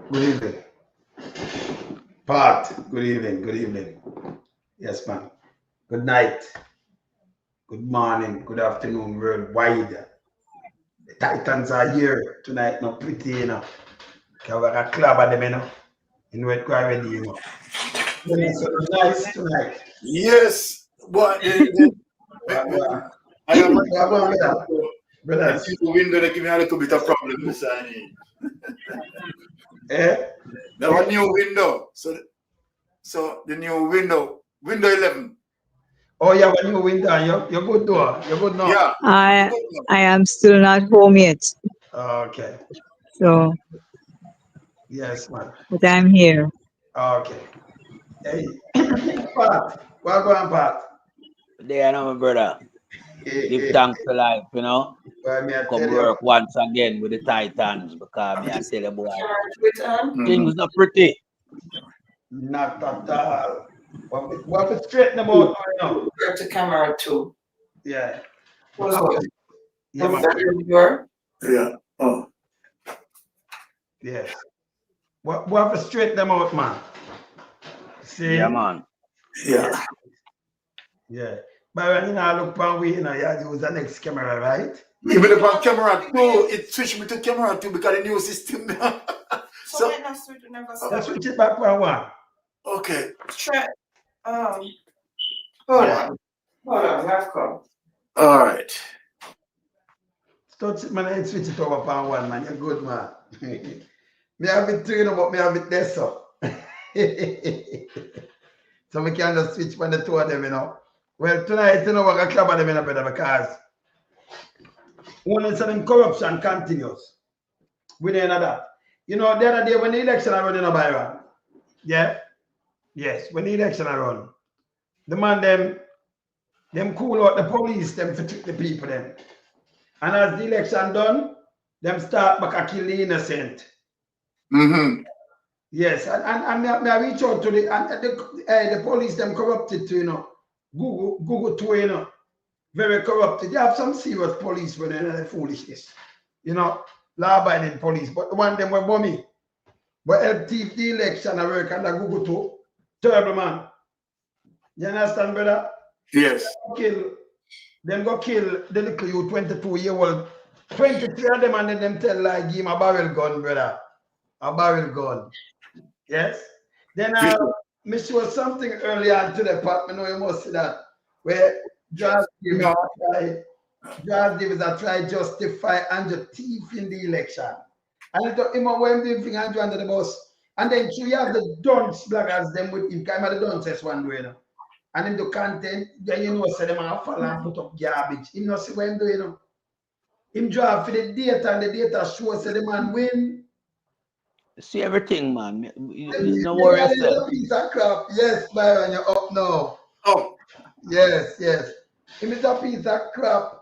Good evening. Pat, good evening. Good evening. Yes, man. Good night. Good morning. Good afternoon, worldwide. The Titans are here tonight. No pretty, you know. Have a club at them, you know. In what already, you know. So nice tonight. Yes, but I am brothers. The window that give me a little bit of problem, Mr. Annie. Eh? There was a new window. So the new window 11. Oh, you have a new window. You're good though. You're good now. Yeah. I am still not home yet. Okay. So. Yes, man. But I'm here. Okay. Hey, Pat. Welcome, Pat. There, my brother. Give thanks to life, you know. Come work once again with the Titans because me I tell you, boy, things not pretty. Not at all. What we straighten them out now? To camera too. Yeah. Yeah. Yeah. Oh. Yes. What have to straighten them out, man? See? Yeah, man. Yeah. Yeah. But when you now look for we, you know, you use the next camera, right? Me look on camera too. It switched me to camera too because the new system. So let's switch it back for one. Okay. Try. Hold on. Have come. All right. Start it, man, and switch it over for one, man. You're good, man. Me have it too, but me have it there, so. So we can just switch from the two of them, you know. Well, tonight, you know, we're going to club them in a better because one is them corruption continues. We know that. You know, the other day when the election are running, Byron. Yeah? Yes, when the election are run. The man, them cool out the police, them to trick the people, them. And as the election done, them start back to kill the innocent. Mm-hmm. Yes, and I reach out to the police, them corrupted too, you know. Google too, you know. Very corrupted. You have some serious police when they're foolishness. You know, law-abiding police. But the one them were bummy. But help thief the election and work under Google too. Terrible, man. You understand, brother? Yes. Them go kill the little you 22-year-old. 23 of them and then them tell like give him a barrel gun, brother. A barrel gun. Yes. Then me show something earlier to the part, I know you must see that, where Judge Davis tried to justify Andrew thief in the election. And it him when they bring Andrew under the bus. And then you have the dunce blackers them with him. Kind of the dunces one way, you know. And in the content, then you know, say them have fall and put up garbage. Him not see what him do, you know. Him draw for the data and the data shows say the man win. See everything, man. You don't worry yourself. Piece of crap. Yes, Byron, you're up now. Oh. Yes. Him is a piece of crap.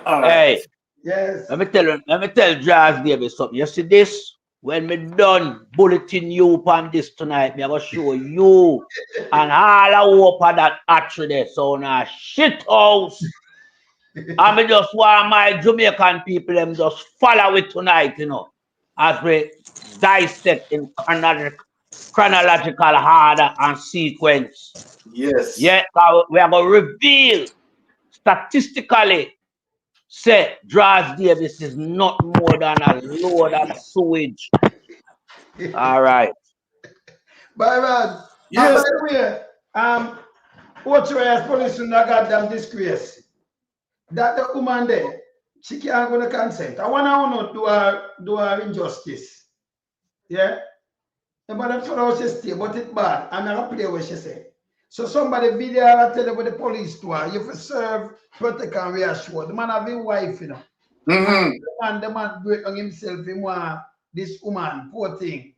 Hey. Yes. Let me tell Jazz Davis something. You see this? When me done bulletin you upon this tonight, me I go show you and all over that actually there. So now shit house. I me just want my Jamaican people them just follow it tonight, you know, as we dissect in chronological order and sequence. Yes. Yeah, we are going to reveal statistically. Say, Jazz Davis is not more than a load of sewage. All right. Byron. Yes. By the way, what's your ass police in that goddamn disgrace? That the woman there, she can't go to consent. I want to do her injustice. Yeah? But that's what I was just saying, but it's bad. I'm not play what she said. So somebody video I tell you with the police to her, you have to serve, protect and reassure. The man have a wife, you know. Mm-hmm. The man break on himself, he want this woman, poor thing.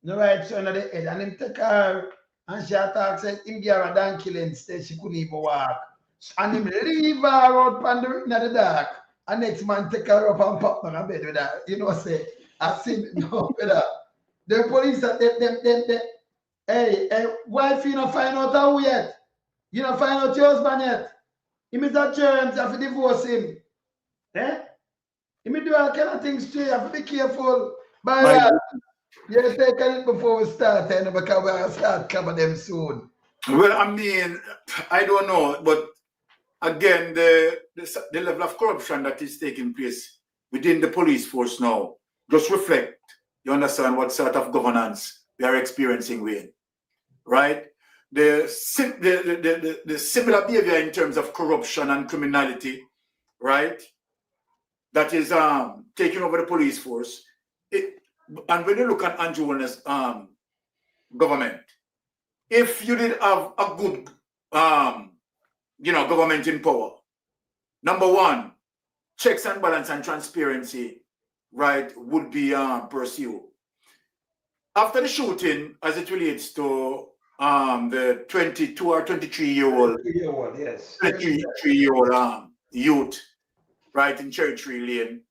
No right so under the head. And him take her and she attack said him give her a donkey instead she couldn't even walk. And him leave her out in the dark. And next man take her up and pop on a bed with her. You know, say, I seen no better. The police hey, wife, you don't find out how yet? You don't find out your husband yet? He is a germs, you have to divorce him. Eh? He may do all kind of things too, you have to be careful. But you take it before we start, and because we're going to start covering them soon. Well, I mean, I don't know, but again, the level of corruption that is taking place within the police force now just reflect, you understand, what sort of governance we are experiencing with, right? The similar behavior in terms of corruption and criminality, right, that is taking over the police force. And when you look at Andrew Holness' government, if you did have a good government in power, number one, checks and balance and transparency, right, would be pursued. After the shooting, as it relates to the 22 or 23-year-old, Yes, 23-year-old youth, right, in Cherry Tree Lane,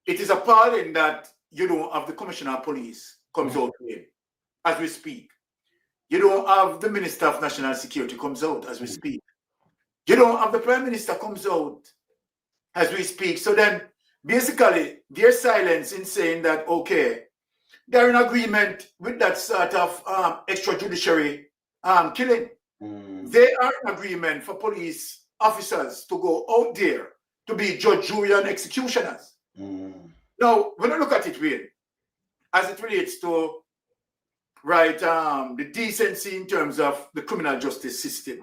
it is appalling that you don't have the Commissioner of Police comes out here as we speak. You don't have the Minister of National Security comes out as we speak. You don't have the Prime Minister comes out as we speak. So then, basically, their silence in saying that, okay, they're in agreement with that sort of extrajudiciary killing. They are in agreement for police officers to go out there to be judge, jury, and executioners. Now, when I look at it, Wayne, as it relates to right, the decency in terms of the criminal justice system,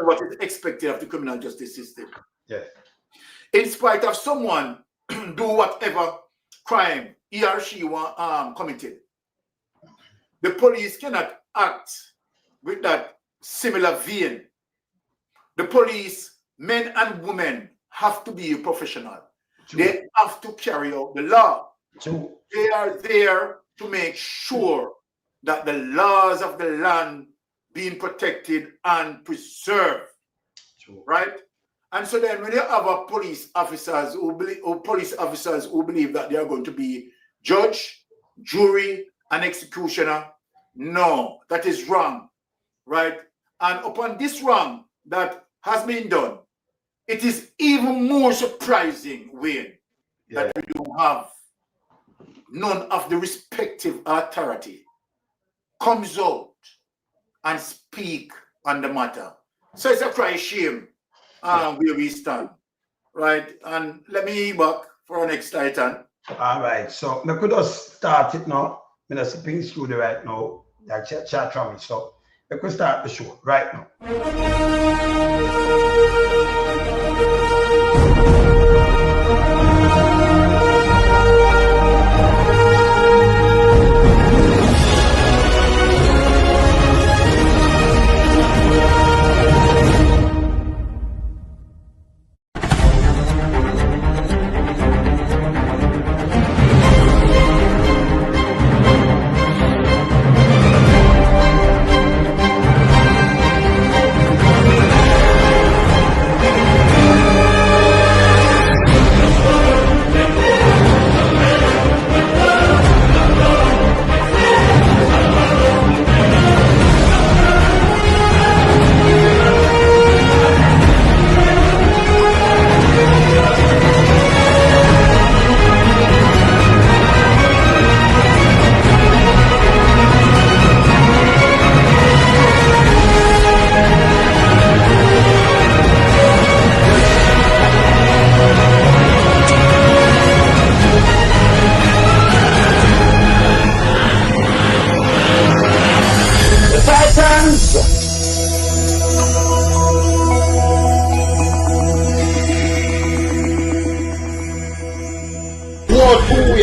what is expected of the criminal justice system. Yes. In spite of someone do whatever crime he or she committed, the police cannot act with that similar vein. The police, men and women, have to be professional. True. They have to carry out the law. True. They are there to make sure that the laws of the land being protected and preserved. True. Right? And so then when you have a police officers who believe that they are going to be judge, jury, and executioner, no, that is wrong. Right? And upon this wrong that has been done, it is even more surprising, Wayne, that we don't have none of the respective authority comes out and speak on the matter. So it's a cry shame where we stand, right? And let me back for our next item. All right, so we could just start it now. I'm in the studio right now. That chat from me. So we could start the show right now.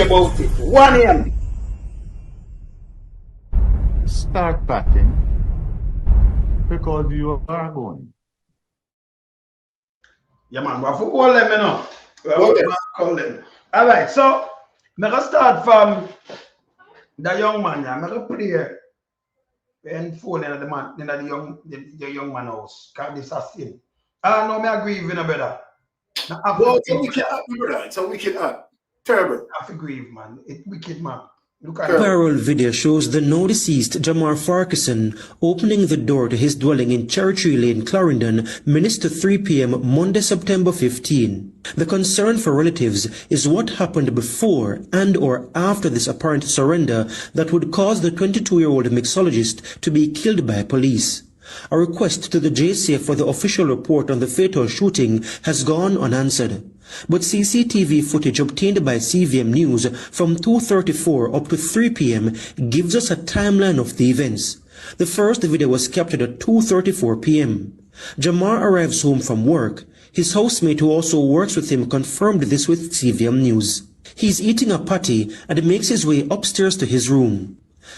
About it. 1 a.m. Start packing because you are going. Yeah, man, we're for all them, you know. Call them. All right, so I'm going to start from the young man. I'm going to play and phone in the man in the young man house. Because this is sin. I know I agree with you, brother. Well, it's a wicked act, brother. It's a wicked act. Terrible. I have to grieve, man. It wicked, man. Look at Viral video shows the now deceased Jamar Farquharson opening the door to his dwelling in Cherry Lane, Clarendon, minutes to 3 p.m. Monday, September 15. The concern for relatives is what happened before and or after this apparent surrender that would cause the 22-year-old mixologist to be killed by police. A request to the JCF for the official report on the fatal shooting has gone unanswered. But CCTV footage obtained by CVM News from 2:34 up to 3 p.m. gives us a timeline of the events. The first video was captured at 2:34 p.m. Jamar arrives home from work. His housemate who also works with him confirmed this with CVM News. He's eating a patty and makes his way upstairs to his room.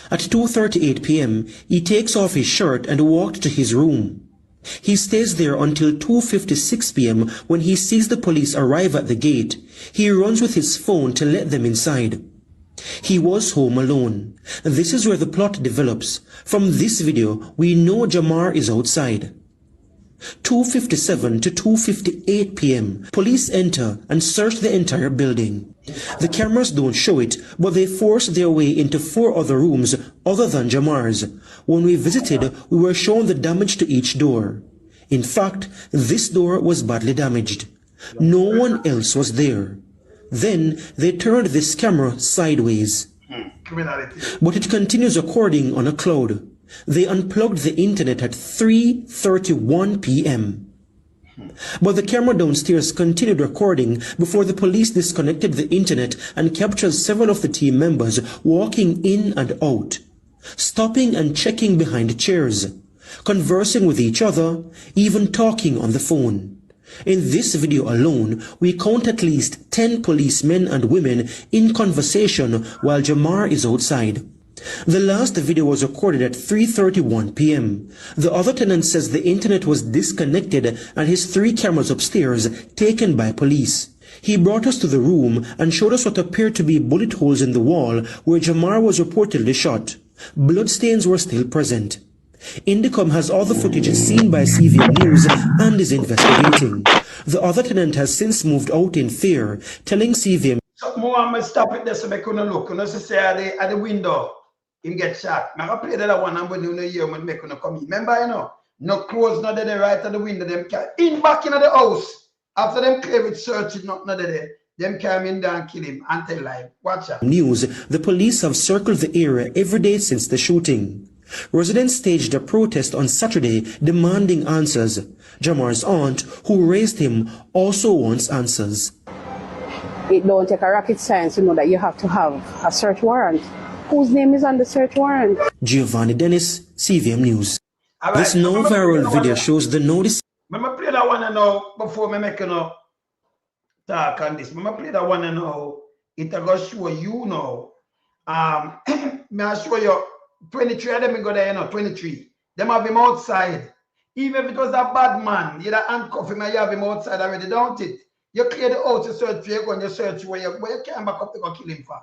At 2:38 p.m., he takes off his shirt and walked to his room. He stays there until 2:56 p.m. when he sees the police arrive at the gate. He runs with his phone to let them inside. He was home alone. This is where the plot develops. From this video, we know Jamar is outside. 2:57 to 2:58 p.m. Police enter and search the entire building. The cameras don't show it, but they force their way into 4 other rooms other than Jamar's. When we visited, we were shown the damage to each door. In fact, this door was badly damaged. No one else was there. Then they turned this camera sideways. But it continues recording on a cloud. They unplugged the internet at 3:31 p.m. But the camera downstairs continued recording before the police disconnected the internet and captured several of the team members walking in and out, stopping and checking behind chairs, conversing with each other, even talking on the phone. In this video alone, we count at least 10 policemen and women in conversation while Jamar is outside. The last video was recorded at 3:31 p.m. The other tenant says the internet was disconnected and his 3 cameras upstairs taken by police. He brought us to the room and showed us what appeared to be bullet holes in the wall where Jamar was reportedly shot. Bloodstains were still present. Indiccom has all the footage seen by CVM News and is investigating. The other tenant has since moved out in fear, telling CVM. So more I'm stop it there so I couldn't look. You know, so say at the window, him get shot. I can play that one and when you know hear when make come in. Remember, you know, no clothes not there right at the window, them can in back into the house. After them clear it search it not there. Them came in there and kill him until live. Watch out. News, the police have circled the area every day since the shooting. Residents staged a protest on Saturday demanding answers. Jamar's aunt, who raised him, also wants answers. It don't take a rocket science to know that you have to have a search warrant. Whose name is on the search warrant? Giovanni Dennis, CVM News. Right. This no viral video shows the notice. Remember play that one now before me make talk on this. Remember play that one now. It go show you now. May I show you 23 of them go there, 23. Them have him outside. Even if it was a bad man, you handcuff him and you have him outside already, don't it? You clear the house, you search, you go and you search where you can't back up to go kill him for.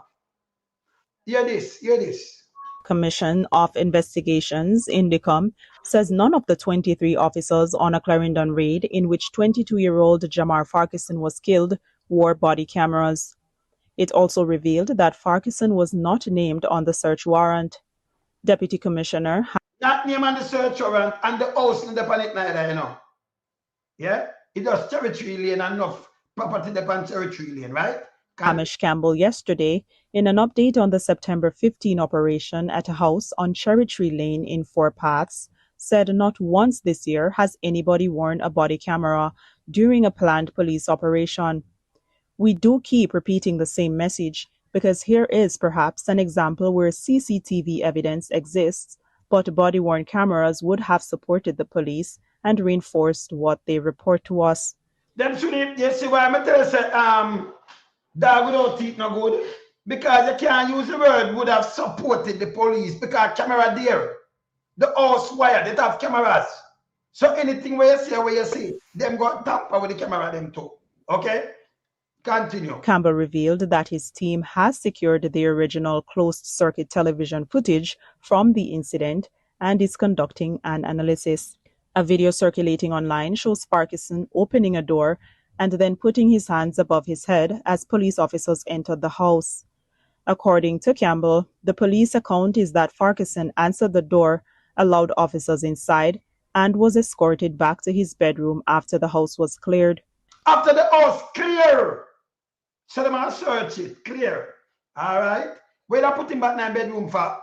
Hear this, hear this. Commission of Investigations, Indiccom, says none of the 23 officers on a Clarendon raid in which 22-year-old Jamar Farquharson was killed wore body cameras. It also revealed that Farquharson was not named on the search warrant. Deputy Commissioner... That name on the search warrant and the house in the planet neither, you know. Yeah? It does territory lane and enough property upon territory lane, right? Hamish Campbell yesterday, in an update on the September 15 operation at a house on Cherry Tree Lane in Four Paths, said not once this year has anybody worn a body camera during a planned police operation. We do keep repeating the same message because here is perhaps an example where CCTV evidence exists, but body-worn cameras would have supported the police and reinforced what they report to us. Them should you see why I tell you say dog without teeth no good? Because you can't use the word would have supported the police because camera there. The house wire, they have cameras. So anything where you see, them got tamper with the camera them too. Okay? Continue. Campbell revealed that his team has secured the original closed-circuit television footage from the incident and is conducting an analysis. A video circulating online shows Farquharson opening a door and then putting his hands above his head as police officers entered the house. According to Campbell, the police account is that Farquharson answered the door, allowed officers inside, and was escorted back to his bedroom after the house was cleared. After the house clear, so them are search it clear. All right. Where I put him back in the bedroom for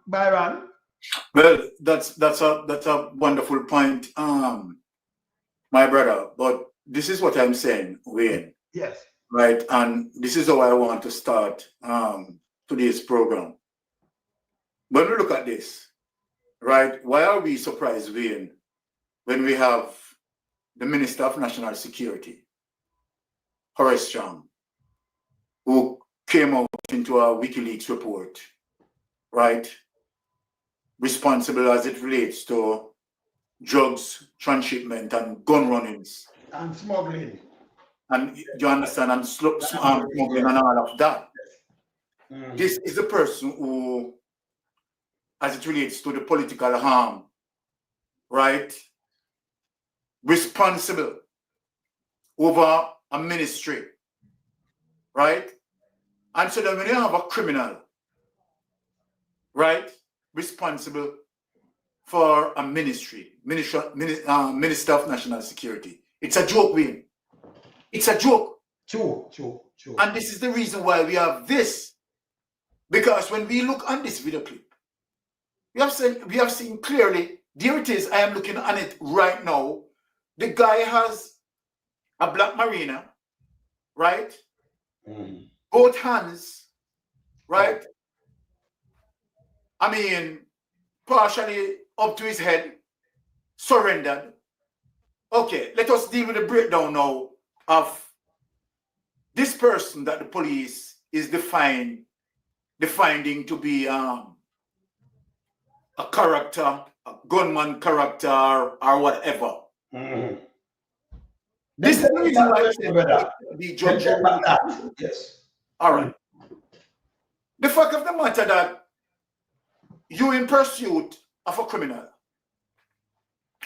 Byron? Well, that's a wonderful point, my brother. But this is what I'm saying, Wayne. Yes. Right, and this is how I want to start today's program. When we look at this, right, why are we surprised, Wayne, when we have the Minister of National Security, Horace Strong, who came out into a WikiLeaks report, right, responsible as it relates to drugs, transshipment, and gun runnings. And smuggling. And you understand, and smuggling and all of that. This is the person who, as it relates to the political harm, right, responsible over a ministry, right? And so then when you have a criminal, right, responsible for a ministry, Minister of National Security, it's a joke, Wayne. It's a joke. True. And this is the reason why we have this. Because when we look on this video clip, we have seen clearly, there it is, I am looking on it right now. The guy has a black marina, right? Both hands, right? I mean, partially up to his head, surrendered. Okay, let us deal with the breakdown now of this person that the police is defining to be a character, a gunman character, or whatever. This is the reason why the judge. Yes. All right. The fact of the matter that you in pursuit of a criminal,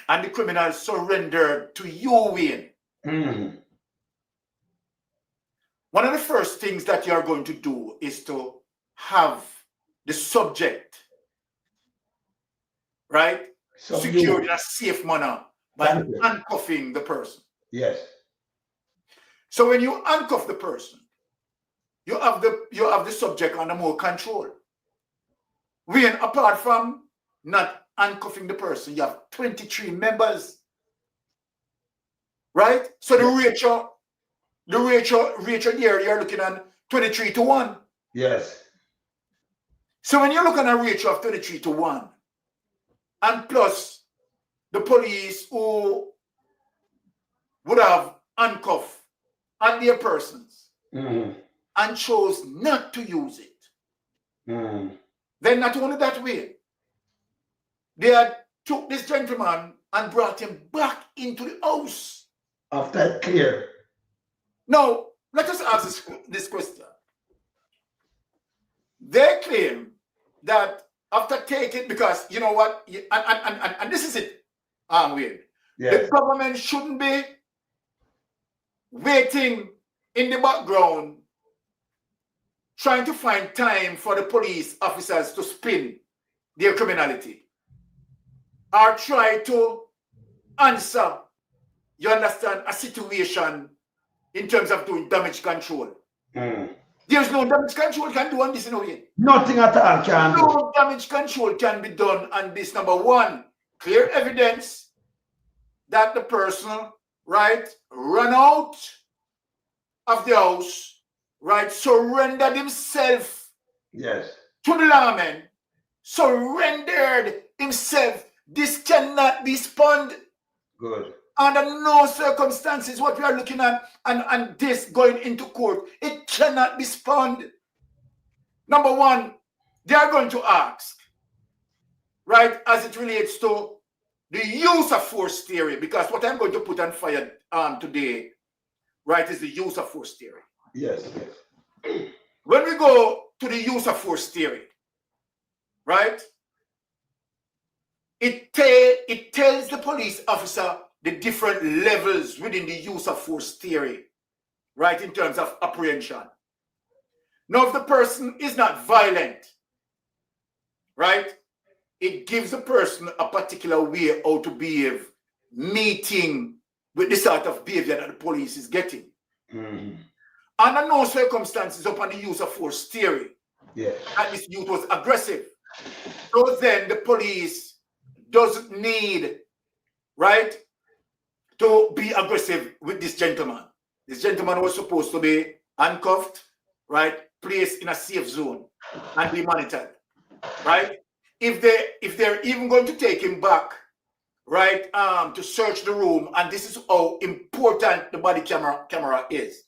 and the criminal surrendered to you, Wayne. One of the first things that you are going to do is to have the subject, right, secured in a safe manner by handcuffing the person. Yes. So when you handcuff the person, you have the subject under more control. When apart from not handcuffing the person, you have 23 members, right? So the ratio here, you're looking at 23-1. Yes. So when you look at a ratio of 23-1, and plus the police who would have handcuffed on their persons and chose not to use it, then not only that way, they had took this gentleman and brought him back into the house. After it clear. Now, let us ask this question. They claim that after taking, because you know what, and this is it, Wayne. Yes. The government shouldn't be waiting in the background trying to find time for the police officers to spin their criminality or try to answer, you understand, a situation in terms of doing damage control. There's no damage control can do on this in a way. Nothing at all can do. No damage control can be done on this. Number one, clear evidence that the person, right, ran out of the house, right, surrendered himself, yes, to the lawman, surrendered himself. This cannot be spun. Good. Under no circumstances, what we are looking at, and this going into court, it cannot be spun. Number one, they are going to ask, right, as it relates to the use of force theory, because what I'm going to put on fire today, right, is the use of force theory. Yes, yes. When we go to the use of force theory, right, it tells the police officer the different levels within the use of force theory, right, in terms of apprehension. Now, if the person is not violent, right, it gives a person a particular way how to behave, meeting with the sort of behavior that the police is getting. Under no circumstances upon the use of force theory, that this youth was aggressive. So then the police doesn't need, right, to be aggressive with this gentleman. This gentleman was supposed to be handcuffed, right, placed in a safe zone and be monitored, right? If they're even going to take him back, right, to search the room, and this is how important the body camera is.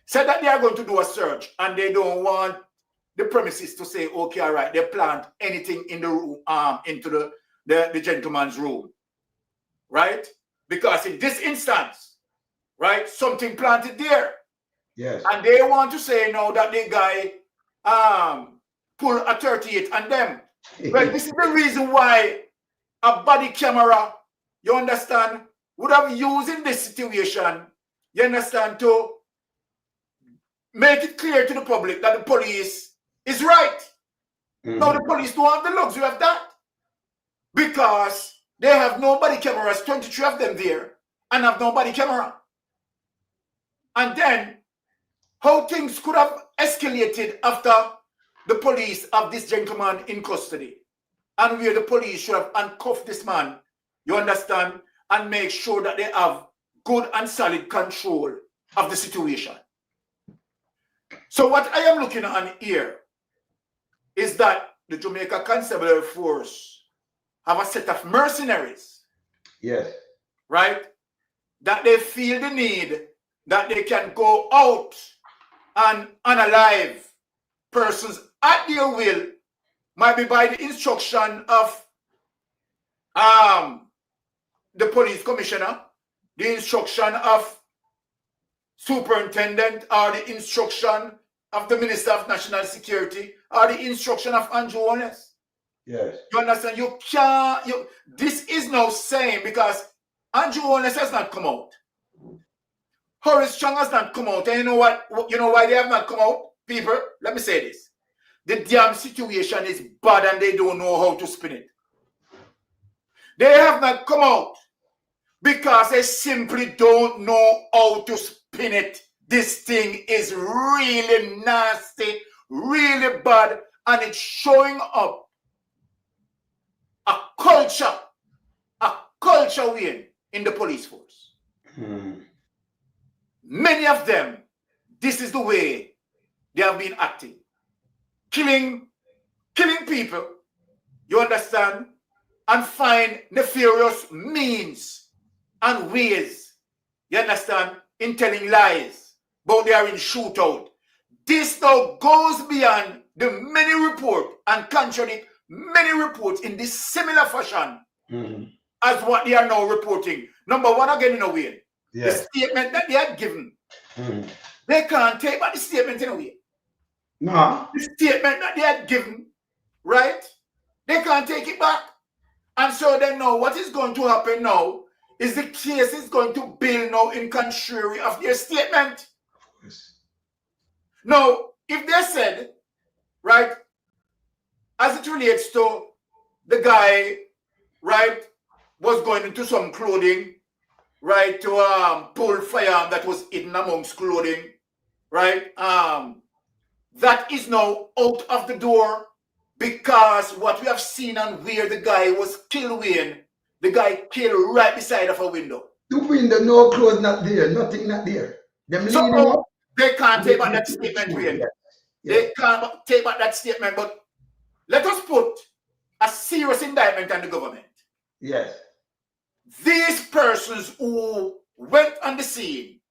Said that they are going to do a search and they don't want the premises to say, okay, all right, they plant anything in the room, into the gentleman's room, right? Because in this instance, right, something planted there. Yes. And they want to say now that the guy pull a 38 on them. Well, this is the reason why a body camera, you understand, would have used in this situation, you understand, to make it clear to the public that the police is right. Now the police don't have the luxury of that because they have no body cameras, 23 of them there, and have no body camera. And then how things could have escalated after the police have this gentleman in custody, and where the police should have handcuffed this man, you understand, and make sure that they have good and solid control of the situation. So what I am looking at here is that the Jamaica Constabulary Force have a set of mercenaries. Yes. Right? That they feel the need that they can go out and unalive persons at their will, might be by the instruction of the police commissioner, the instruction of superintendent, or the instruction of the Minister of National Security, or the instruction of Andrew Holness. Yes. You understand? You can't, this is no saying, because Andrew Holness has not come out. Horace Chang has not come out. And you know what? You know why they have not come out? People, let me say this. The damn situation is bad and they don't know how to spin it. They have not come out because they simply don't know how to spin it. This thing is really nasty, really bad, and it's showing up a culture win in the police force. Many of them, this is the way they have been acting. Killing people, you understand, and find nefarious means and ways, you understand, in telling lies, but they are in shootout. This now goes beyond the many reports and contradict many reports in this similar fashion as what they are now reporting. Number one, again, in a way, the statement that they had given, they can't take back the statement in a way. No. The statement that they had given, right? They can't take it back. And so then now, what is going to happen now is the case is going to build now in contrary of their statement. Now, if they said, right, as it relates to the guy, right, was going into some clothing, right, to pull firearm that was hidden amongst clothing, right, that is now out of the door, because what we have seen and where the guy was killed in, the guy killed right beside of a window. The window, no clothes not there, nothing not there. Them So leaning up. they can't take back that statement, Wayne. They can't take back that statement, but let us put a serious indictment on the government. Yes. These persons who went on the scene,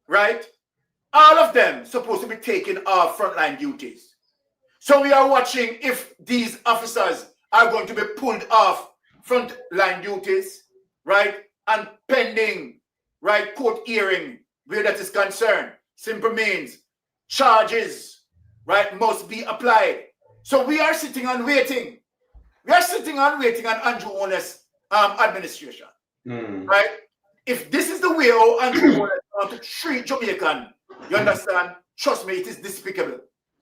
right, all of them supposed to be taking off frontline duties. So we are watching if these officers are going to be pulled off frontline duties, right, and pending, right, court hearing where that is concerned. Simple means charges, right, must be applied. So we are sitting and waiting. We are sitting and waiting on Andrew Holness administration, right? If this is the way how Andrew Holness want to treat Jamaican, you understand, Trust me, it is despicable.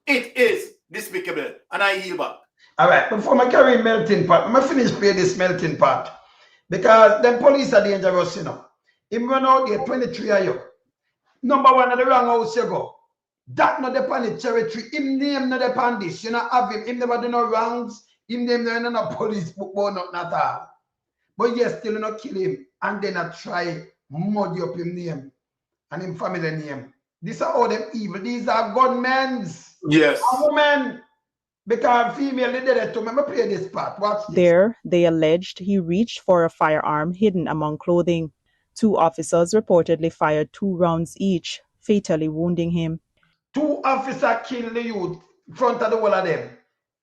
It is despicable. And I yield back. All right, before I carry melting pot, I'm going to finish play this melting pot. Because the police are dangerous, you know. If run out there, 23 of you. Number one, at the wrong house you go. That not depend on the territory. Him name not depend on this. You know, have him. Him never do no wrongs. Him name no police book, but not at all. But yes, still not kill him. And then I try muddy up him name. And him family name. These are all them evil. These are gunmen's. Yes. Women. Because female, they did it to me. I play this part. Watch this. There, they alleged he reached for a firearm hidden among clothing. 2 officers reportedly fired 2 rounds each, fatally wounding him. 2 officers killed the youth in front of the whole of them.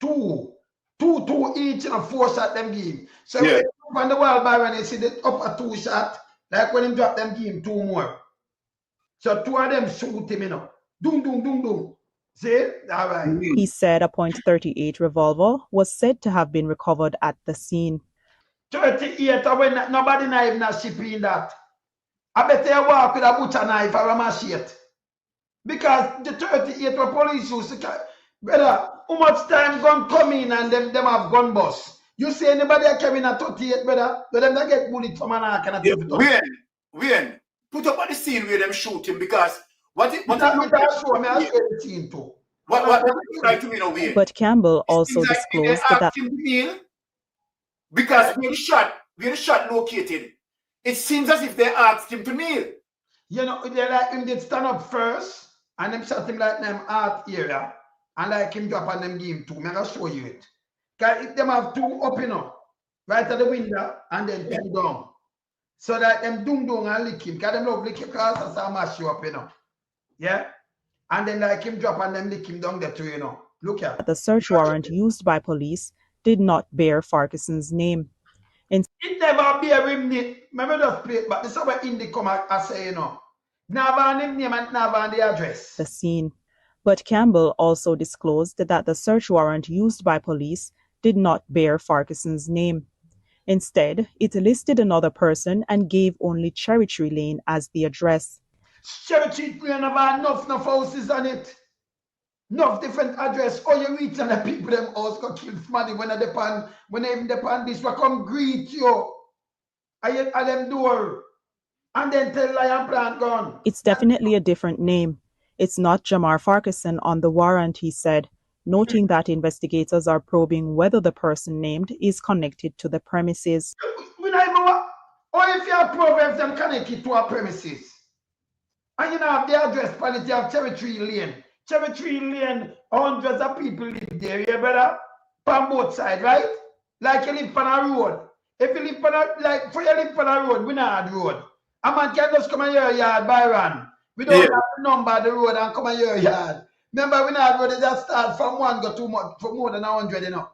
2 each and 4 shot them game. So Yeah. when you on the wall by when you see the upper 2 shot, like when him drop them game 2 more. So 2 of them shoot him, you know. Doom, doom, doom, doom. See? All right. He said a .38 revolver was said to have been recovered at the scene. 38, when nobody knife not shipping that. I bet you walk with a butcher knife or a machete. Because the 38 were police used to, brother, how much time gun come in and them have gun bust? You see anybody carrying a 38, brother? But them not get bullet from an arc and a When put up at the scene where them shoot him, because what you like to me now, Wayne? But Campbell also Like disclosed they that asked him to kneel because where the shot located, it seems as if they asked him to kneel. You know, they like him did stand up first and them shot him like them art area and like him drop on them game 2. I'm gonna show you it. Because if them have 2 up, you know, right at the window and then 2 down. So that them doom and lick him. Because them love lick your cars and so mash you up, you know. Yeah? And then like him drop and them lick him down there too, you know. Look at the search warrant used by police did not bear Farquharson's name. it never bear him name. Remember just play it, but this is what Indiccom I say, you know. Never on him name and never on the address. The scene. But Campbell also disclosed that the search warrant used by police did not bear Farquharson's name. Instead, it listed another person and gave only Cherry Tree Lane as the address. Cherry Tree Lane have enough houses on it. Enough different address. All you reach and the people them house go kill somebody when they even depend this will come greet you. At them door. And then tell lion plant gone. It's definitely a different name. It's not Jamar Farquharson on the warrant, he said, noting that investigators are probing whether the person named is connected to the premises. We not even or if you have problems, them connected to our premises. And you know have the address quality of Cherry Tree Lane. Cherry Tree Lane, hundreds of people live there, yeah, brother? On both sides, right? Like you live on a road. If you live on a, like, for you live on a road, we not have road. A man can just come in your yard by run. We don't have the number of the road and come in your yard. Remember, we not have road, they just start from 1 go 2 more, for more than 100, you know.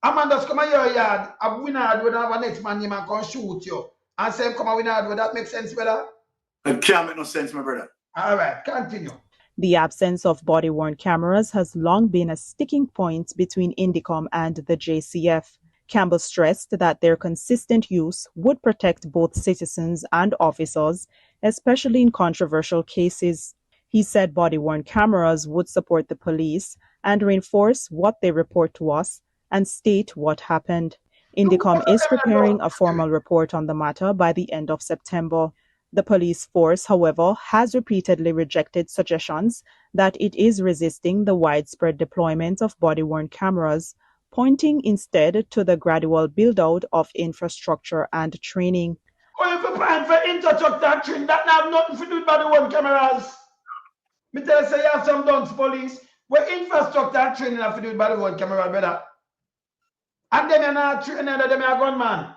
A man just come in your yard, and we not have road, and have a next man, him and come shoot you. And say, come on, we not have road. That makes sense, brother? It can't make no sense, my brother. All right, continue. The absence of body-worn cameras has long been a sticking point between Indiccom and the JCF. Campbell stressed that their consistent use would protect both citizens and officers, especially in controversial cases. He said body-worn cameras would support the police and reinforce what they report to us and state what happened. Indiccom is preparing a formal report on the matter by the end of September. The police force, however, has repeatedly rejected suggestions that it is resisting the widespread deployment of body-worn cameras, pointing instead to the gradual build-out of infrastructure and training. Or if you plan for infrastructure training, that have nothing to do with body-worn cameras. Me tell you, say you have some dunce police, where infrastructure training have to do with body-worn camera, brother. And them are not training, them are gunman.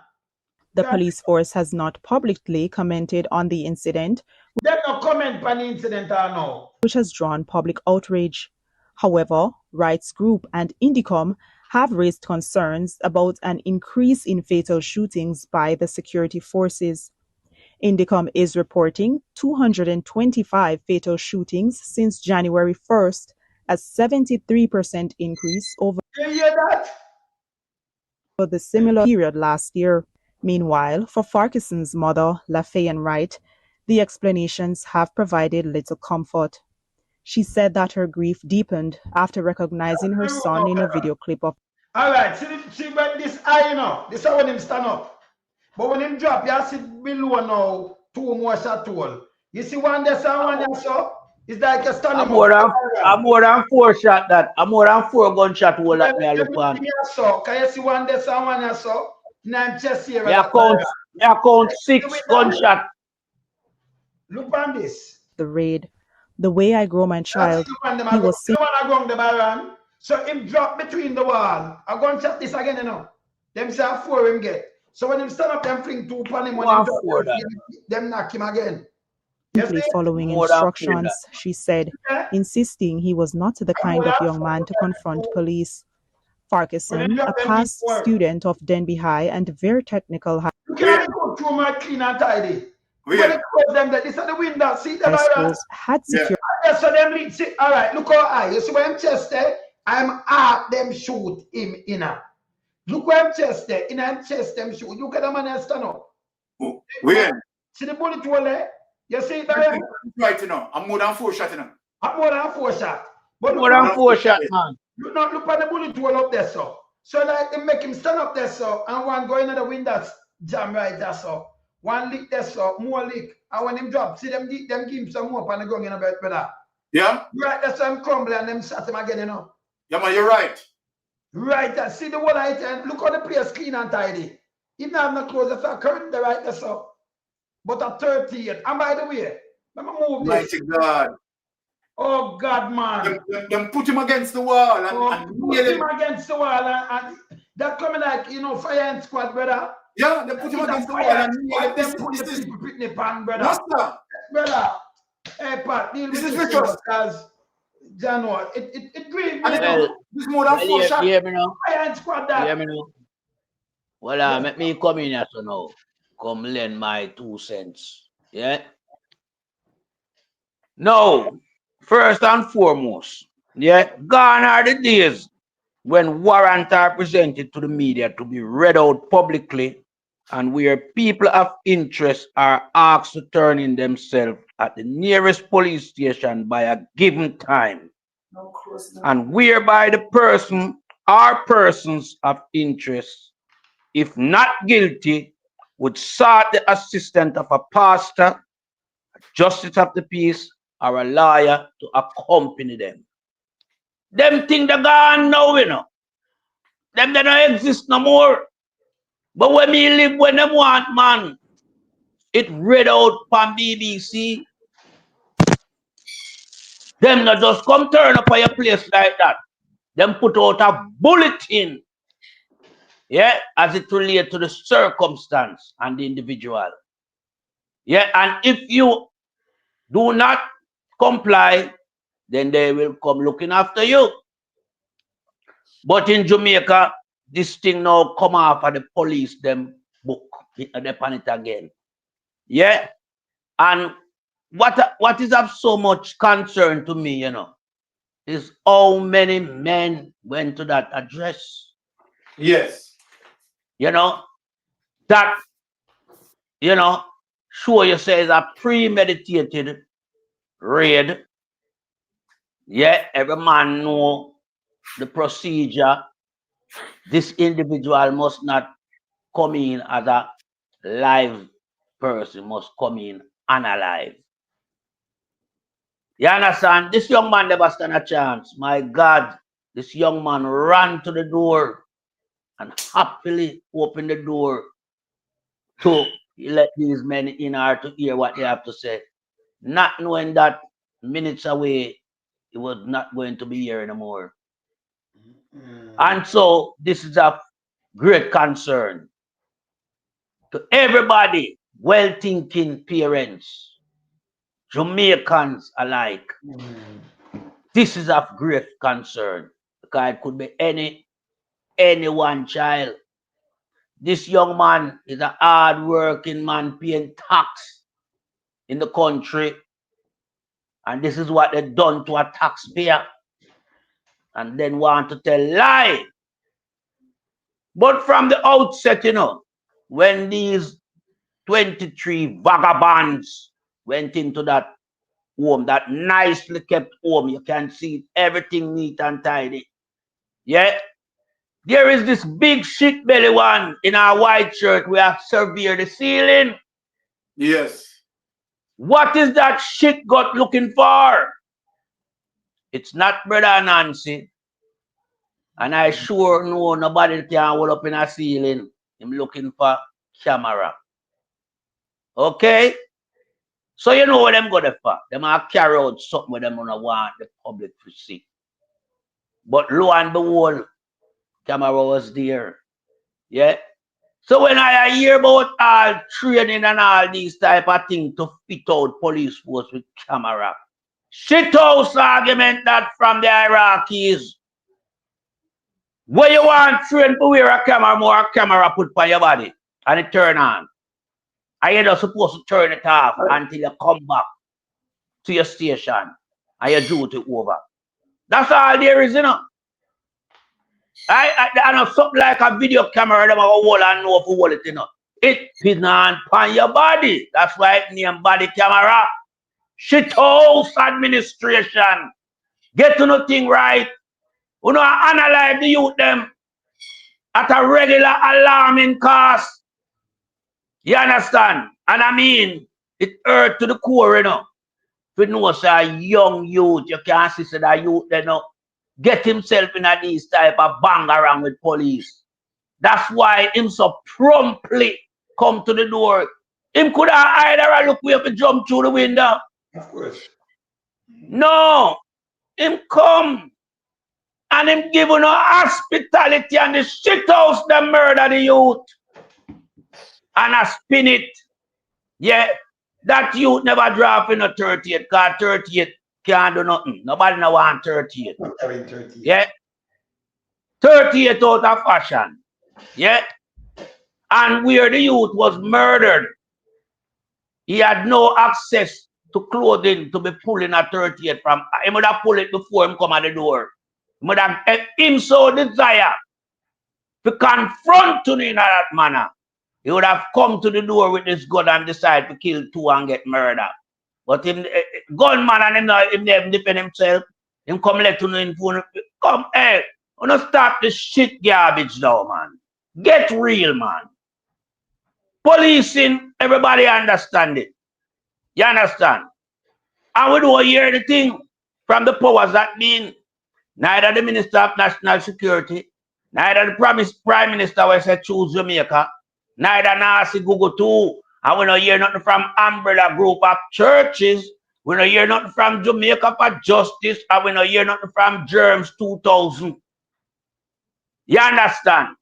The police force has not publicly commented on the incident, They no comment on the incident or no. which has drawn public outrage. However, rights group and Indiccom have raised concerns about an increase in fatal shootings by the security forces. Indiccom is reporting 225 fatal shootings since January 1st, a 73% increase over You hear that? the similar period last year. Meanwhile, for Farquharson's mother, Lafayette Wright, the explanations have provided little comfort. She said that her grief deepened after recognizing her son in a video clip of. All right, see but this eye, you know, this is when him stand up. But when him drop, you see below now, 2 more shot hole. You see one there, and one there, so it's like a standing I'm more than 4 shot that. I'm more than 4 gunshot hole that me I look on. So, can you see one there, and one there, so? Now I'm just here. I count 6 gunshot. Look on this. The raid. The way I grow my child, he was saying. So him drop between the wall. I'm going to check this again, you know. Them say 4 him get. So when him stand up, them fling 2 upon him. When him drop, them knock him again. Simply following instructions, she said, insisting he was not the kind of young man to confront police. Farquharson, a past student of Denby High and very technical high. You cannot go through my clean and tidy. When they close them, this is the window. See them around. Had security. Yeah, so them lead. See, all right, look how high. You see where I'm chest there? I'm at them shoot him in a. Look where I'm chest there. In I'm chest them shoot. Look at the man stand up. Where? See the bullet hole there? You see it there? Right, you know. I'm more than 4 shots, you know. I'm more than 4 shots. But More than 4 shot, man. Look at the bullet hole up there, so. So like they make him stand up there, so, and one going in the windows jam right there, so. One leak there, so, more leak. And when him drop, see them give him some more on the gun in a bit better. Yeah? Right, that's why I'm crumbling and them shot him again, you know. Yeah, man, you're right. Right, and see the whole item. Look how the place clean and tidy. Even have no clothes, that's a curtain there right there, so. But a 38. And by the way, let me move this. Mighty God. Oh God, man. Them put him against the wall. Put him against the wall and that coming like, you know, fire and squad, brother. Yeah, they put him against the wall and this is pan, brother. Master. Brother. Hey Pat, deal with this is ritual. Because January, it grieves me. This is more than 4 shots. Hear me now. Fire and squad that. Hear me now. Well, let me come in here so now. Come lend my 2 cents. Yeah? No. First and foremost, yeah, gone are the days when warrants are presented to the media to be read out publicly and where people of interest are asked to turn in themselves at the nearest police station by a given time, and whereby the person or persons of interest, if not guilty, would sought the assistance of a pastor, a justice of the peace, or a lawyer to accompany them. Them things they gone now, you know. Them they don't exist no more. But when me live when them want, man, it read out from BBC. Them not just come turn up at your place like that. Them put out a bulletin, yeah, as it relates to the circumstance and the individual. Yeah, and if you do not comply, then they will come looking after you. But in Jamaica, this thing now come off of the police them book upon it again. Yeah. And what is of so much concern to me, you know, is how many men went to that address. Yes. You know, that, you know, sure you say it's a premeditated raid. Yeah, every man know the procedure. This individual must not come in as a live person, must come in unalive. You understand? This young man never stand a chance. My God, this young man ran to the door and happily opened the door to let these men in or to hear what they have to say. Not knowing that minutes away, it was not going to be here anymore. And so this is of great concern to everybody, well-thinking parents, Jamaicans alike. This is of great concern because it could be any one child. This young man is a hard-working man paying tax in the country. And this is what they done to a taxpayer. And then want to tell lie. But from the outset, you know, when these 23 vagabonds went into that home, that nicely kept home. You can see everything neat and tidy. Yeah. There is this big shit belly one in our white shirt. We have surveyed the ceiling. Yes. What is that shit got looking for? It's not Brother Nancy. And I sure know nobody can hold up in a ceiling. I'm looking for camera. Okay? So you know what them go there for. Them are carry out something with them gonna want the public to see. But lo and behold, camera was there. Yeah. So when I hear about all training and all these type of things to fit out police force with camera, shit house argument that from the hierarchies. Where you want train to wear a camera, more camera put on your body and it turn on. And you're not supposed to turn it off until you come back to your station and your duty over. That's all there is, you know. I know something like a video camera, them have a hold and know if you hold it, you know. It is on upon your body. That's why it named body camera. Shit house administration. Get to nothing right. You know, analyze the youth them at a regular alarming cost. You understand? And I mean, it hurt to the core, you know. If you know, say a young youth, you can't see that youth, you know, get himself in a these type of bang around with police. That's why him so promptly come to the door. Him could have either look way up and jump through the window. Of course. No, him come and him give no hospitality and the shit house them murder the youth. And I spin it. Yeah, that youth never drop in a 38, because 38 can't do nothing. Nobody no want 38. Not having 38. Yeah. 38 out of fashion. Yeah. And where the youth was murdered, he had no access to clothing to be pulling a 38 from. He would have pulled it before him come at the door. He would have him so desire to confront to me in that manner. He would have come to the door with this gun and decide to kill two and get murdered. But him, gunman and him never defend himself. Him come let you know in phone. Come, hey, you don't start this shit garbage now, man. Get real, man. Policing, everybody understand it. You understand? And we don't hear the thing from the powers that mean neither the Minister of National Security, neither the Prime Minister will say choose Jamaica, neither Nasi Google too. And we don't hear nothing from umbrella group of churches. We don't hear nothing from Jamaica for Justice, and we don't hear nothing from Germs 2000. You understand?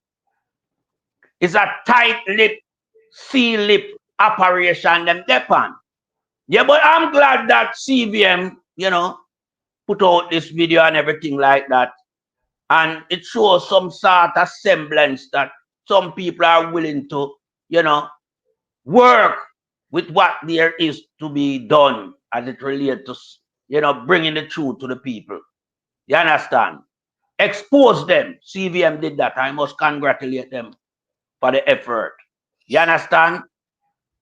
It's a tight-lip, seal-lip operation them depend. Yeah, but I'm glad that CVM, you know, put out this video and everything like that. And it shows some sort of semblance that some people are willing to, you know, work with what there is to be done as it relates to, you know, bringing the truth to the people. You understand? Expose them. CVM did that. I must congratulate them for the effort. You understand?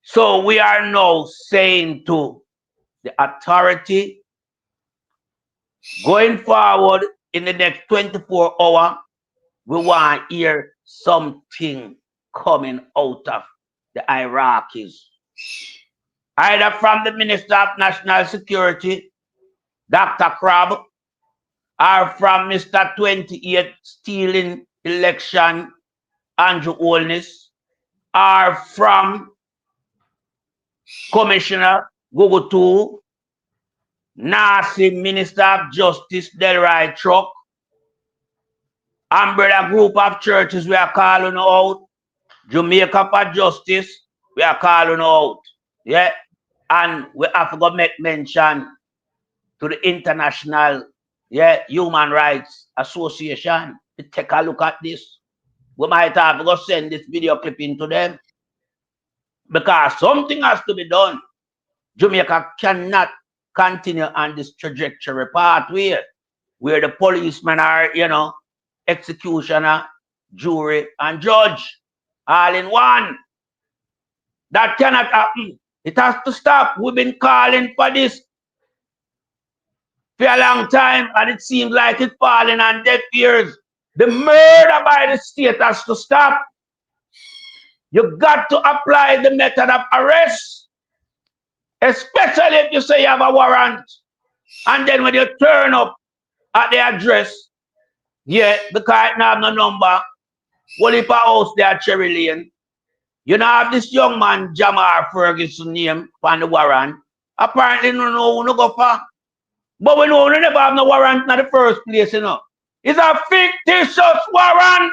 So we are now saying to the authority, going forward in the next 24 hours, we want to hear something coming out of the Iraqis. Either from the Minister of National Security, Dr. Crabbe, or from Mr. 28 stealing election, Andrew Holness, or from Commissioner Google 2, Nasi Minister of Justice Delroy Truck, umbrella group of churches we are calling out, Jamaica for Justice, we are calling out. Yeah. And we have to go make mention to the International Human Rights Association to take a look at this. We might have to go send this video clip into them. Because something has to be done. Jamaica cannot continue on this trajectory pathway where the policemen are, you know, executioner, jury, and judge all in one. That cannot happen. It has to stop. We've been calling for this for a long time, and it seems like it's falling on deaf ears. The murder by the state has to stop. You got to apply the method of arrest, especially if you say you have a warrant, and then when you turn up at the address, yeah, because it not have no number, what if a house there at Cherry Lane? You know have this young man, Jamar Ferguson name on the warrant. Apparently no know who no go for. But we know we never have no warrant in the first place, you know. It's a fictitious warrant.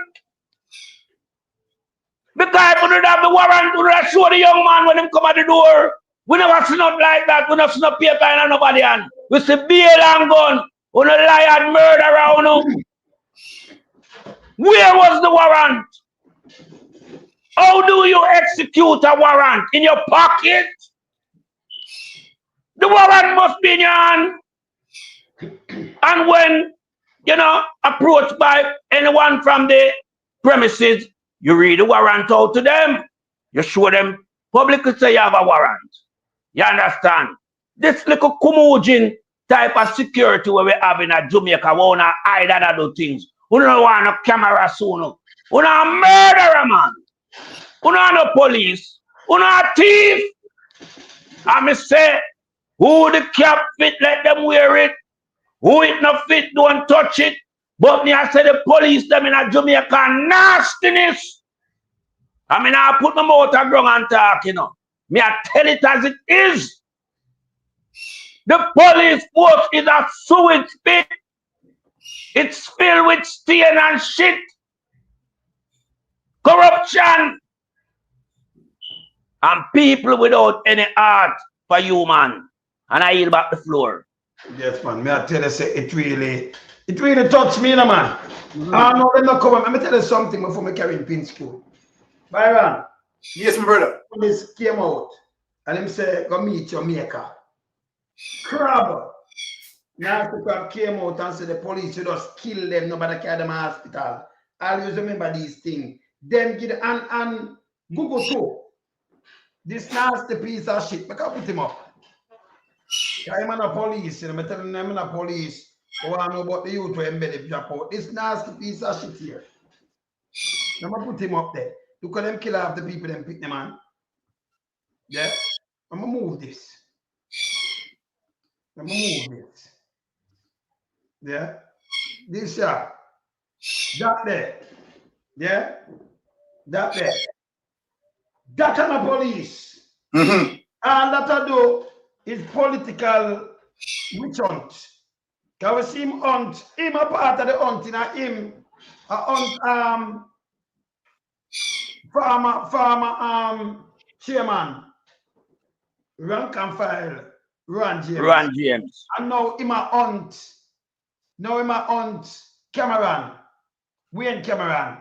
Because if we don't have the warrant, we don't show the young man when him come at the door. We never see nothing like that. We never see no paper in nobody hand. We see bail and gun. We no lie and murder around. Where was the warrant? How do you execute a warrant? In your pocket? The warrant must be in your hand. And when, you know, approached by anyone from the premises, you read the warrant out to them. You show them publicly say you have a warrant. You understand? This little Kumujin type of security where we have in a Jamaica, we want to hide and other things. We don't want a camera soon. We don't a murderer, man. We don't no police. We don't a thief. I me say, who the cap fit, let them wear it. Who it not fit, don't touch it. But me I say the police them in a Jamaica nastiness. I mean I put my mouth on ground and talk, you know. Me I tell it as it is. The police force is a sewage pit. It's filled with stain and shit. Corruption. And people without any heart for human. And I yield back the floor. Yes, man. Me I tell you, say it really touched me, no, man. I know they not come. Let me tell you something before me carry in pin school. Byron. Yes, my brother. Police came out and him say, go meet your maker. Crab. Now the crab came out and said the police, you just kill them, nobody carry them to hospital. I always remember these things. Then get and Google too. This nasty piece of shit. Make I put him up. I'm a police, you know, I'm telling them I'm a police. I want to know about the youth who embedded drop out. This nasty piece of shit here. I'm gonna put him up there. Look at them kill off the people and pick them on. Yeah? I'm gonna move this. I'm gonna move this. Yeah? This shot. That there. Yeah? That there. That's a police. Mm-hmm. And that I do is political witch hunt. Can we see him hunt? Him a part of the hunting, and him a hunt farmer chairman rank and file Ron James. Ron James. And now him a hunt. Now him a hunt Cameron. Wayne Cameron.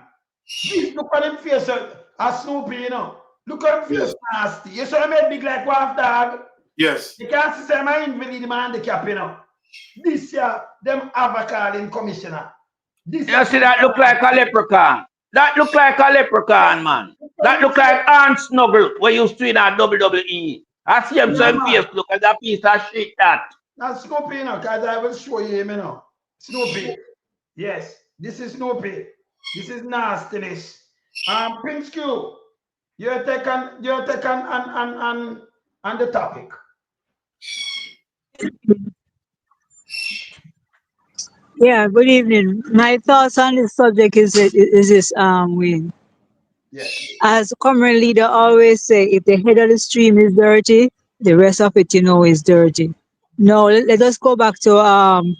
Look at him face a Snoopy, you know. Look at him face nasty. You saw him head big like Wolf Dog. Yes. You can't say my invalid man the cap, you know. This year, them have a calling commissioner. This You see that look like a leprechaun. That look like a leprechaun, man. That look like Aunt Snuggle where you used to in a WWE. I see him some face look like a piece of shit that. That's Snoopy, you know, because I will show you him, you know. Snoopy. Yes, this is Snoopy. This is nastiness. Prince Q, you're taking on the topic. Yeah, good evening. My thoughts on this subject is this, Wayne. Yes. As common leader always say, if the head of the stream is dirty, the rest of it, you know, is dirty. Now, let us go back to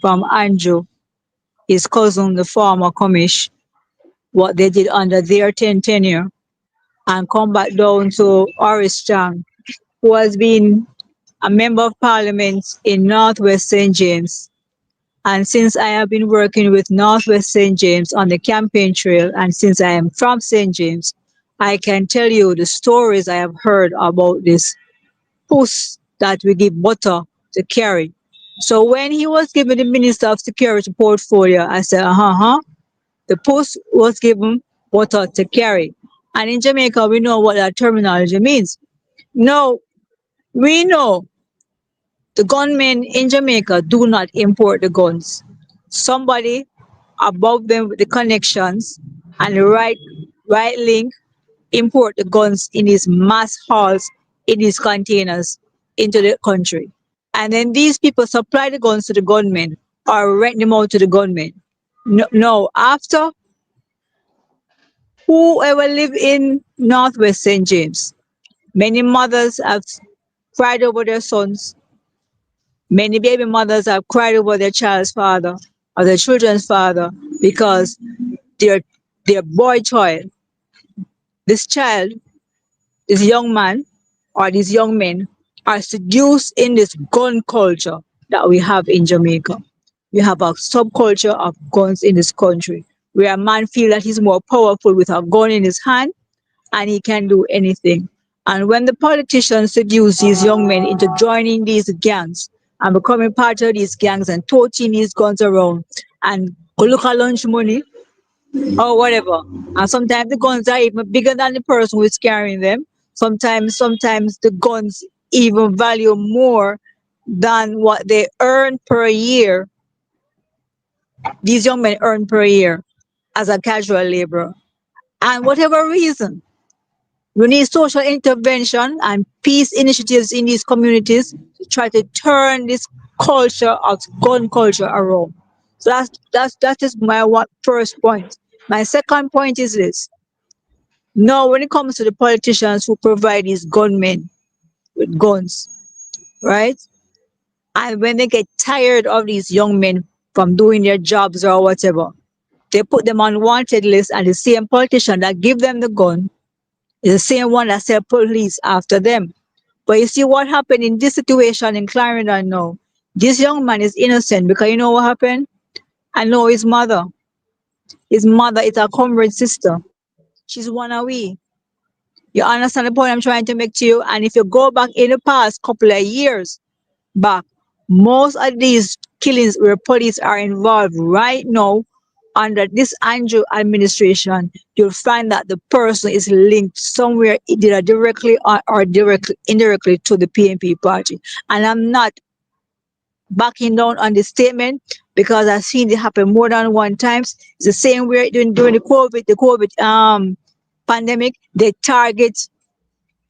from Andrew, his cousin, the former commish, what they did under their tenure, and come back down to Horace Chang, who has been a member of parliament in Northwest St. James. And since I have been working with Northwest St. James on the campaign trail, and since I am from St. James, I can tell you the stories I have heard about this puss that we give butter to carry. So when he was given the Minister of Security portfolio, I said, the puss was given butter to carry. And in Jamaica, we know what that terminology means. No, we know The gunmen in Jamaica do not import the guns. Somebody above them with the connections and the right link import the guns in these mass hauls in these containers into the country. And then these people supply the guns to the gunmen or rent them out to the gunmen. No, after whoever live in Northwest St. James, many mothers have cried over their sons. Many baby mothers have cried over their child's father or their children's father because their boy child, this child, this young man or these young men are seduced in this gun culture that we have in Jamaica. We have a subculture of guns in this country where a man feels that he's more powerful with a gun in his hand and he can do anything. And when the politicians seduce these young men into joining these gangs and becoming part of these gangs and toting these guns around and go look at lunch money or whatever. And sometimes the guns are even bigger than the person who is carrying them. Sometimes the guns even value more than what they earn per year. These young men earn per year as a casual laborer. And whatever reason, we need social intervention and peace initiatives in these communities to try to turn this culture of gun culture around. So that is my first point. My second point is this. Now, when it comes to the politicians who provide these gunmen with guns, right? And when they get tired of these young men from doing their jobs or whatever, they put them on wanted list, and the same politician that give them the gun is the same one that sell police after them. But you see what happened in this situation in Clarendon now. This young man is innocent because you know what happened? I know his mother. His mother is a comrade sister. She's one away. You understand the point I'm trying to make to you? And if you go back in the past couple of years back, most of these killings where police are involved right now under this Andrew administration, you'll find that the person is linked somewhere either directly or indirectly to the PNP party. And I'm not backing down on the statement because I've seen it happen more than one time. It's the same way during the COVID pandemic, they target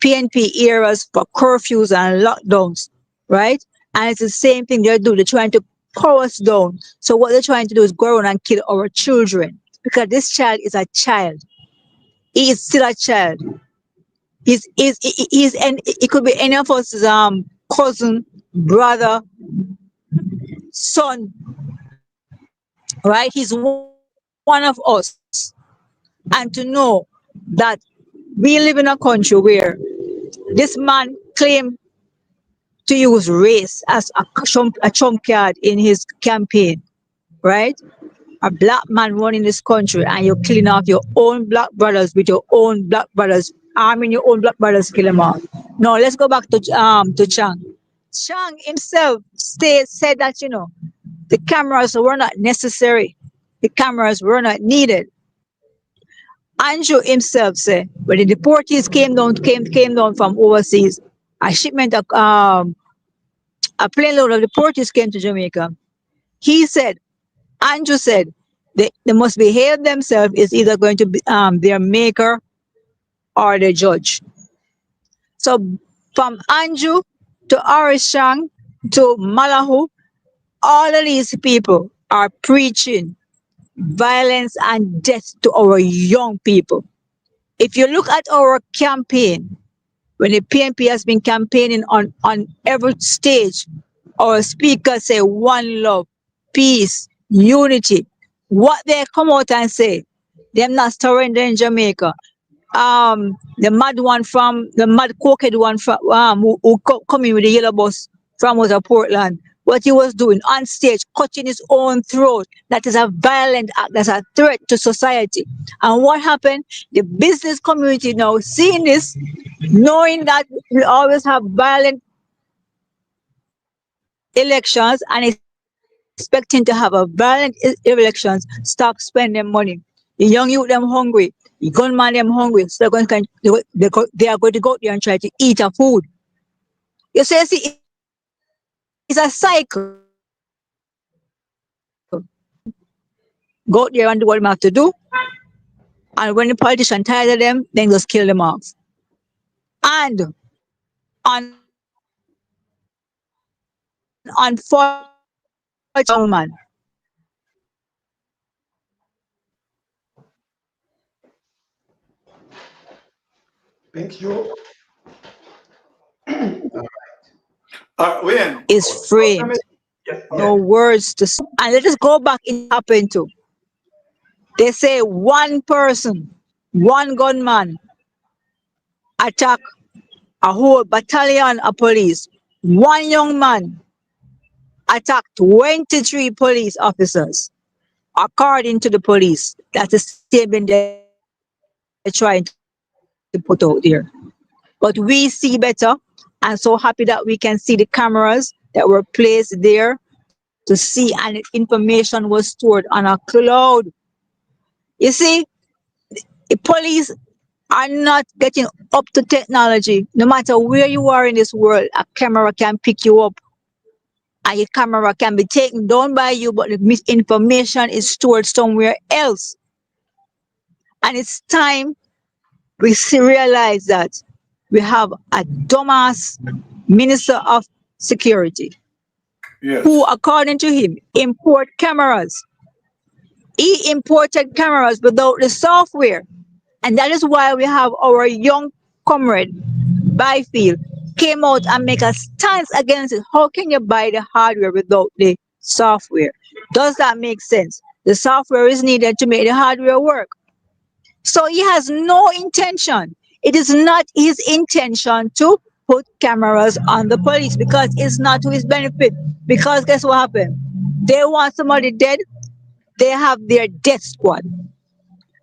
PNP areas for curfews and lockdowns, right? And it's the same thing they do. They're trying to power us down. So what they're trying to do is go around and kill our children because this child is a child. He is still a child. And it could be any of us, cousin, brother, son, right? He's one of us. And to know that we live in a country where this man claimed to use race as a trump card in his campaign, right? A black man running this country and you're killing off your own black brothers with your own black brothers, arming your own black brothers to kill them off. Now let's go back to Chang. Chang himself said that, the cameras were not necessary. The cameras were not needed. Andrew himself said when the deportees came down from overseas, a shipment of a plane load of deportees came to Jamaica. Andrew said they must behave themselves is either going to be their maker or their judge. So from Andrew to Arishang to Malahu, all of these people are preaching violence and death to our young people. If you look at our campaign, when the PNP has been campaigning on every stage, our speakers say one love, peace, unity. What they come out and say, them not surrendering Jamaica. The mad cokehead one from who coming with the yellow bus from out of Portland. What he was doing on stage, cutting his own throat. That is a violent act. That's a threat to society. And what happened? The business community now seeing this, knowing that we always have violent elections and expecting to have a violent elections, stop spending money. The young youth them hungry, the gunman them hungry, so they are going to go there and try to eat a food. You see, It's a cycle. Go out there and do what they have to do. And when the politician tired of them, then just kill them off. And unfortunately, man, Thank you. When? is framed. No words to say. And let us go back in happened to. They say one person, one gunman attack a whole battalion of police. One young man attacked 23 police officers. According to the police, that's the statement they're trying to put out there. But we see better, and so happy that we can see the cameras that were placed there to see, and the information was stored on a cloud. You see, the police are not getting up to technology. No matter where you are in this world, a camera can pick you up, and your camera can be taken down by you, but the misinformation is stored somewhere else. And it's time we realize that we have a dumbass minister of security who, according to him, import cameras. He imported cameras without the software. And that is why we have our young comrade, Byfield, came out and make a stance against it. How can you buy the hardware without the software? Does that make sense? The software is needed to make the hardware work. So he has no intention. It is not his intention to put cameras on the police because it's not to his benefit. Because guess what happened? They want somebody dead, they have their death squad.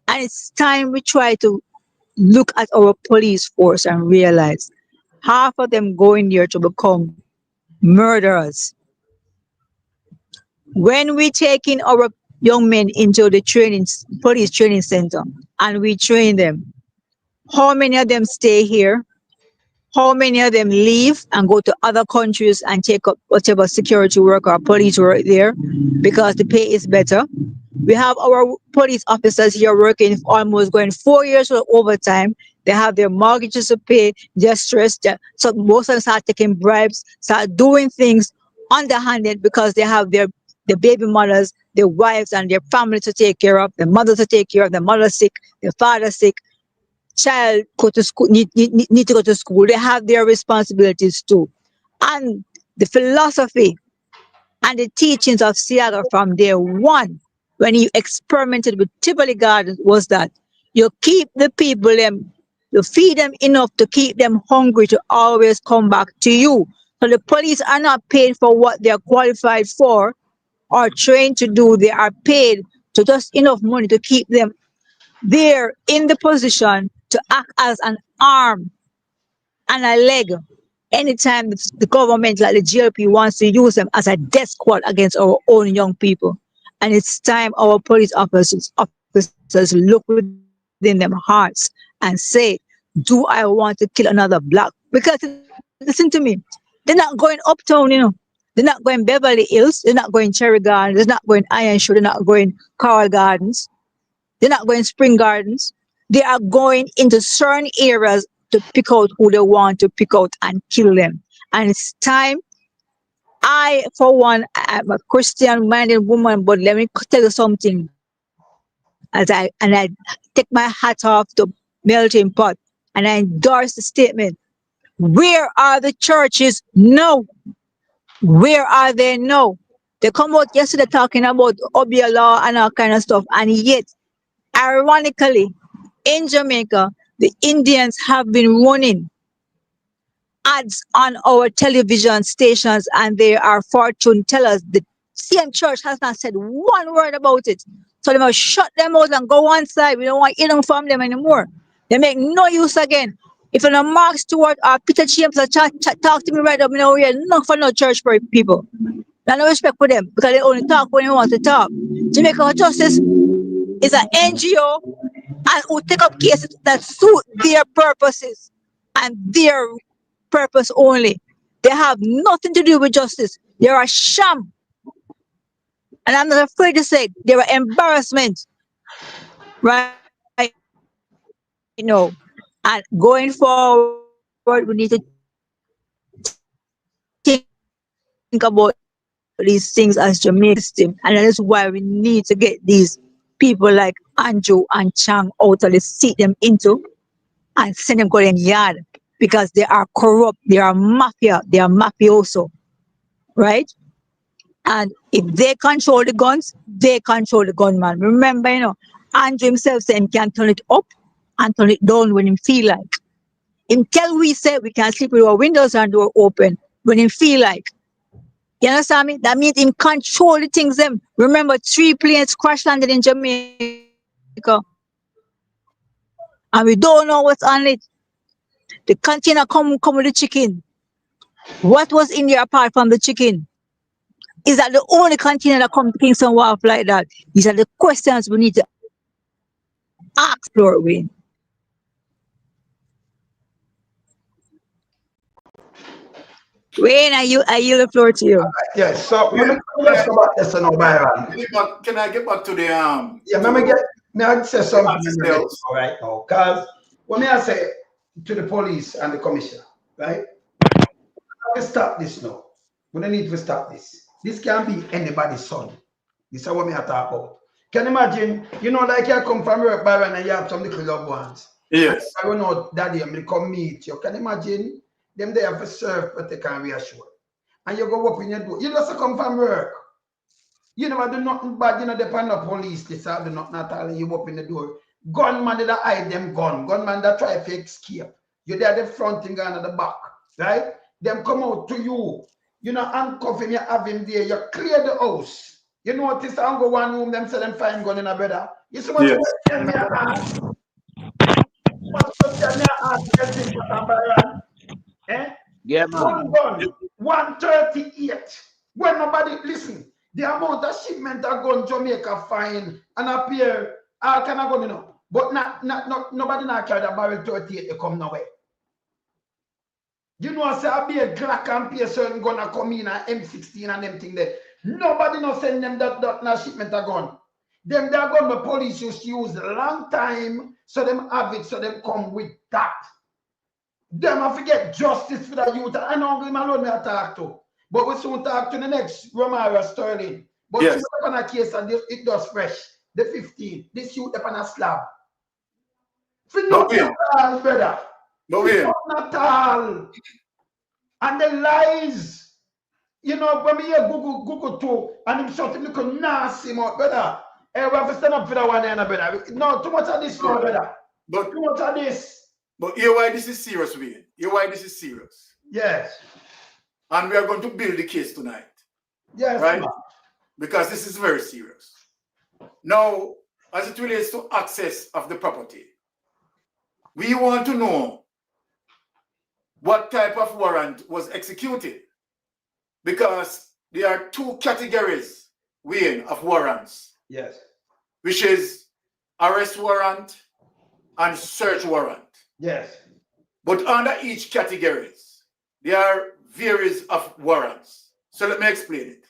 And it's time we try to look at our police force and realize half of them going there to become murderers. When we take in our young men into the police training center and we train them, how many of them stay here? How many of them leave and go to other countries and take up whatever security work or police work there because the pay is better? We have our police officers here working almost going 4 years of overtime. They have their mortgages to pay, they're stressed. So most of them start taking bribes, start doing things underhanded because they have their baby mothers, their wives and their family to take care of, the mother to take care of, the mother sick, the father sick. Child go to school, need to go to school. They have their responsibilities too. And the philosophy and the teachings of Siaga from day one, when he experimented with Tivoli Gardens, was that you keep the people, you feed them enough to keep them hungry to always come back to you. So the police are not paid for what they are qualified for or trained to do. They are paid to just enough money to keep them there in the position to act as an arm and a leg anytime the government like the GLP wants to use them as a death squad against our own young people. And it's time our police officers look within them hearts and say, do I want to kill another black? Because listen to me, they're not going uptown, they're not going Beverly Hills, they're not going Cherry Gardens, they're not going Iron Shoe, they're not going Carl Gardens. They're not going Spring Gardens. They are going into certain areas to pick out who they want to pick out and kill them. And it's time. I, for one, I'm a Christian-minded woman, but let me tell you something. I take my hat off to melting pot and I endorse the statement. Where are the churches? No. Where are they? No. They come out yesterday talking about Obia law and all kind of stuff, and yet, ironically, in Jamaica, the Indians have been running ads on our television stations and they are fortune tellers. The same church has not said one word about it. So they must shut them out and go one side. We don't want to hear them from them anymore. They make no use again. If you're not Mark Stewart or Peter James talk to me right up, we are not for no church for people. I no respect for them because they only talk when they want to talk. Jamaica Justice is an NGO and who take up cases that suit their purposes and their purpose only. They have nothing to do with justice. They're a sham. And I'm not afraid to say they're an embarrassment right now. And going forward, we need to think about these things as Jamaican system. And that is why we need to get these people like Andrew and Chang out of the seat them into and send them to them yard because they are corrupt, they are mafia, they are mafioso, right? And if they control the guns, they control the gunman. Remember, Andrew himself said he can turn it up and turn it down when he feel like. Until we say we can sleep with our windows and door open when he feel like. You understand me? That means him control the things them. Remember, 3 planes crash landed in Jamaica. And we don't know what's on it. The container come with the chicken. What was in there apart from the chicken? Is that the only container that comes to Kingston Wharf like that? These are the questions we need to ask Lord Wayne. Wayne, I yield the floor to you. Yes, so let's go back this now, Byron. Can I get back to the Yeah, may I say something right now? Because when I say to the police and the commissioner, right? We stop this now. We don't need to stop this. This can't be anybody's son. This is what I talk about. Can you imagine, like you come from work, Byron, and you have some little loved ones. Yes. I don't know, daddy, I'm going to come meet you. Can you imagine them they have to serve, but they can't reassure. And you go up in your door. You just come from work. You never do nothing bad, depend on the police. They say do nothing at all. You up in the door. Gunman that hide them gun. Gunman that try to escape. You're there at the front and at the back. Right? Them come out to you. Handcuff him, you have him there. You clear the house. You notice I go one room, them say them find gun in a brother. You see what you tell me ask? What you tell me ask? Eh? Yeah, man. One gun, 138. When nobody listen, the amount of shipment that gun Jamaica find and appear, all kind of gun, but nobody not carry the barrel 38 to come nowhere. Say I be a Glock and pay certain gun a come in and M16 and them thing there. Nobody no send them that shipment a gun. Them that gun the police used to use a long time, so them have it, so them come with that. Them have to get justice for the youth. I know him alone me I talk to. But we soon talk to the next Romara Sterling. But yes. She on a case and it does fresh. The 15. This youth up on a slab. For nothing at all, brother. Nothing at all. And the lies. When we hear Google too, and him shot him look nasty more, brother. Hey, we have to stand up for that one and brother. No, too much of this, no, brother. But too much of this. But hear why this is serious, Wayne. Hear why this is serious. Yes. And we are going to build the case tonight. Yes. Right? Because this is very serious. Now, as it relates to access of the property, we want to know what type of warrant was executed. Because there are 2 categories, Wayne, of warrants. Yes. Which is arrest warrant and search warrant. Yes. But under each categories, there are various of warrants. So let me explain it.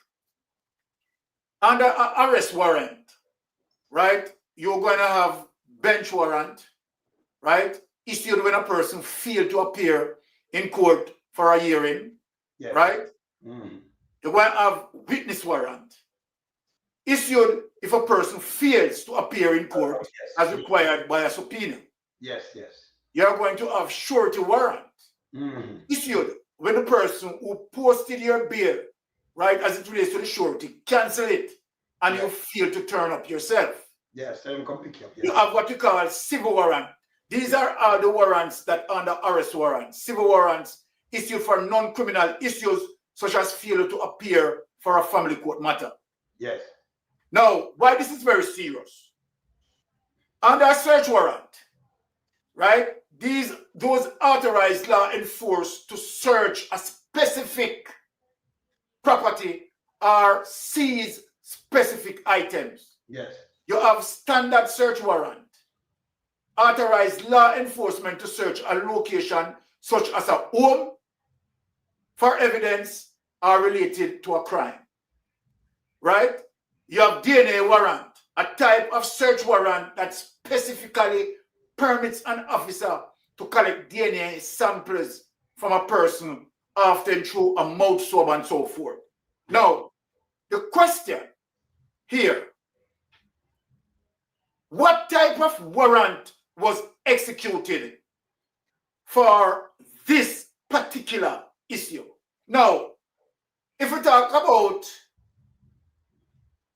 Under an arrest warrant, right, you're going to have bench warrant, right, issued when a person failed to appear in court for a hearing, yes. Right? You're going to have witness warrant, issued if a person fails to appear in court as required by a subpoena. Yes, yes. You're going to have surety warrant issued when the person who posted your bail, right, as it relates to the surety, cancel it and you fail to turn up yourself. Yes, I'm completely up. Yes. You have what you call civil warrant. These are all the warrants that under arrest warrants. Civil warrants issued for non-criminal issues such as failure to appear for a family court matter. Yes. Now, why this is very serious? Under a search warrant, right? Those authorized law enforced to search a specific property or seize specific items. Yes. You have standard search warrant. Authorized law enforcement to search a location such as a home for evidence are related to a crime, right? You have DNA warrant, a type of search warrant that specifically permits an officer to collect DNA samples from a person, often through a mouth swab and so forth. Now, the question here, what type of warrant was executed for this particular issue? Now, if we talk about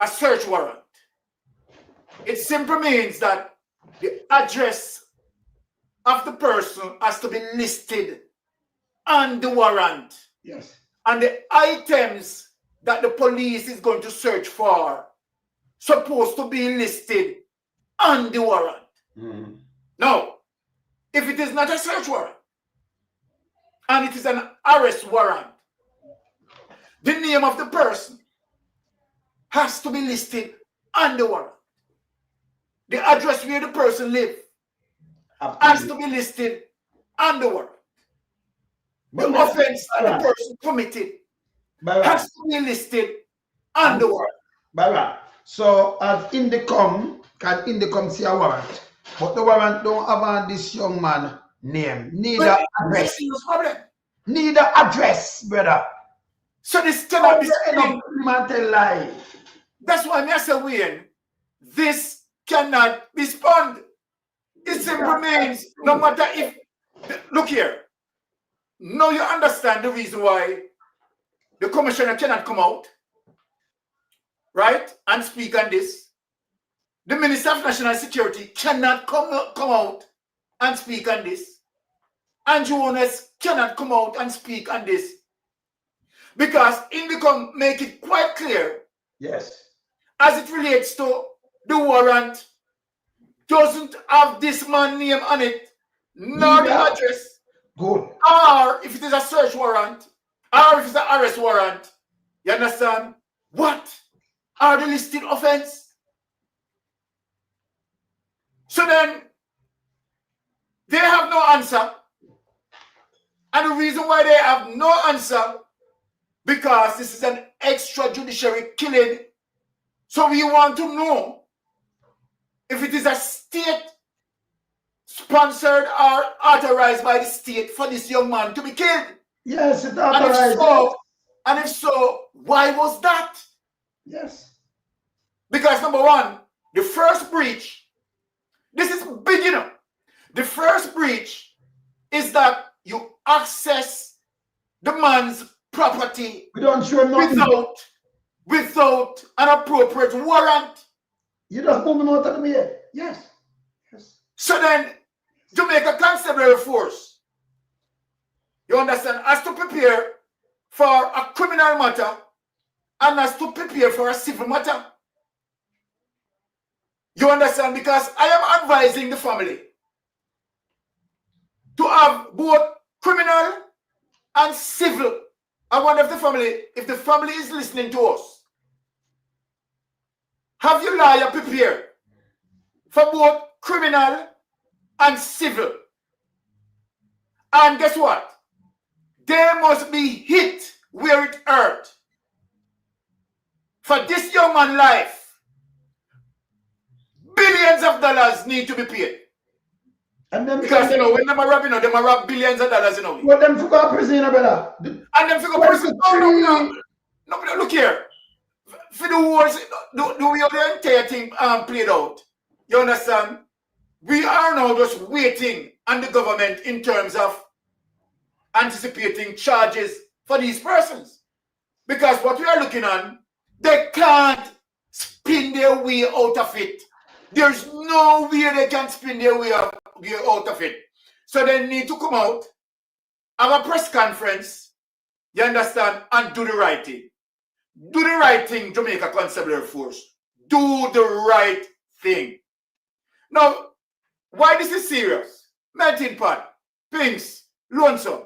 a search warrant, it simply means that the address of the person has to be listed on the warrant. Yes. And the items that the police is going to search for supposed to be listed on the warrant. Mm-hmm. Now, if it is not a search warrant and it is an arrest warrant, the name of the person has to be listed on the warrant. The address where the person lives has to be listed on the warrant. The offense that the person committed has to be listed on the warrant. Right. So as Indiccom, can Indiccom see a warrant? But the warrant don't have on this young man name. Neither address. Problem. Neither address, brother. So this cannot be lie. That's why I say, Wayne, this cannot be spun. It simply means no matter if, look here, now you understand the reason why the commissioner cannot come out, right, and speak on this. The Minister of National Security cannot come out and speak on this. And Holness cannot come out and speak on this. Because Indiccom make it quite clear, yes, as it relates to the warrant, doesn't have this man's name on it, nor the address. Good. Or if it is a search warrant, or if it's an arrest warrant, you understand? What are the listed offense? So then, they have no answer. And the reason why they have no answer, because this is an extrajudiciary killing. So we want to know if it is a state sponsored or authorized by the state for this young man to be killed. Yes, it's authorized. And if so, why was that? Yes. Because number one, the first breach, this is big, you know. The first breach is that you access the man's property we don't show nothing without an appropriate warrant. You just move him out of the way. Yes. Yes. So then, Jamaica Constabulary Force, you understand, has to prepare for a criminal matter and has to prepare for a civil matter. You understand? Because I am advising the family to have both criminal and civil. I wonder if the family is listening to us. Have your lawyer prepared for both criminal and civil? And guess what? They must be hit where it hurt. For this young man's life, billions of dollars need to be paid. And then because, you know, when them are robbing, they rob billions of dollars, you know. Well, them forgot prison, brother. And them forgot prison. No, look here. For the wars, the way the entire thing played out, you understand? We are now just waiting on the government in terms of anticipating charges for these persons. Because what we are looking on, they can't spin their way out of it. There's no way they can spin their way out of it. So they need to come out, have a press conference, you understand, and do the right thing. Do the right thing, Jamaica Constabulary Force. Do the right thing. Now, why this is serious? Melting pot, Pinks, Lonesome.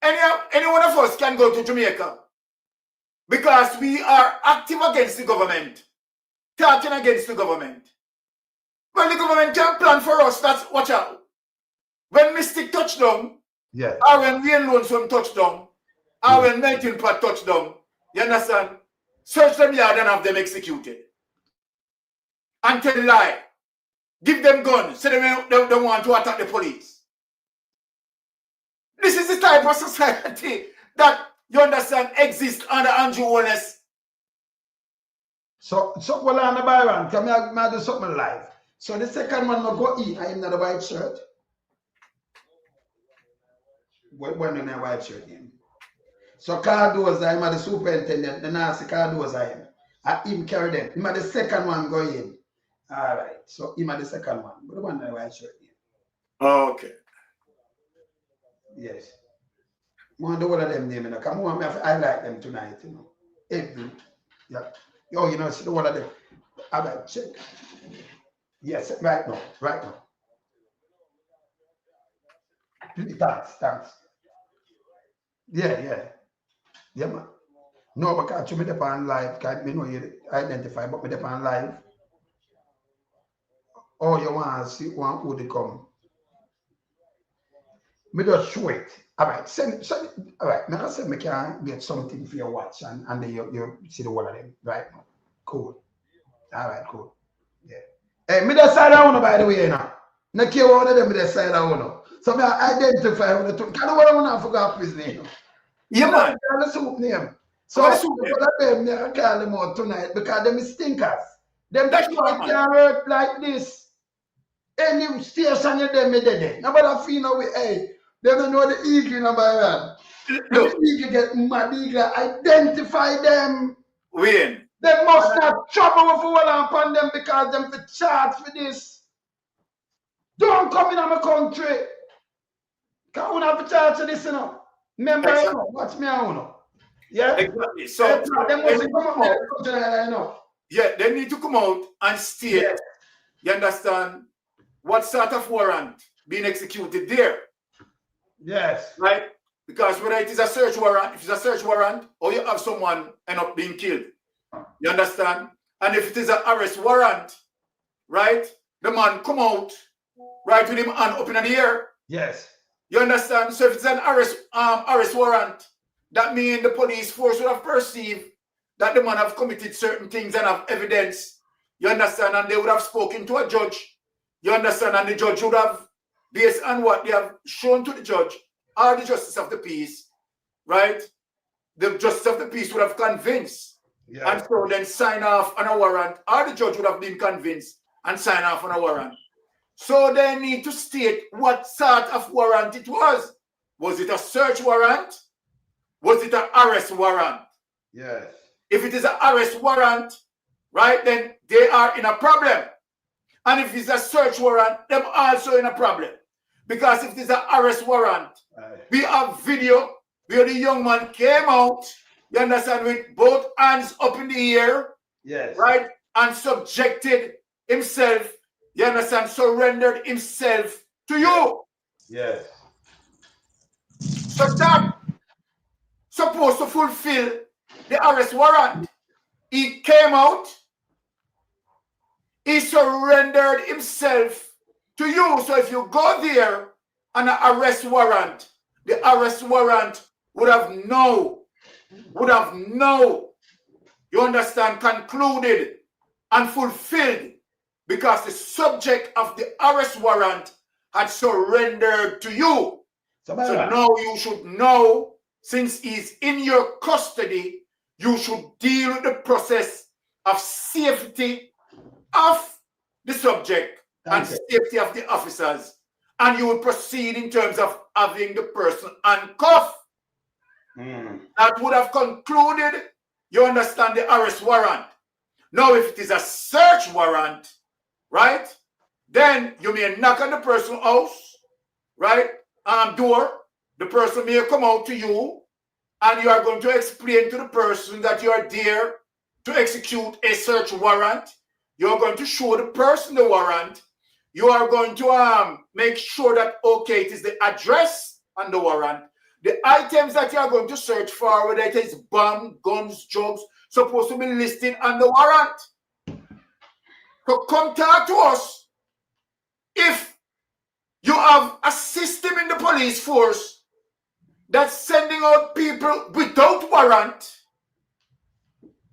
Any one of us can go to Jamaica because we are active against the government, talking against the government. Well, the government can plan for us. That's watch out. When Mystic touched down, yeah, or when we and Lonesome touched down, And when melting pot touch them, you understand? Search them yard and have them executed. And tell lie. Give them guns. Say they want to attack the police. This is the type of society that, you understand, exists under Andrew Holness. So well on the Byron, come here, I do something live. So the second one will go eat, I am not a white shirt. When in a white shirt in. So Cardoza, I'm the superintendent, the nasty Cardoza, I him carry them. Him the second one go in. All right, so him the second one, but the one in the white shirt in. Okay. Yes. I want all of them name, you know. Come on, I like them tonight, you know. Every, yeah. Oh, you know, see the one of them. All right, check. Yes, right now, right now. Thanks. Yeah. Yeah, man. No, but can't you me up on live? Can't me know you identify, but me up on live. Oh, you want to see one who they come? Me just show it. All right, send all right. Now I said me can get something for your watch and then you see the one of them right now. Cool. All right, cool. Yeah. Hey, me just side down by the way now. No care one of them me just side down. So me identify one of them. Can what I want to forget his name? Yeah, man. The soup name. So one of them me I call them out tonight because them is stinkers. Them that can't work like this. Any station you them me dead. Nobody feel no way. Hey. They don't know the eagle number one. The eagle get mad, eagle identify them. When? They must have trouble with all upon them because them for charge for this. Don't come in my country. Can't we have a charge for this, you know? Remember, exactly. You know, watch me out, you know. Yeah? Exactly. So they must come out there, you know. Yeah, they need to come out and state, yes. You understand, what sort of warrant being executed there. Yes. Right? Because whether it is a search warrant, if it's a search warrant, or you have someone end up being killed. You understand? And if it is an arrest warrant, right? The man come out, right, with him hand up in the air. Yes. You understand? So if it's an arrest warrant, that means the police force would have perceived that the man have committed certain things and have evidence. You understand? And they would have spoken to a judge. You understand? And the judge would have, based on what they have shown to the judge, or the justice of the peace, right? The justice of the peace would have convinced. Yes. And so then sign off on a warrant, or the judge would have been convinced and sign off on a warrant. So they need to state what sort of warrant it was. Was it a search warrant? Was it an arrest warrant? Yes. If it is an arrest warrant, right, then they are in a problem. And if it's a search warrant, them also in a problem. Because if it's an arrest warrant, we have video where the young man came out, you understand, with both hands up in the air, yes, right, and subjected himself, you understand, surrendered himself to you. Yes. So that supposed to fulfill the arrest warrant. He came out, he surrendered himself to you. So if you go there on an arrest warrant, the arrest warrant would have no, you understand, concluded and fulfilled because the subject of the arrest warrant had surrendered to you. So now you should know, since he's in your custody, you should deal with the process of safety of the subject and safety of the officers. And you will proceed in terms of having the person handcuffed. That would have concluded, you understand, the arrest warrant. Now, if it is a search warrant, right, then you may knock on the person's house, right, door. The person may come out to you, and you are going to explain to the person that you are there to execute a search warrant. You are going to show the person the warrant. You are going to make sure that, okay, it is the address on the warrant. The items that you are going to search for, whether it is bomb, guns, drugs, supposed to be listed on the warrant. So come talk to us. If you have a system in the police force that's sending out people without warrant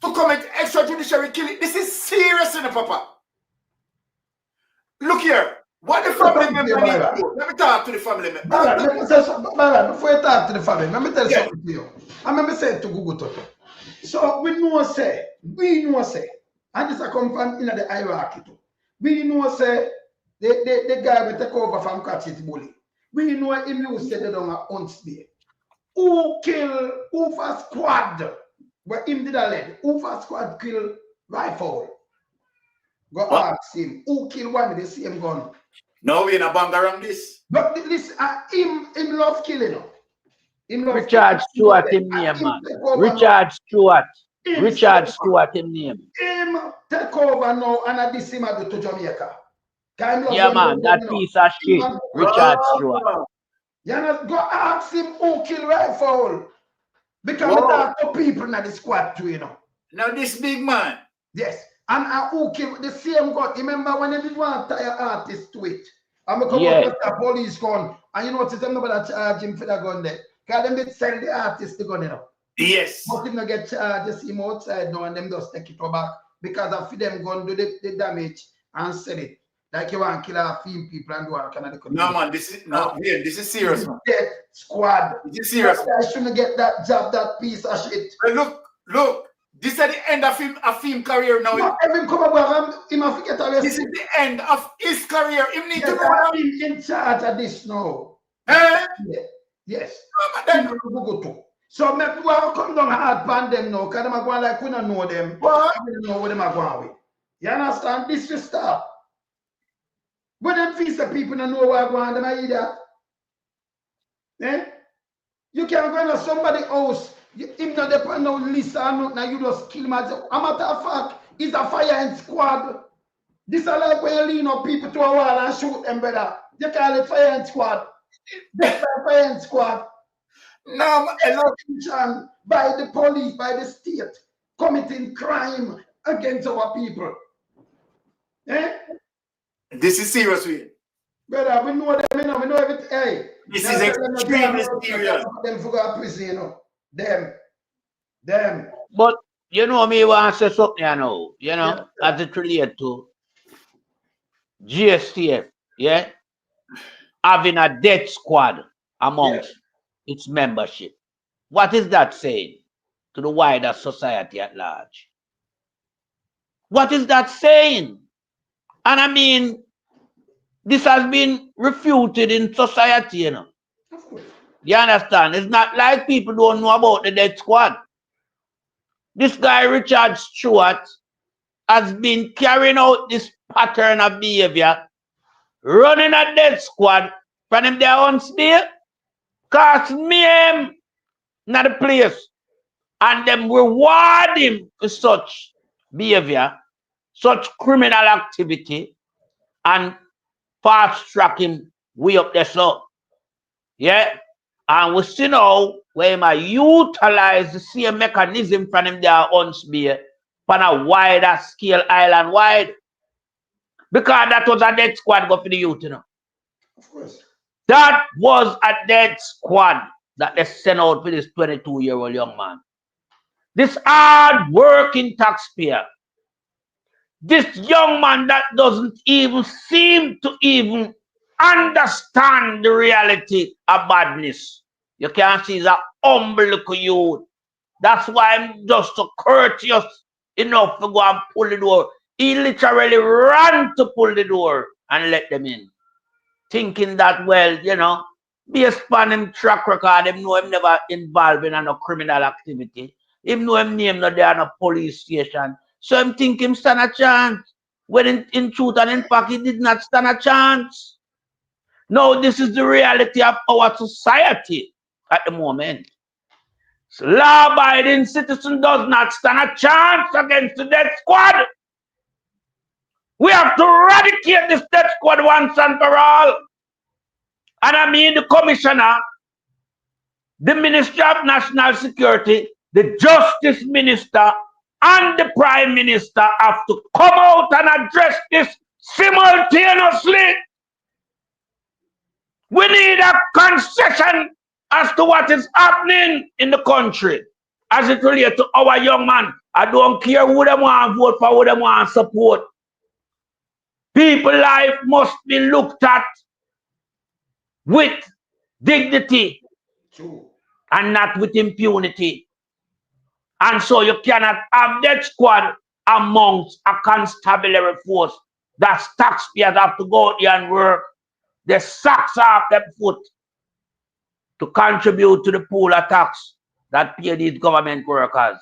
to commit extrajudiciary killing. This is serious, in Papa. Look here. What the family member need to do? Let me talk to the family member. Before you talk to the family, let me tell you Yeah. something to you. I remember saying to Google Toto. So we know say, and this I come from in the hierarchy too. We know say the guy will take over from Catchit Bully. We know him use say they don't have Huntsby. Who kill Ufa squad? Where him did a lead. Ufa squad kill rifle. Go ask him who kill one with the same gun. No, we in a bang around this. But this him love killing. Him love Richard Stewart, him name, man. Richard Stewart. Richard Stewart, him name. Him take over now and I this him I go to Jamaica. Yeah, man, that piece of shit. Richard Stewart. You know, go ask him who kill rifle. Because we talk to people in the squad too, you know. Now this big man. Yes. And who kill the same gun. Remember when they did want to tie an artist to it? And we come up with the police gun. And you notice them nobody charge him for the gun there. Because them did sell the artist the gun, you know. Yes. But him not get charged, just him outside now and them just take it back. Because of them gun do the damage and sell it. Like you want to kill our film people and do all kind of the No man, this is serious, man. Death squad. This is serious. I shouldn't get that job, that piece of shit. Look. This is the end of film career now. No, him come up him have to get arrested. This is the end of his career. Him need to know that. Him in charge of this now. Eh? Yeah. Yes. No, so me go come down hard upon them now, because them are going like we don't know them. What? We don't know what them are going with. You understand? This will stop. When them feast the people don't know what going on, them are either. Eh? You can't go into somebody's house. Him not depend on list or not, now you just kill him. As a matter of fact, it's a firing squad. This is like when you lean up people to a wall and shoot them, brother. You call it firing squad. That's a firing squad. No, Execution by the police, by the state, committing crime against our people. Eh? This is serious, we. Brother, we know them, you know, we know everything. Hey, this is extremely serious. Them for go to prison, you know. Them. But you know me want to say something, you know, as it relates to GSTF, yeah, having a death squad amongst its membership. What is that saying to the wider society at large? What is that saying? And I mean, this has been refuted in society, you know. You understand? It's not like people don't know about the death squad. This guy, Richard Stewart, has been carrying out this pattern of behavior, running a death squad from him their own state, cause me him not the place, and them reward him for such behavior, such criminal activity, and fast track him way up there, so. Yeah. And we see now where he might utilize the same mechanism from him there on spear on a wider scale, island wide. Because that was a dead squad go for the youth, you know. Of course. That was a dead squad that they sent out for this 22-year-old young man. This hard-working taxpayer. This young man that doesn't even seem to even understand the reality of badness. You can see he's a humble little youth. That's why I'm just so courteous enough to go and pull the door. He literally ran to pull the door and let them in. Thinking that, well, you know, based on him track record, him know him never involved in no criminal activity. Him know him name not there in a police station. So I'm thinking him stand a chance. When in truth and in fact, he did not stand a chance. No, this is the reality of our society at the moment. So law-abiding citizen does not stand a chance against the death squad. We have to eradicate this death squad once and for all. And I mean the commissioner, the Minister of National Security, the Justice Minister, and the Prime Minister have to come out and address this simultaneously. We need a concession as to what is happening in the country as it relates to our young man. I don't care who them want to vote for, who them want to support. People's life must be looked at with dignity and not with impunity. And so you cannot have that squad amongst a constabulary force. That's taxpayers have to go out there and work the socks off their foot to contribute to the pool of tax that pay these government workers.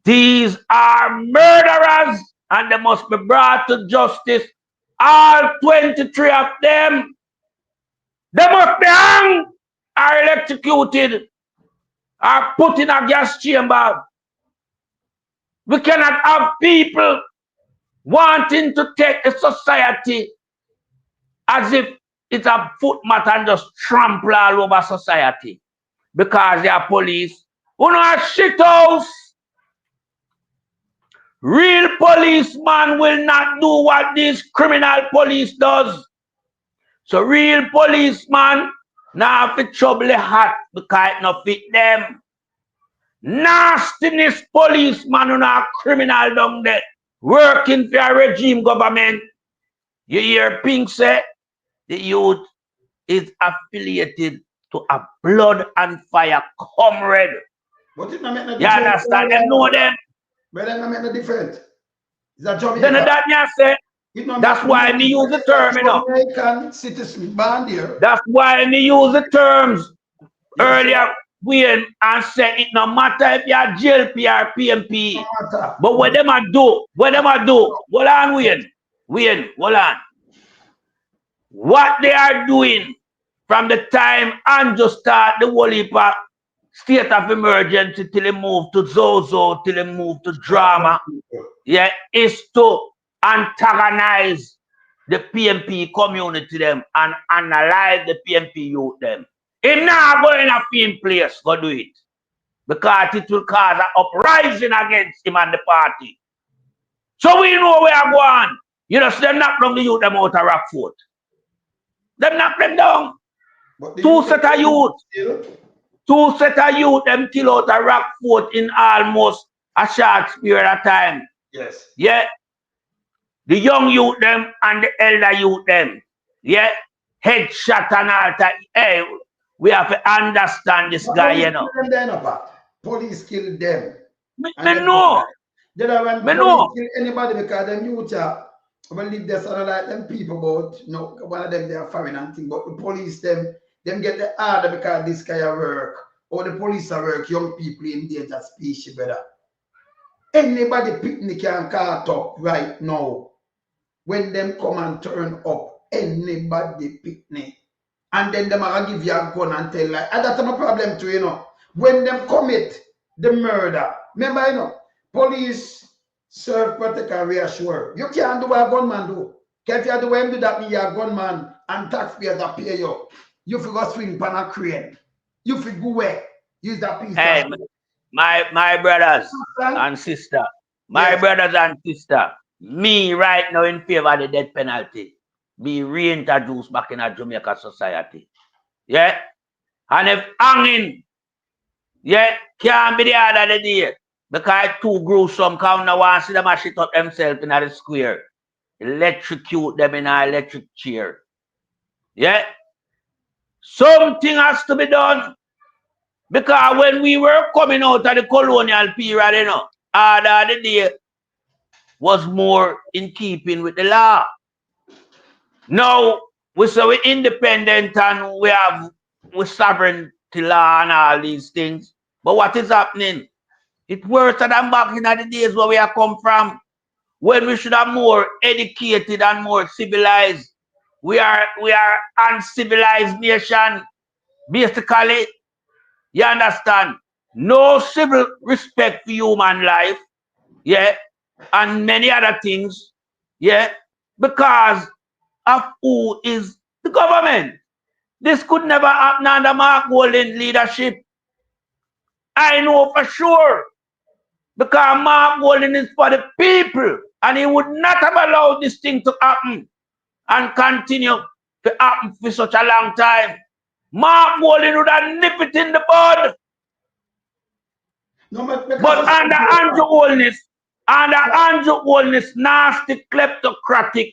These are murderers and they must be brought to justice. All 23 of them. They must be hanged or electrocuted or put in a gas chamber. We cannot have people wanting to take a society as if it's a footmat and just trample all over society because they are police. Who know a shit house? Real policeman will not do what this criminal police does. So real policeman now fit trouble hot because it not fit them. Nastiness policeman who not criminal down there working for a regime government. You hear Pink say the youth is affiliated to a blood and fire comrade. What did I make no You understand? Them know them. But then I make no difference. Is that Jamaica? Then that me say. That's why me use the term, you know. American citizen band here. That's why me use the terms earlier when and say it no matter if you are JLP or PMP. But what them a do? What them a do? Hold on, Wayne, hold on. What they are doing from the time Andrew start the whole heap of state of emergency till he move to Zozo, till he move to drama, yeah, is to antagonize the PMP community them and analyze the PMP youth them. Him not going in a film place go do it. Because it will cause an uprising against him and the party. So we know where I'm going. You know, so them knock down the youth them out of Rockford. Them knock them down. Two set of youth them kill out of Rockford in almost a short period of time. Yes. Yeah. The young youth them and the elder youth them. Yeah. Headshot and all that. Hey, we have to understand this guy, you know. Police kill them. Me know. They don't want Me police know. kill anybody because them youth will leave this and like them people, but you know, one of them they are foreign and thing. But the police them get the order because this guy at work. Or the police at work, young people in danger species, brother. Anybody picnic can caught up right now. When them come and turn up, anybody picnic. And then them are give you a gun and tell like, and that's my problem too, you know. When them commit the murder, remember, you know, police serve, protect, and reassure. You can't do what a gunman do. Can't you do him do that me a gunman and taxpayers that pay you? You forgot swing pan a crane. You feel go away. Use that piece. Hey, my brothers and sister, brothers and sister, me right now in favor of the death penalty be reintroduced back in a Jamaica society. Yeah? And if hanging, yeah, can't be the other the day because too gruesome, because now want to see them a shit up themselves in the square. Electrocute them in an electric chair. Yeah? Something has to be done. Because when we were coming out of the colonial period, you know, order the day was more in keeping with the law. Now, we say we're independent and we have sovereignty law and all these things. But what is happening? It's worse than back in the days where we have come from, when we should have more educated and more civilized. We are uncivilized nation, basically. You understand? No civil respect for human life, yeah, and many other things, yeah, because of who is the government. This could never happen under Mark Golding's leadership. I know for sure, because Mark Golding is for the people, and he would not have allowed this thing to happen and continue to happen for such a long time. Mark Golding would have nipped it in the bud. No, But under Andrew Holness, nasty kleptocratic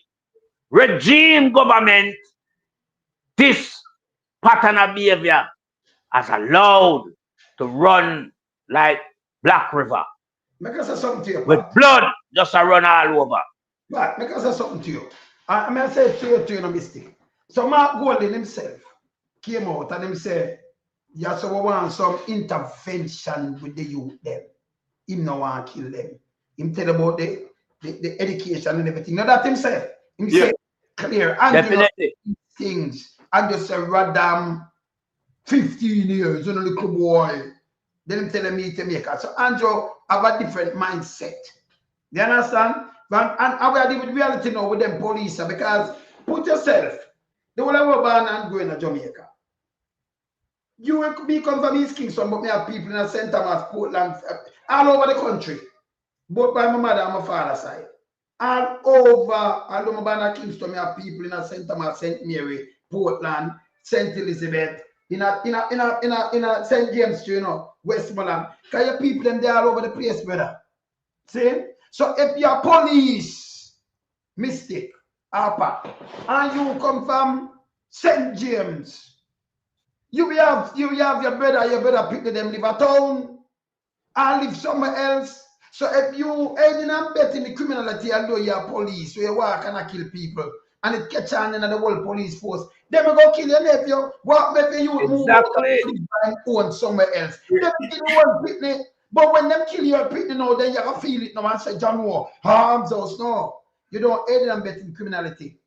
regime government, this pattern of behavior has allowed to run like Black River. Make us say something to you, With Pat. blood just a run all over. Pat, make us say something to you. I may say to you no mistake. So Mark Golding himself came out and him said, yes, so we want some intervention with the youth them. Him no want to kill them. Him tell about the education and everything. Now that himself, him say clear and Definitely. things and just say radam 15 years, you know, little boy. Then him tell me to make it. So Andrew have a different mindset. You understand? And we are dealing with reality now with them police because put yourself, they will have a ban and go in Jamaica. You will be come from East Kingston, but me have people in St. Thomas, Portland, all over the country. Both by my mother and my father's side. All over my Kingston, me have people in St. Thomas, St. Mary, Portland, St. Elizabeth, in a St. James, you know, Westmoreland. Because your people them there all over the place, brother. See? So if your police mistake happen and you come from St. James, you have your brother pick them live at town and live somewhere else. So if you aiding and abetting the criminality and do your police, so you walk and kill people and it catch on in the whole police force, then we go kill your nephew. What maybe you move out and own somewhere else. Them kill one Pitney, but when them kill your Pitney now, then you can feel it now and say, John Moore, harms us. No, you don't aid and abetting criminality.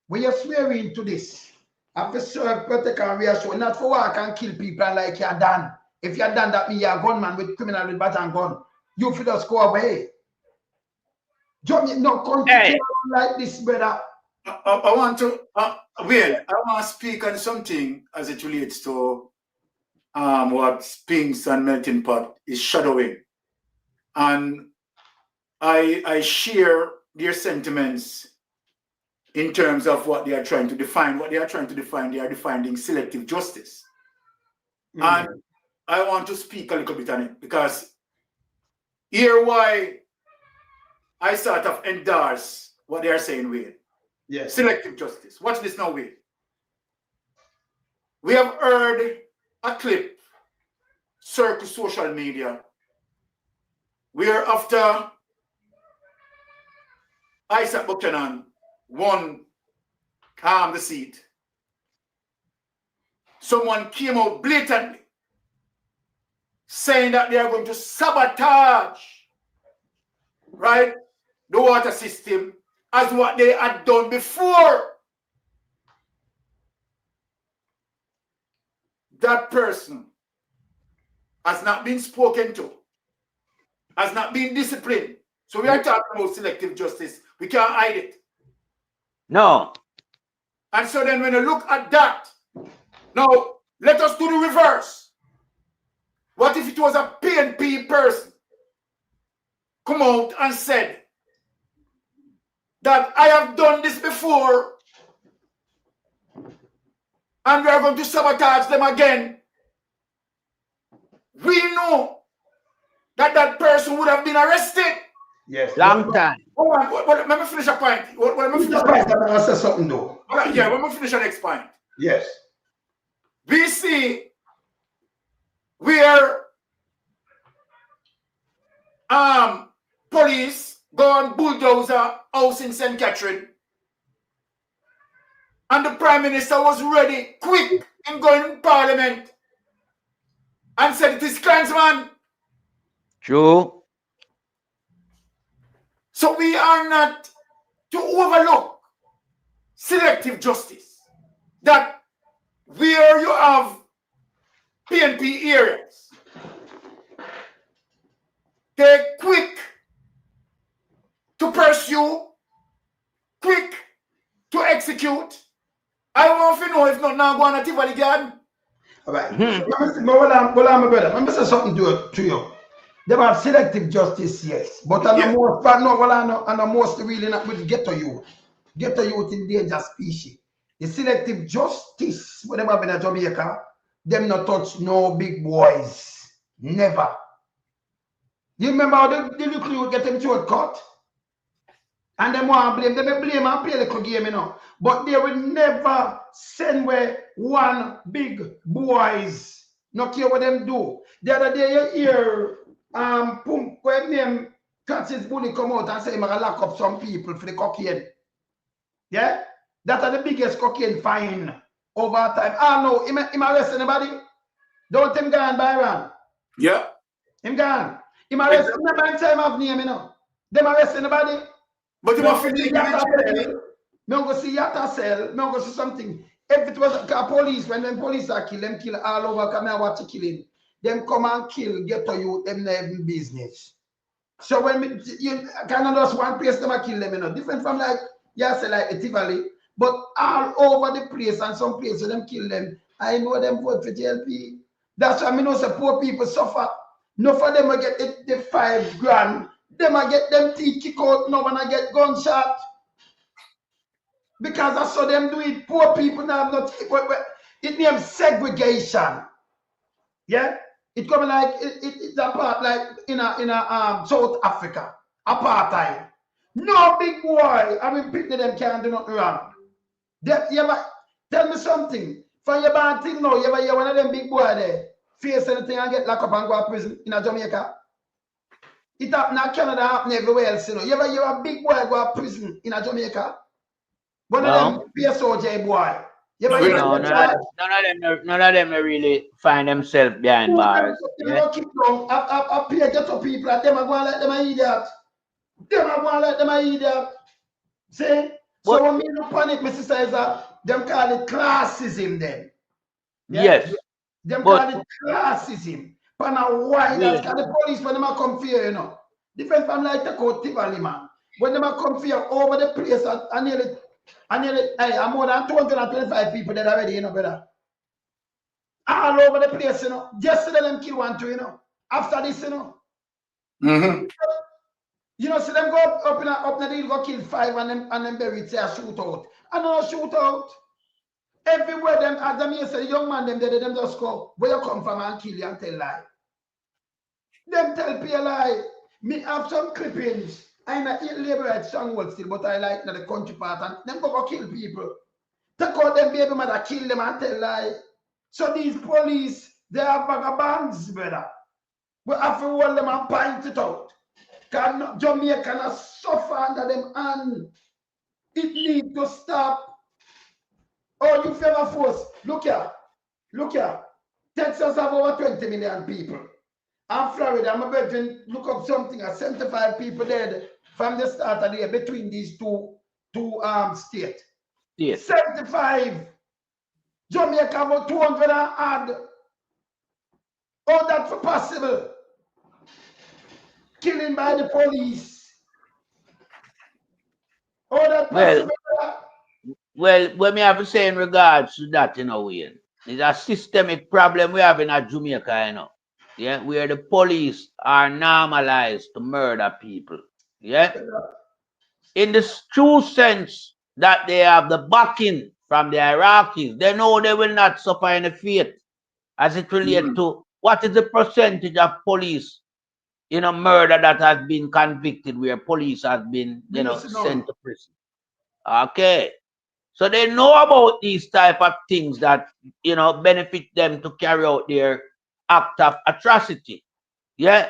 When you swear into this, after serve, protect and reassure, not for walk and kill people and like you're done. If you're done, that means you're a gunman with criminal with bat and gun. You feel just go away. Don't no country like this, brother. I want to speak on something as it relates to what Spinks and Melting Pot is shadowing. And I share their sentiments in terms of what they are trying to define. What they are trying to define, they are defining selective justice. And I want to speak a little bit on it because here why I sort of endorse what they are saying with selective justice. Watch this now, Wade. We have heard a clip circle social media where after Isaac Buchanan won the seat, someone came out blatantly saying that they are going to sabotage, right, the water system as what they had done before. That person has not been spoken to, has not been disciplined. So we are talking about selective justice. We can't hide it. No. And so then when you look at that, now let us do the reverse. What if it was a PNP person come out and said that I have done this before and we are going to sabotage them again? We know that that person would have been arrested. Yes. Long time. Hold on, let me finish a point. Let me finish I say something though. Yeah, let me finish the next point. Yes. We see where police go on bulldozer house in St. Catherine, and the Prime Minister was ready, quick in going in Parliament, and said it is clansman. True. So we are not to overlook selective justice, that where you have PNP areas, they're quick to pursue, quick to execute. I want to know if not now go on a Tivoli garden. All right. But I'm a brother. Let me say something to you. They have selective justice, yes. But I know most really not with ghetto youth. Ghetto youth endangered species. The selective justice, when them have been in Jamaica, them not touch no big boys. Never. You remember how the little you get them throat cut? And them want to blame, they may blame and play the little game, you know. But they will never send where one big boys. Not care what them do. The other day you hear when name Classism bully come out and say I'm gonna lock up some people for the cocaine. Yeah? That are the biggest cocaine fine over time. Ah no, him arrest anybody? Don't him gone, Byron. Yeah. Him gone. Him arrest anybody time of name, you know. Them arrest anybody? But you Me must go see Yatta Cell. Me go see something. If it was a police, when them police are kill, them kill all over, come and watch killing. Them come and kill, Ghetto youth, them not even business. So when you cannot just one place them kill them, you know, different from like say like Tivoli, but all over the place and some places them kill them. I know them vote for JLP. That's why I know say poor people suffer. No for them will get the 5 grand. Them will get them teeth kick out, no one get gunshot. Because that's how them do it. Poor people now have not it names segregation. Yeah? It coming like it's a part like in a South Africa. Apartheid. No big boy. I mean people them can't do nothing wrong. You ever tell me something. For your bad thing now, you ever hear one of them big boy there face anything and get locked up and go to prison in Jamaica? It happen in Canada, happen everywhere else, you know. You ever hear a big boy go to prison in Jamaica? One of them PSOJ boy. You ever hear none of them really find themselves behind bars. Yeah? Keep long. I pay Ghetto people and them are going like them an idiot. Them are going like them an idiot. See? So when me look on it, Mr. Sizer, them call it classism then. Yeah? Yes. Them call it classism. But now why? That's because the police when them come here, you know. Different from like the court Tivoli, man. When them come here over the place I'm more than 225 people that already, you know, brother. All over the place, you know. Yesterday them kill 1, 2, you know. After this, you know. You know, see them go up in the hill, go kill 5 and them bury it, say a shootout. And no shootout. Everywhere them, as them here say, the young man them just go, where you come from and kill you and tell lie. Them tell people lie. Me have some clippings. I'm a labor at Stronghold still, but I like the country part and them go kill people. Take out them baby mother, kill them and tell lie. So these police, they are vagabonds, brother. We have to hold them and point it out. Jamaica cannot suffer under them and it needs to stop. Oh, you favor force. Look here. Texas have over 20 million people. And Florida, I'm about to look up something, 75 people dead from the start of the year between these two states. Yes. 75. Jamaica about 200 and odd. How that's possible? Killing by the police. How that possible? Well, what me have to say in regards to that, you know, Wayne, it's a systemic problem we have in Jamaica, you know. Yeah, where the police are normalized to murder people. Yeah. In the true sense that they have the backing from the Iraqis, they know they will not suffer any fate as it relates to what is the percentage of police, you know, murder that has been convicted where police has been, you know, sent to prison. Okay. So they know about these type of things that, you know, benefit them to carry out their act of atrocity. Yeah.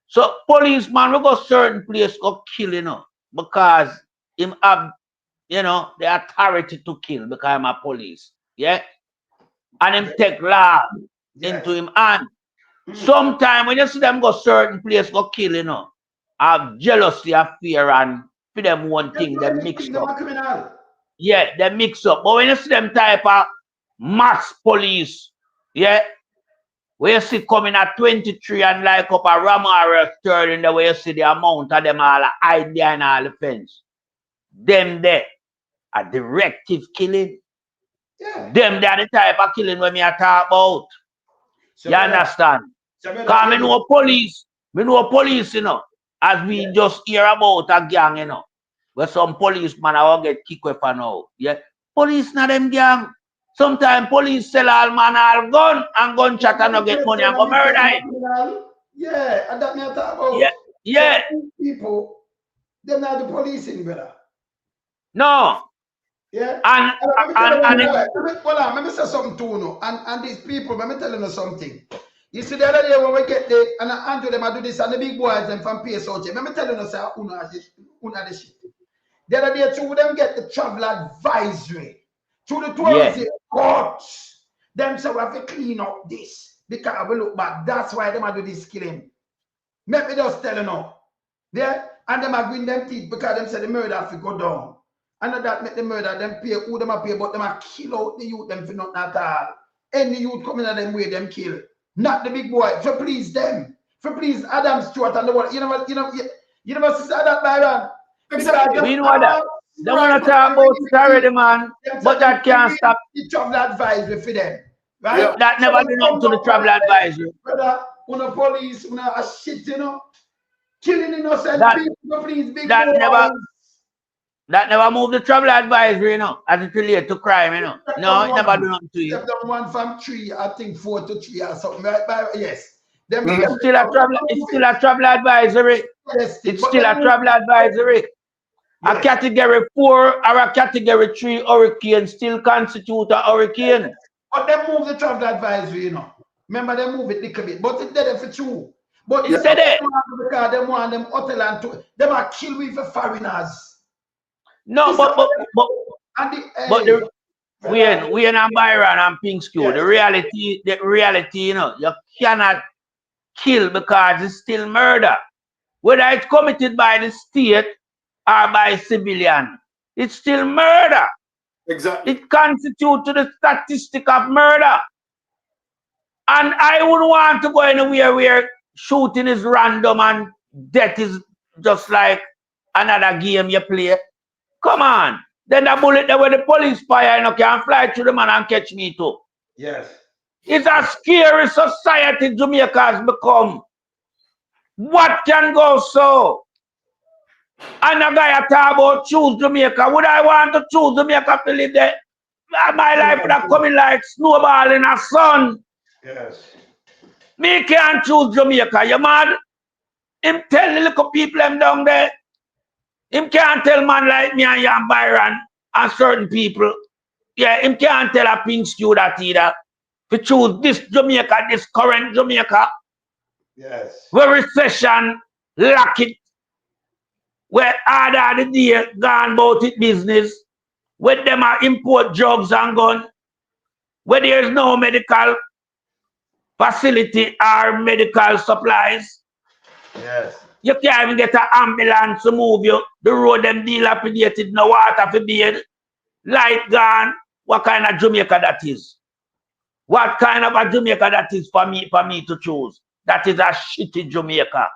So policeman will go certain place go kill, you know, because him have, you know, the authority to kill because I'm a police. Yeah. And him take law into him hand. Sometimes when you see them go certain place go kill, you know, have jealousy, have fear, and for them one thing, they mix up. Yeah, they mix up. But when you see them type of mass police, yeah, where you see coming at 23 and like up a Ramara turn in the way you see the amount of them all hide behind all the fence. Them there a directive killing. Yeah. Them they are the type of killing when me are talk about. So you understand? Because me know police, you know, as we just hear about a gang, you know, where some policeman will get kicked off now. Yeah. Police not them gang. Sometimes police sell all man all gun and gunshot and not get money and go murder him. Yeah, and that me I talk about. Yeah, yeah. So these people, they're not the policing, brother. No. Yeah. And let me say something to you now. And these people, let me tell you something. You see the other day when we get there, and I Andrew them I do this, and the big boys them from PSOJ. Let me tell you say una this shit. The other day, two of them get the travel advisory. To the 12 courts. Them say we have to clean up this. Because we look back. That's why them do this killing. Let me just tell you now. There, and them are green them teeth because them say the murder have to go down. And that make the murder, them pay who them a pay, but them a kill out the youth them for nothing at all. Any youth coming at them way, them kill. Not the big boy. For please them. For please Adam Stewart and the world. You never see that Byron. Exactly. We know that. They want to talk about already, man. But that can't stop. The travel advisory for them. Right? Yeah. That never been up to the travel advisory. Brother, una police, una a shit, you know. Killing innocent people, please, big that boys. never moved the travel advisory, you know, as it relates to crime, you know. No, it never do nothing to you. They've done one from 3, I think 4 to 3 or something, right? Yes. It's still a travel advisory. Yes, it's still a travel advisory. Yes. A category 4 or a category 3 hurricane still constitute a hurricane. But they move the travel advisory, you know. Remember, they move it a little bit, but it's dead for true. But it's dead. Because they want them hotel and to them are kill with the foreigners. No, we and Byron and Pinkskew. Yes. The reality, you know, you cannot kill because it's still murder. Whether it's committed by the state or by civilian, it's still murder. Exactly. It constitutes to the statistic of murder. And I wouldn't want to go anywhere where shooting is random and death is just like another game you play. Come on. Then the bullet that where the police fire, you know, can fly through the man and catch me too. Yes. It's a scary society Jamaica has become. What can go so? And a guy talk about choose Jamaica. Would I want to choose Jamaica to live there? My life would have coming like snowball in a sun. Yes. Me can't choose Jamaica. You mad? Him tell the little people them down there. Him can't tell man like me and Jan Byron and certain people. Yeah, him can't tell a Pinkskew that either. To choose this Jamaica, this current Jamaica. Yes. Where recession lack it. Where harder the day gone about it business. Where them are import drugs and gun. Where there is no medical facility or medical supplies. Yes. You can't even get an ambulance to move you. The road them dilapidated, no water for bathe. Light gone. What kind of Jamaica that is? What kind of a Jamaica that is for me to choose? That is a shitty Jamaica.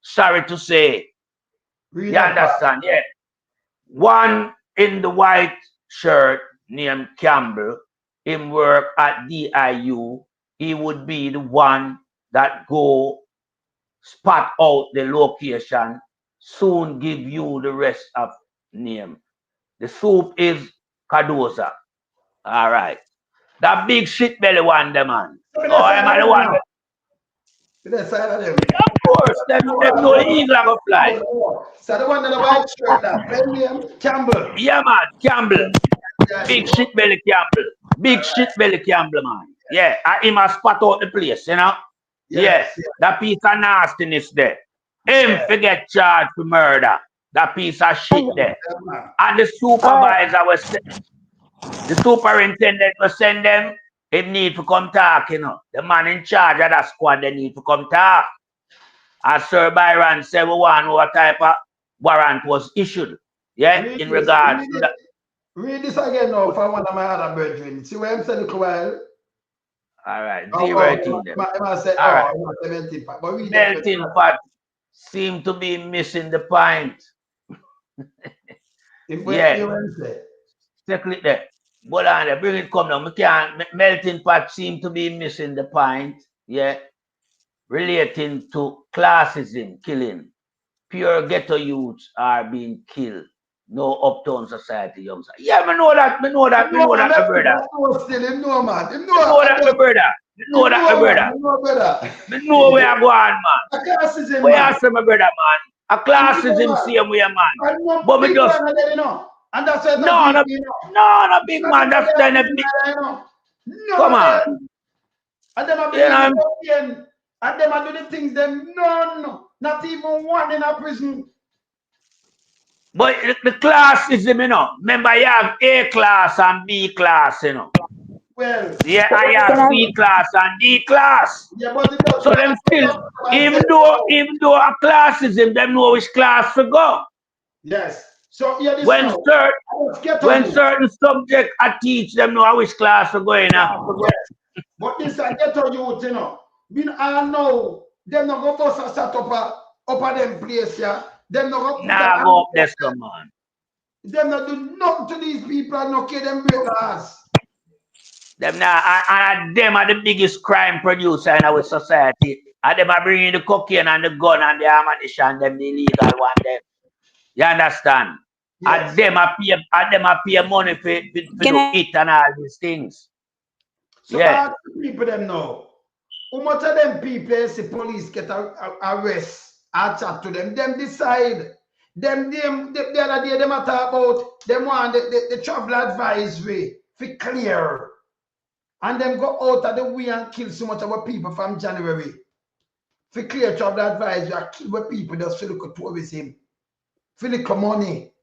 Sorry to say. Really? You understand? Yeah. One in the white shirt named Campbell, him work at DIU. He would be the one that go spot out the location, soon give you the rest of name. The soup is Cardoza. All right. That big shit belly one, the man. Oh, I'm the one. Of course, them no eagle go fly. So the one in the white shirt, that Campbell. Yeah, man, Campbell. Big shit belly Campbell. Big shit belly Campbell, man. Yeah, I him a spot out the place, you know. Yes. That piece of nastiness there. Him forget charged for murder. That piece of shit there. And the supervisor was the superintendent was send them. He need to come talk, you know. The man in charge of that squad, they need to come talk. As Sir Byron said, we want what type of warrant was issued. Yeah, in regards to that. Read this again now for one of my other brethren. See what I'm saying a while. All right, zero them. All right. Melting pot seem to be missing the point. Yeah. Click there. Hold on there. Bring it come now. We can't. Melting pot seem to be missing the point. Yeah. Relating to classism, killing. Pure ghetto youths are being killed No uptown society, young sir. Yeah, me know that, my brother. Him know, man. Me Him know that, my brother. know, brother. Me know where I go on, man. A classism, Where man. I say, my brother, man. A classism same way, man. And no But we big just, man there, you know. And that's why no, no, no, big man. That's kind of big. Come on. And them are You know, being and them are doing the things them none, not even one in a prison. but the classism, you know. Remember, you have A class and B class, you know. Well, Yeah, I have C class and D class. yeah, but it does, So them still, even though a classism, them know which class to go. yes. So yeah, this When now. certain subject I teach, them know which class to go in. Yes. But this I get to youth, you know. I know them not go bust a set up a them place, yeah. Them not go put Nah, go up there, some man. them not do nothing to these people and no care them break laws. Them now, and them are the biggest crime producer in our society. And them are bringing the cocaine and the gun and the ammunition, them the illegal one. Them. You understand? Yes. And them are pay money for do it and all these things. So Yeah. people them know. How much of them people see police get arrest, I chat to them decide. Them the other day them talk about them want the travel advisory for clear. And them go out of the way and kill so much of our people from January. For clear travel advisory, I kill our people just feel like tourism. Feel like money.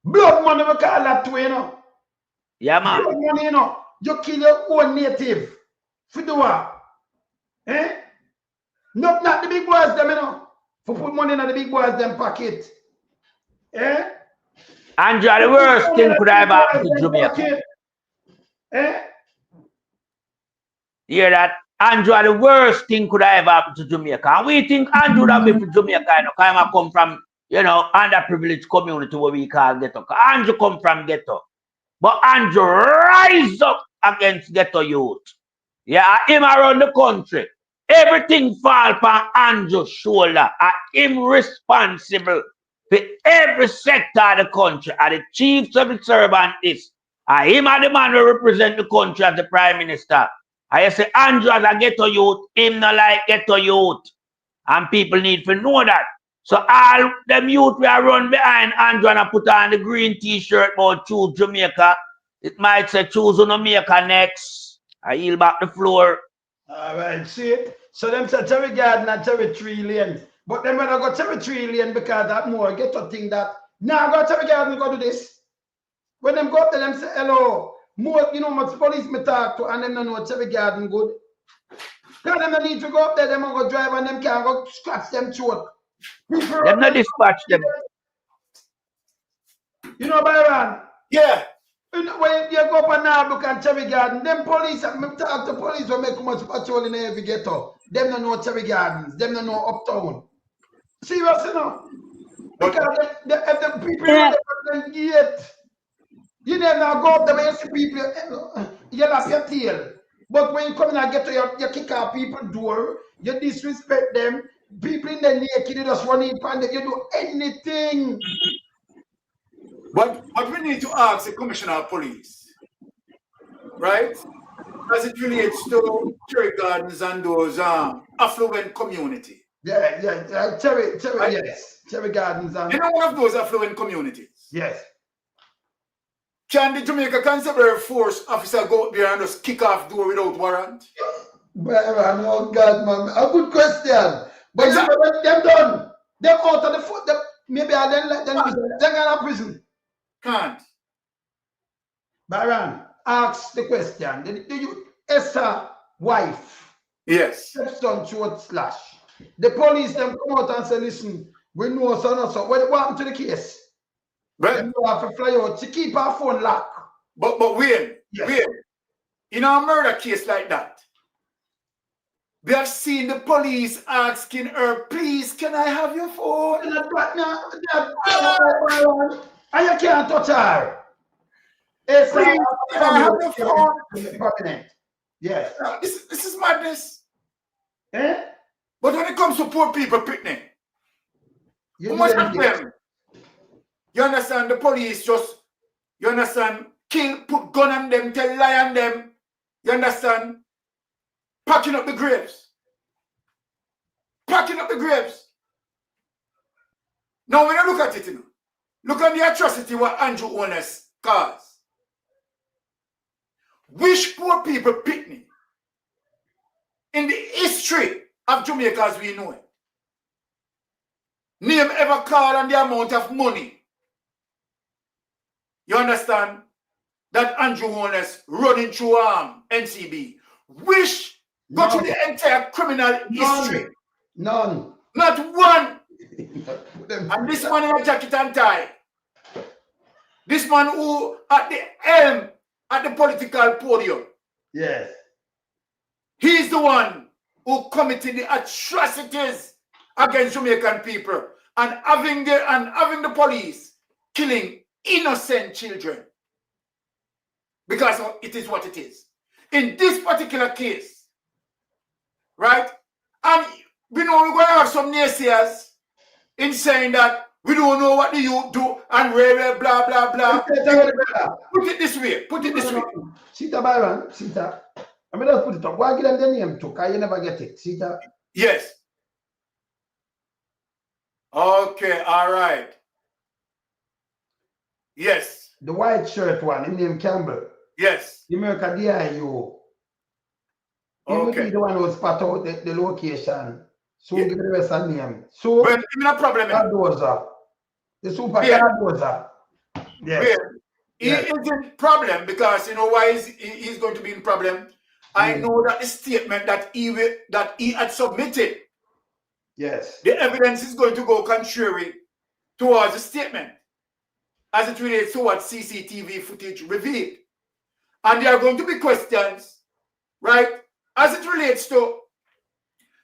Blood money we call that too, you know. Yeah, man. Blood money, you know. You kill your own native. For do what? Eh? Not the big boys them, you know. For put money in the big boys them pocket. Eh? Andrew, the worst thing could have happened to Jamaica. Eh? Hear that? Andrew, the worst thing could have happened to Jamaica. And we think Andrew that be for Jamaica, you know, kind of come from, you know, underprivileged community what we call Ghetto. Andrew come from Ghetto. But Andrew rise up against Ghetto youth. Yeah, him around the country. Everything fall upon Andrew's shoulder. Him responsible for every sector of the country. And the chief civil servant is. Him are the man who represent the country as the prime minister. I say Andrew as a Ghetto youth, him not like Ghetto youth. And people need to know that. So all them youth we are run behind Andrew and I put on the green t-shirt about choose Jamaica. It might say choose Jamaica next. I yield back the floor. All right, see it? So them say Cherry Garden and Cherry Tree Lane. But them when I go Cherry Tree Lane because that more get to think that now go Cherry Garden go do this. When them go up there, them say hello. More, you know, much police me talk to and them don't know Cherry Garden good. Because them need to go up there, them go drive and them can't go scratch them throat. Them not dispatch them. You know, Byron? Yeah. You know, when you go up and now look at Cherry Garden, them police, I talk to police will make much patrol in every ghetto. Them don't know Cherry Gardens, them don't know Uptown. Serious, you know? Because the people don't get. You never go up there when you see people, you lap your tail. But when you come in and get to you kick out people's door, you disrespect them. People in the naked, you just run in and you do anything. But we need to ask the Commissioner of Police, right? As it relates to Cherry Gardens and those affluent community. Yeah. Cherry, right? Yes. Cherry Gardens and You know one of those affluent communities? yes. Can the Jamaica Constabulary Force officer go out there and just kick off door without warrant? Byron, oh God, man. A good question. But exactly. Them done. Them out of the foot. Maybe I then let them go to prison. Can't. Byron, ask the question. Do you Esther wife? Yes. Stepson throat slash. The police them come out and say, listen, we know so. What happened to the case? But them have to fly out. She keep her phone locked. But wait. In a murder case like that, we have seen the police asking her, please, can I have your phone? And you can't touch her. It's please, can I have your phone? Prominent. Yes. This is madness. Eh? But when it comes to poor people, Pitney, you you understand, the police just, you understand, kill, put gun on them, tell lie on them, you understand, packing up the graves. Packing up the graves. Now, when I look at it, you know, look at the atrocity what Andrew Holness caused. Which poor people picnic in the history of Jamaica as we know it. Name ever called on the amount of money, you understand, that Andrew Holness running through NCB. Which go to the entire criminal history. None. Not one. And this man in a jacket and tie. This man who at the helm at the political podium. Yes. He's the one who committed the atrocities against Jamaican people and having the police killing innocent children. Because it is what it is. In this particular case, right? And we know we're going to have some naysayers in saying that we don't know what the youth do and blah, blah, blah. Put it this way. Put it this way. Sita Byron, Sita. I mean, let's put it up. Why give them the name to? Can you never get it? Sita? Yes. Okay, all right. Yes. The white shirt one, him name Campbell. Yes. The America DIU. He would be the one who spot out the location. So give the rest of the name. So well, no problem. The super Cardoza. Yes. Well, he is in problem because you know why he's going to be in problem. I know that the statement that he had submitted. Yes. The evidence is going to go contrary towards the statement as it relates to what CCTV footage revealed. And there are going to be questions, right, as it relates to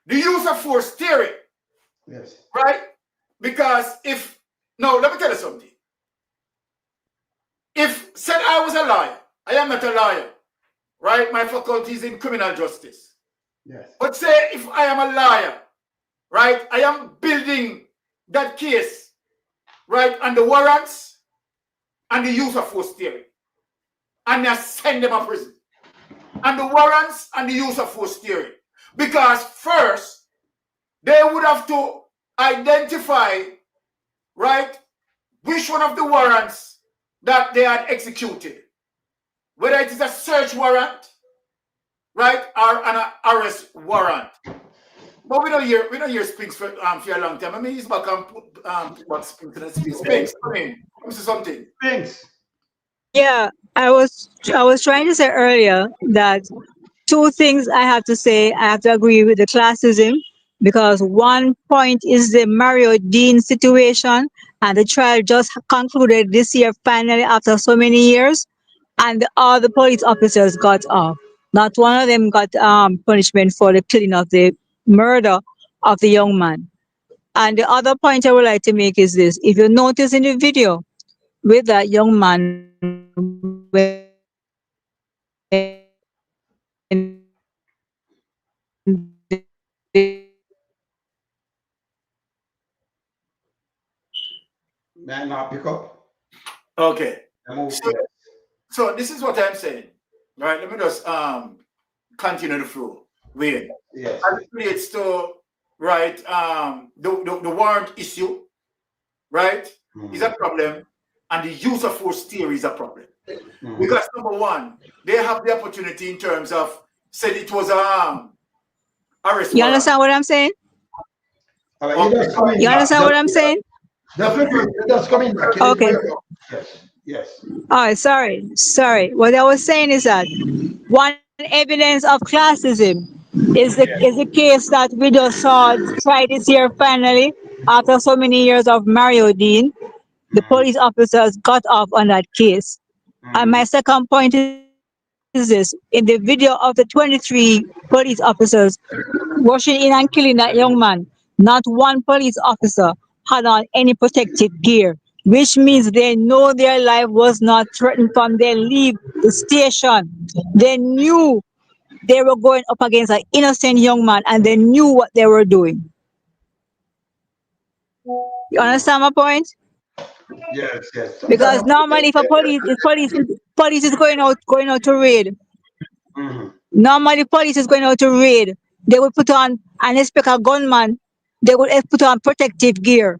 the use of force theory. Yes. Right? Because now let me tell you something. If said I was a liar, I am not a liar, right? My faculty is in criminal justice. Yes. But say if I am a liar, right? I am building that case, right, on the warrants and the use of force theory. And I send them to prison. And the warrants and the use of force theory. Because first, they would have to identify, right, which one of the warrants that they had executed. Whether it is a search warrant, right, or an arrest warrant. But we don't hear Spinks for a long time. I mean, he's back and put what Spinks in the space. Spinks, I mean, this is something. Spinks. Yeah, I was trying to say earlier that two things I have to say. I have to agree with the classism because one point is the Mario Dean situation, and the trial just concluded this year finally after so many years, and all the police officers got off. Not one of them got punishment for the killing of the murder of the young man. And the other point I would like to make is this: if you notice in the video with that young man, May I not pick up? Okay. So this is what I'm saying. Right, let me just continue the flow. Wait. Yes. As it relates to right the warrant issue, right, is a problem, and the use of force theory is a problem. Because number one, they have the opportunity in terms of said it was arrest. You understand what I'm saying? You understand what I'm saying? Just coming back. Okay. Yes. All right, sorry. What I was saying is that one evidence of classism is the case that we just saw tried this year finally after so many years of Mario Dean. The police officers got off on that case. And my second point is this: in the video of the 23 police officers rushing in and killing that young man, not one police officer had on any protective gear, which means they know their life was not threatened from their leave the station. They knew they were going up against an innocent young man, and they knew what they were doing. You understand my point? Yes, yes. Because Sometimes normally if a police is going out to raid. Normally police is going out to raid. They would put on and expect a gunman. They would put on protective gear.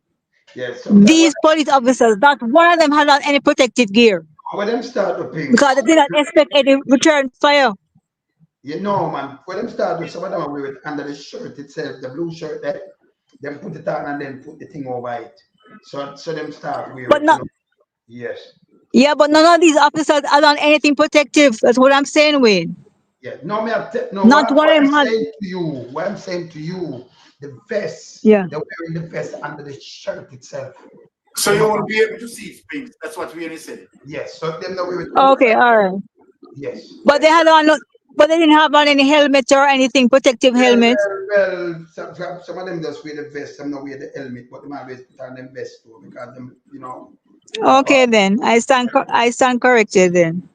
yes, sometimes These police officers, not one of them had on any protective gear when them start to ping, because they did not expect any return fire. you know, man, when them start with some of them are wear it under the shirt itself, the blue shirt there, them put it on and then put the thing over it. So them start wear But it, you not know. Yes. yeah, but none of these officers had on anything protective. That's what I'm saying, Wayne. Yeah. No, no, Not one what of I'm them had. saying to you, what I'm saying to you, the vest, Yeah. they're wearing the vest under the shirt itself. So you won't be able to see his face. That's what we said. Yes. So them not wear it. Okay, all right. Yes. But they had on, but they didn't have on any helmet or anything, protective helmet. Well, some of them just wear the vest, some not wear the helmet, but them always put on them vest too because them, you know. Okay, then I stand corrected then.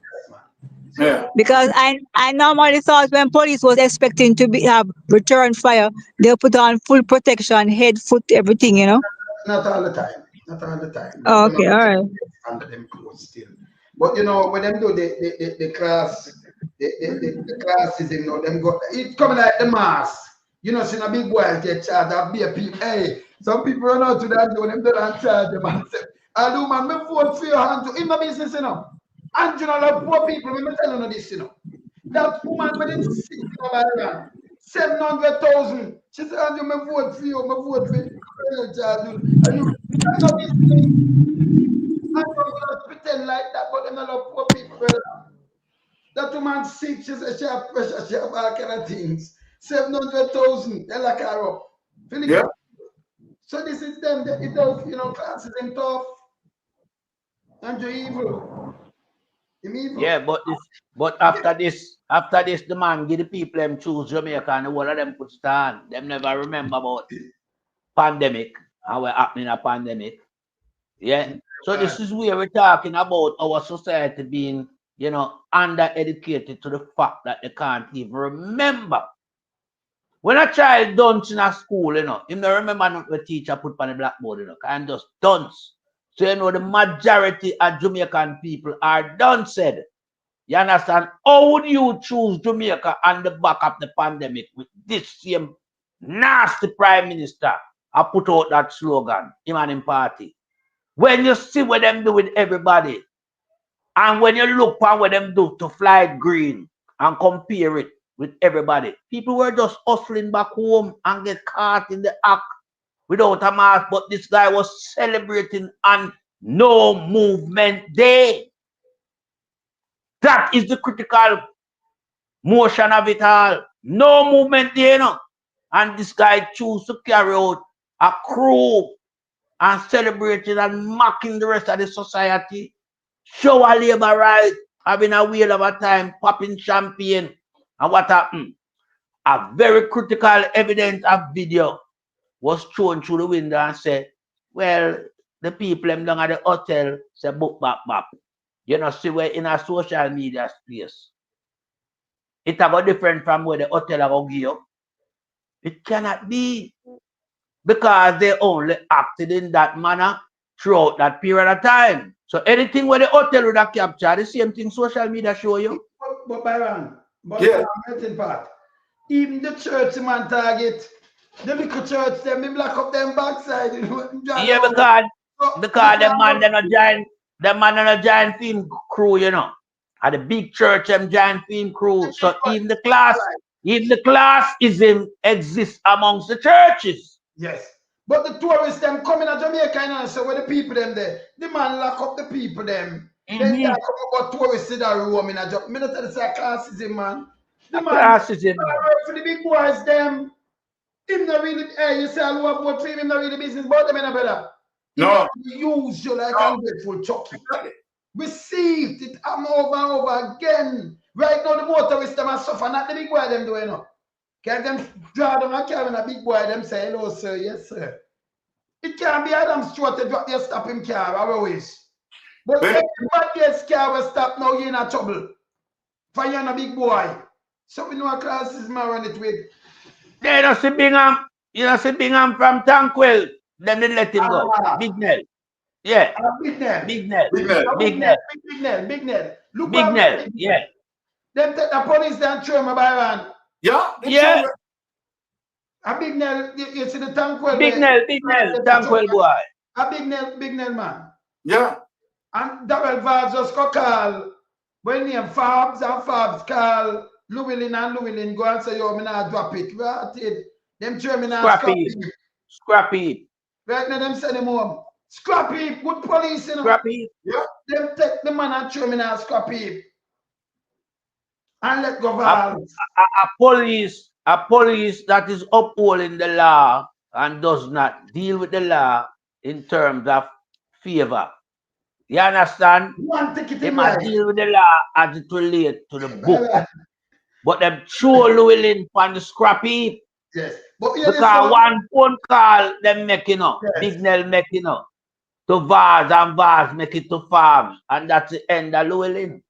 Yeah. Because I normally thought when police was expecting to have return fire, they'll put on full protection, head, foot, everything, you know. Not all the time. Not all the time. Oh, Them okay, have all right. under them clothes still. But you know, when them do the class, the classes, you know, them go it's coming like the mass. You know, see a big boy get charged, that be a people. Hey, some people run out to that when them do that charge them and say, I do man, me vote for your hand to in my business, you know. And you know, like poor people, me telling you this, you know. That woman when it sick in Iran, 700,000. She said, Andrew, me vote for you, me vote for you. And you know this I don't pretend like that, but them not love poor people, brother. That woman sick, she said she have pressure, she have all kind of things. 700,000, they lock her up. Yeah. So this is them, it does, you know, classism tough. And you evil. Him evil. Yeah, but after this, the man give the people them choose Jamaica and the whole of them could stand. Them never remember about pandemic and we're happening a pandemic. Yeah. So this is where we're talking about our society being, you know, undereducated to the fact that they can't even remember. When a child dunce in a school, you know, him don't remember not the teacher put on the blackboard, you know, and just dunce. So you know the majority of Jamaican people are dunce. You understand? How would you choose Jamaica on the back of the pandemic with this same nasty prime minister? I put out that slogan, him and him party. When you see what them do with everybody, and when you look at what them do to fly green and compare it with everybody, people were just hustling back home and get caught in the act without a mask. But this guy was celebrating on No Movement Day. That is the critical motion of it all. No movement Day, you know. And this guy chose to carry out a crew and celebrating and mocking the rest of the society. Show a labor right, having a whale of a time, popping champagne. And what happened? A very critical evidence of video was thrown through the window and said, well, the people them down at the hotel say book bap bap. You know, see we're in a social media space. It's about different from where the hotel are going to give you. It cannot be. Because they only acted in that manner throughout that period of time. So anything where the hotel would have captured, the same thing social media show you. But Byron, Yeah. part. Even the church man target, the little church, them black up them backside. You know, Yeah, because the man they not giant film crew, you know. At the big church, them giant film crew. So even the classism exists amongst the churches. Yes. But the tourists them coming to Jamaica, you know, so where the people them there, the man lock up the people them. Then talk about tourists that are roaming a job. Me not tell you say classism, man. The man Classism. for the big boys them. Him not really, hey, you say I love about him not really business about them, in brother. No. Use you like a ungrateful chucky. Received it over and over again. Right now the motorists them are suffering, not the big boy them doing up. Can them draw them and carry a big boy them say hello sir, yes sir. It can't be Adam Stewart to drop their stop him car always. But everybody gets car will stop now, you're in a trouble. For you're a big boy. So we know a classism run it with. They don't see Bingham. You don't see Bingham from Tanquil. Then they let him go. Big Nell. Yeah. Big Nell. Big Nell. Big Nell. Big Nell. Big Nell. Look Big what Nell. Yeah. them take the police down throw him by one. Yeah. Yeah. A Big Nell, you see the Tankwell. Big Nell. Big Nell. Tankwell boy. A Big Nell man. Yeah. And Darrell Vibes just go call. When name Fabs and Fabs call Llewellyn and Llewellyn go and say, yo, me not drop it. Right it. Them throw me not scrap it. Scrap it. Right now them send him home. Scrap it. Good police, you know. Scrap it. Yeah. Them take the man and throw me not scrap it. And let go Vibes. A police that is upholding the law and does not deal with the law in terms of favor. You understand? They must deal with the law as it relates to the book. But them throw Llewellyn on the scrappy. Yes. But because one phone call them making up. Yes. Big Nell making up. To Vaz and Vaz make it to farms. And that's the end of Llewellyn.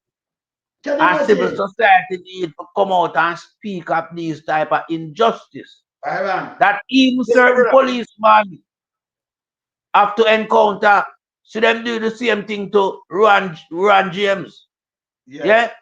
And civil society need to come out and speak up these type of injustice. That even certain policemen have to encounter. See them do the same thing to Ron James. Yeah.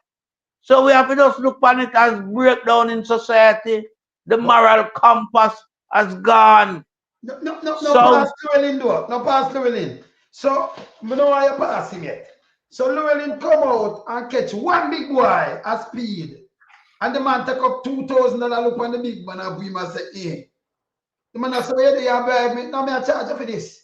So we have to just look on it as breakdown in society. The moral compass has gone. No, pass Llewellyn though. No pass Llewellyn. So we don't know why you pass him yet. So Llewellyn come out and catch one big boy at speed. And the man take up $2,000 look on the big man and bring him and say, hey. The man say, hey, you bribe me. No, me a charge you for this.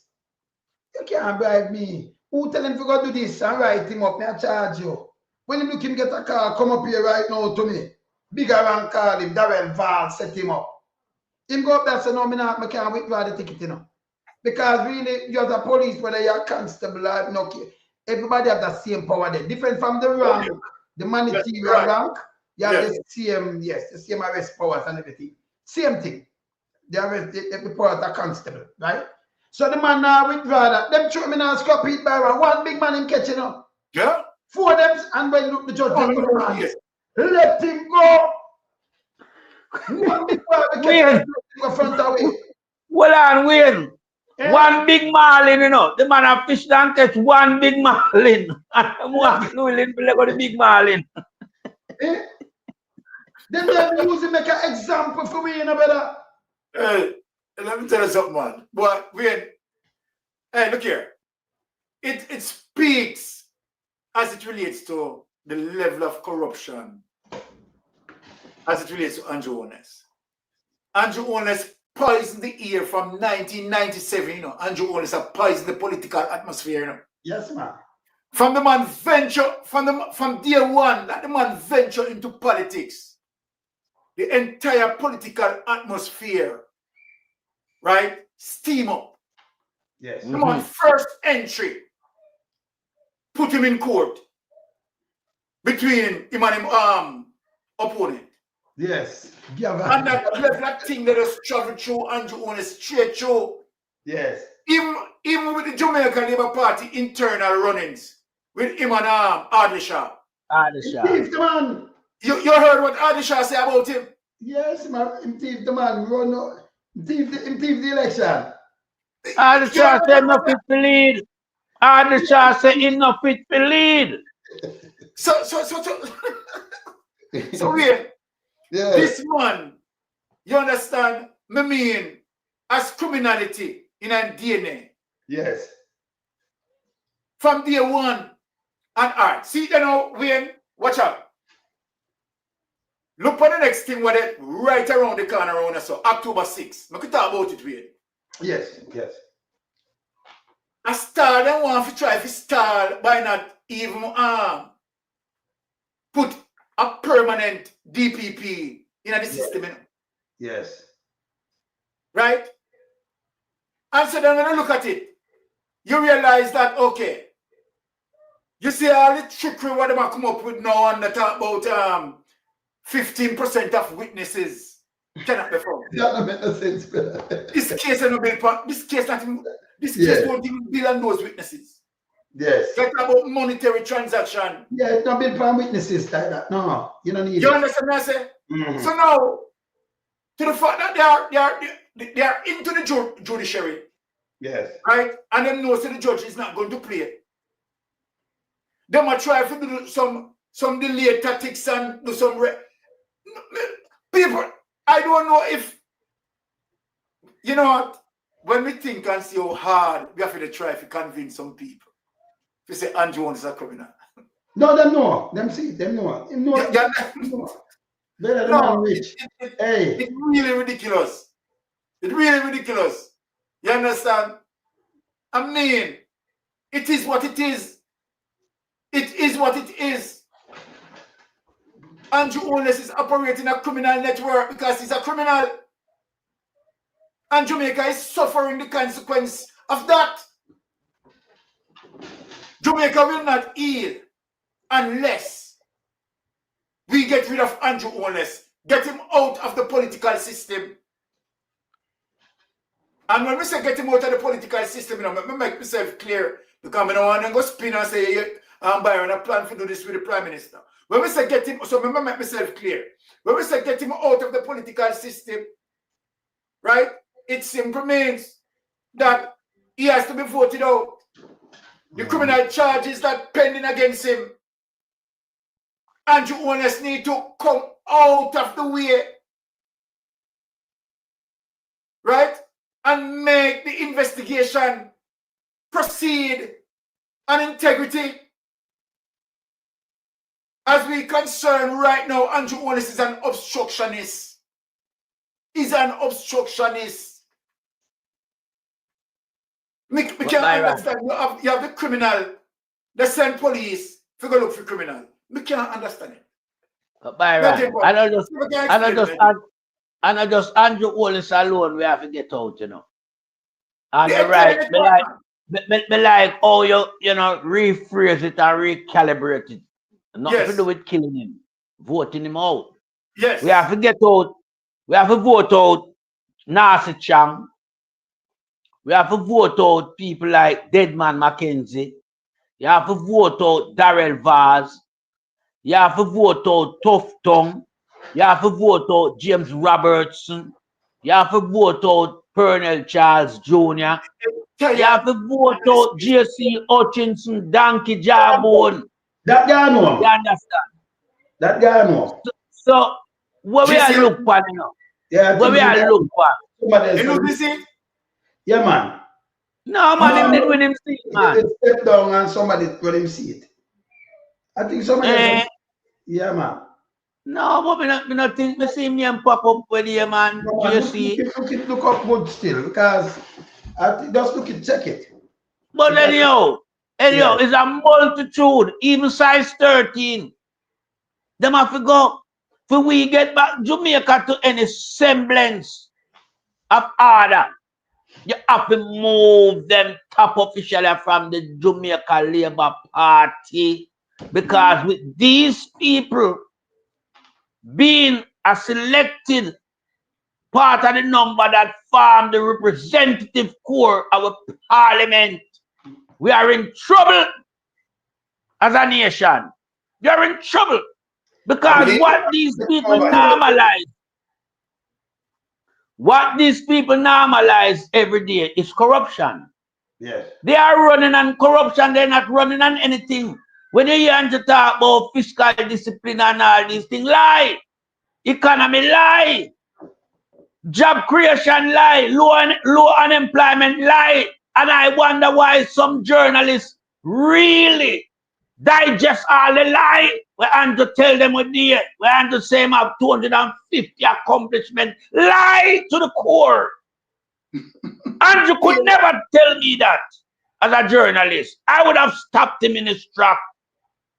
You can't bribe me. Who tell him to go do this and write him up? Me a charge you. When him look him get a car, come up here right now to me. Bigger and call him, Darrell Val, set him up. Him go up there and say, no, I can't withdraw the ticket, you know. Because really, you're the police, whether you're a constable or no, everybody have the same power there. Different from the rank, the managerial rank, you have the same, the same arrest powers and everything. Same thing. They arrest the power of the constable, right? So the man now withdraw that. Them throw me now scrap it by one big man in catching up. Yeah. 4 of them, and when look the judge, let him go. One big man in front of way. Well, and win. One big marlin, you know. The man have fished and catch one big marlin. And one Llewellyn will go the big marlin. Then they use it make an example for me, you know, brother. Hey, let me tell you something, man. But hey, look here. It speaks as it relates to the level of corruption, as it relates to Andrew Holness. Andrew Holness poisoned the air from 1997, you know. Andrew Holness has poisoned the political atmosphere, you know. Yes, man. From the man venture, from day one, that the man venture into politics, the entire political atmosphere, right, steam up. Yes. The man first entry, put him in court between him and him opponent. Yes. And that thing that has traveled through Andrew Holness straight through. Yes. Even with the Jamaican Labour Party internal runnings with him and Ardisha. Thief the man. You heard what Ardisha say about him? Yes, man. Him thief the man. Thief the election. Ardisha said enough fit to lead. Ardisha said enough fit to lead. So wait. Yes. This man, you understand, me mean, as criminality in a DNA. Yes. From day one. And all right, see, you know, Wayne, watch out. Look for the next thing with it right around the corner around us. So October 6th. We could talk about it, Wayne. Yes, yes. A star, they want to try to stall by not even put a permanent DPP in the system. Yes. Right? And so then when you look at it, you realize that, okay, you see all the trickery what they might come up with now and they talk about 15% of witnesses cannot be found. That don't make no sense, brother. This case won't even build on those witnesses. Yes. Talk about monetary transaction. Yeah, it's not built for witnesses like that. No, you don't need You it. understand what I say? So now, to the fact that they are into the judiciary, Yes. Right? And them know the judge is not going to play. Them are trying to do some delay tactics and do some people. I don't know if you know what. When we think and see how hard we have to try to convince some people. If you say Andrew Holness is a criminal. No, them know. Them see. Them know. Him know. Yeah, Better the man rich. Hey. It's really ridiculous. It's really ridiculous. You understand? I mean, it is what it is. It is what it is. Andrew Holness is operating a criminal network because he's a criminal. And Jamaica is suffering the consequence of that. Jamaica will not heal unless we get rid of Andrew Holness, get him out of the political system. And when we say get him out of the political system, you know, let me make myself clear, because I don't want to go spin and say, I'm Byron, I plan to do this with the Prime Minister. When we say get him, so let me make myself clear. When we say get him out of the political system, right, it simply means that he has to be voted out. The criminal charges that pending against him, Andrew Holness need to come out of the way, right? And make the investigation proceed on integrity. As we concern right now, Andrew Holness is an obstructionist. He's an obstructionist. Me can't understand. You have the criminal, they send police to go look for criminal. Me can't understand it. Byron, I don't just Andrew Holness alone we have to get out, you know. And Yeah, right, me like how you know rephrase it and recalibrate it. Nothing to do with killing him, voting him out. Yes. We have to get out. We have to vote out Nasty Chang. We have to vote out people like Deadman Mackenzie. You have to vote out Darrell Vaz. You have to vote out Tough Tongue. You have to vote out James Robertson. You have to vote out Pernell Charles Jr. You have to vote out J.C. Hutchinson, Donkey Jawbone. That guy know. You understand? That guy know. So what we are look for now? Yeah, what we are look for? Somebody you see it? Yeah, man. No, man, him did when him see it, man. He step down and somebody when him see it. I think somebody yeah, man. No, but me not think me see me and pop up with you, man. No, man, look up good still, because just look it, check it. But anyhow, it's a multitude, even size 13. Them have to go. For we get back Jamaica to any semblance of order, you have to move them top officially from the Jamaica Labour Party. Because with these people being a selected part of the number that form the representative core of our parliament, we are in trouble as a nation. We are in trouble because what these people normalize every day is corruption. Yes. They are running on corruption, they're not running on anything. When you hear to talk about fiscal discipline and all these things, lie. Economy, lie. Job creation, lie. Low unemployment, lie. And I wonder why some journalists really digest all the lie. We want to tell them we did. We want to say them have 250 accomplishments. Lie to the core. And you could never tell me that as a journalist. I would have stopped him in his track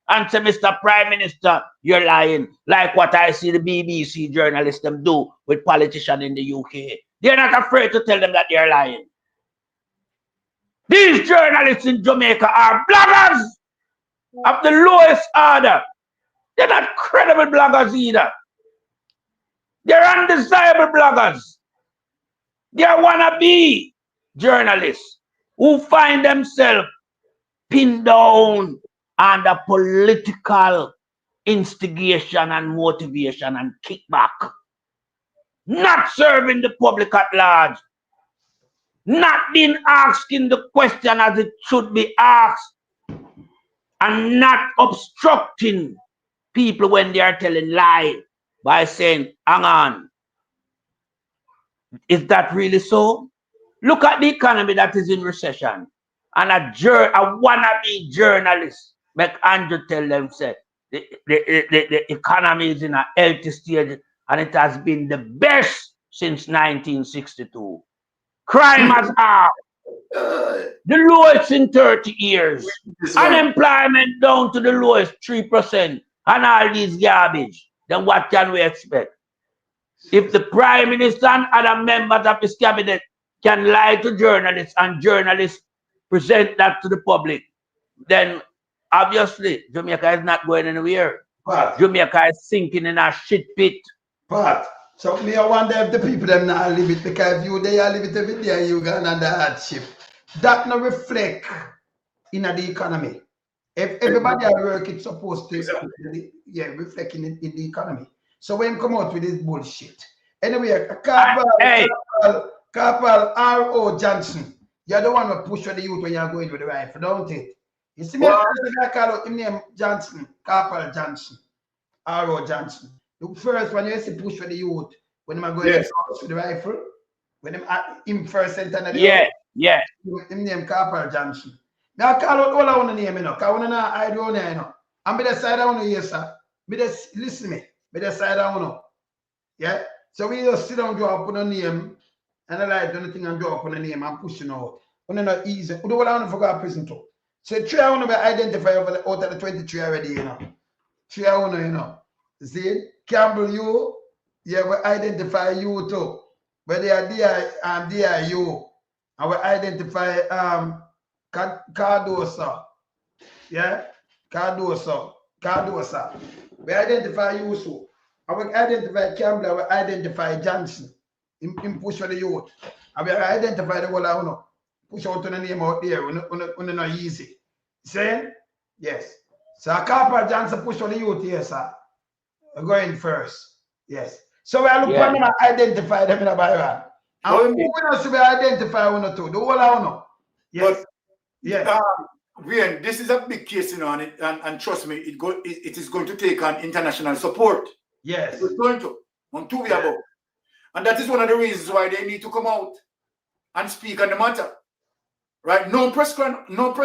and say, Mr. Prime Minister, you're lying. Like what I see the BBC journalists them do with politicians in the UK. They're not afraid to tell them that they're lying. These journalists in Jamaica are bloggers of the lowest order. They're not credible bloggers either. They're undesirable bloggers. They're wannabe journalists who find themselves pinned down under political instigation and motivation and kickback, not serving the public at large. not being asking the question as it should be asked, and not obstructing people when they are telling lies by saying, hang on, is that really so? Look at the economy that is in recession. And a wannabe journalist, make Andrew tell them, say, the economy is in a healthy stage and it has been the best since 1962. Crime has halved, the lowest in 30 years. Unemployment down to the lowest 3%, and all these garbage. Then what can we expect? If the Prime Minister and other members of his cabinet can lie to journalists and journalists present that to the public, then obviously Jamaica is not going anywhere. Pat. Jamaica is sinking in a shit pit. Pat. So me I wonder if the people them not live it, because if you they are live it every day, you going under hardship. That no reflect in the economy. If everybody at work, it's supposed to reflect in the economy. So when come out with this bullshit. Anyway, Corporal R.O. Johnson, you're the one who push for the youth when you're going with the rifle, don't it? You see me, I call out him name Johnson, Corporal Johnson, R.O. Johnson. The first one you see push for the youth when I'm going with the rifle, when him first sent another. Him name Corporal Johnson. Now I call out all I want to name, because I want to know I don't know. I'm by the side I want to hear, sir. Listen to me. By the side I want to know. Yeah? So we just sit down, draw up on a name, and I like anything and draw up on a name and pushing out. It's not easy. Do what I want to forget prison too. So 3 I want to be identified out of the 23 already, you know. 3 I want to, you know. See? Campbell, you will identify you too. But they are there and they are you. I will identify Cardosa. Yeah? Cardosa. We identify you so. I will identify Campbell, I will identify Johnson. In push for the youth. I will identify the whole I know. Push out on the name out there. We're not easy. Saying? Yes. So Corporal Johnson push for the youth here, sir. We're going first. Yes. So we are looking to identify them in a Byron. And we want to identify one or two. The whole I know. Yes. Yes. This is a big case, you know, and trust me, it is going to take on international support. Yes. It's going to. On two about. And that is one of the reasons why they need to come out and speak on the matter. Right? No press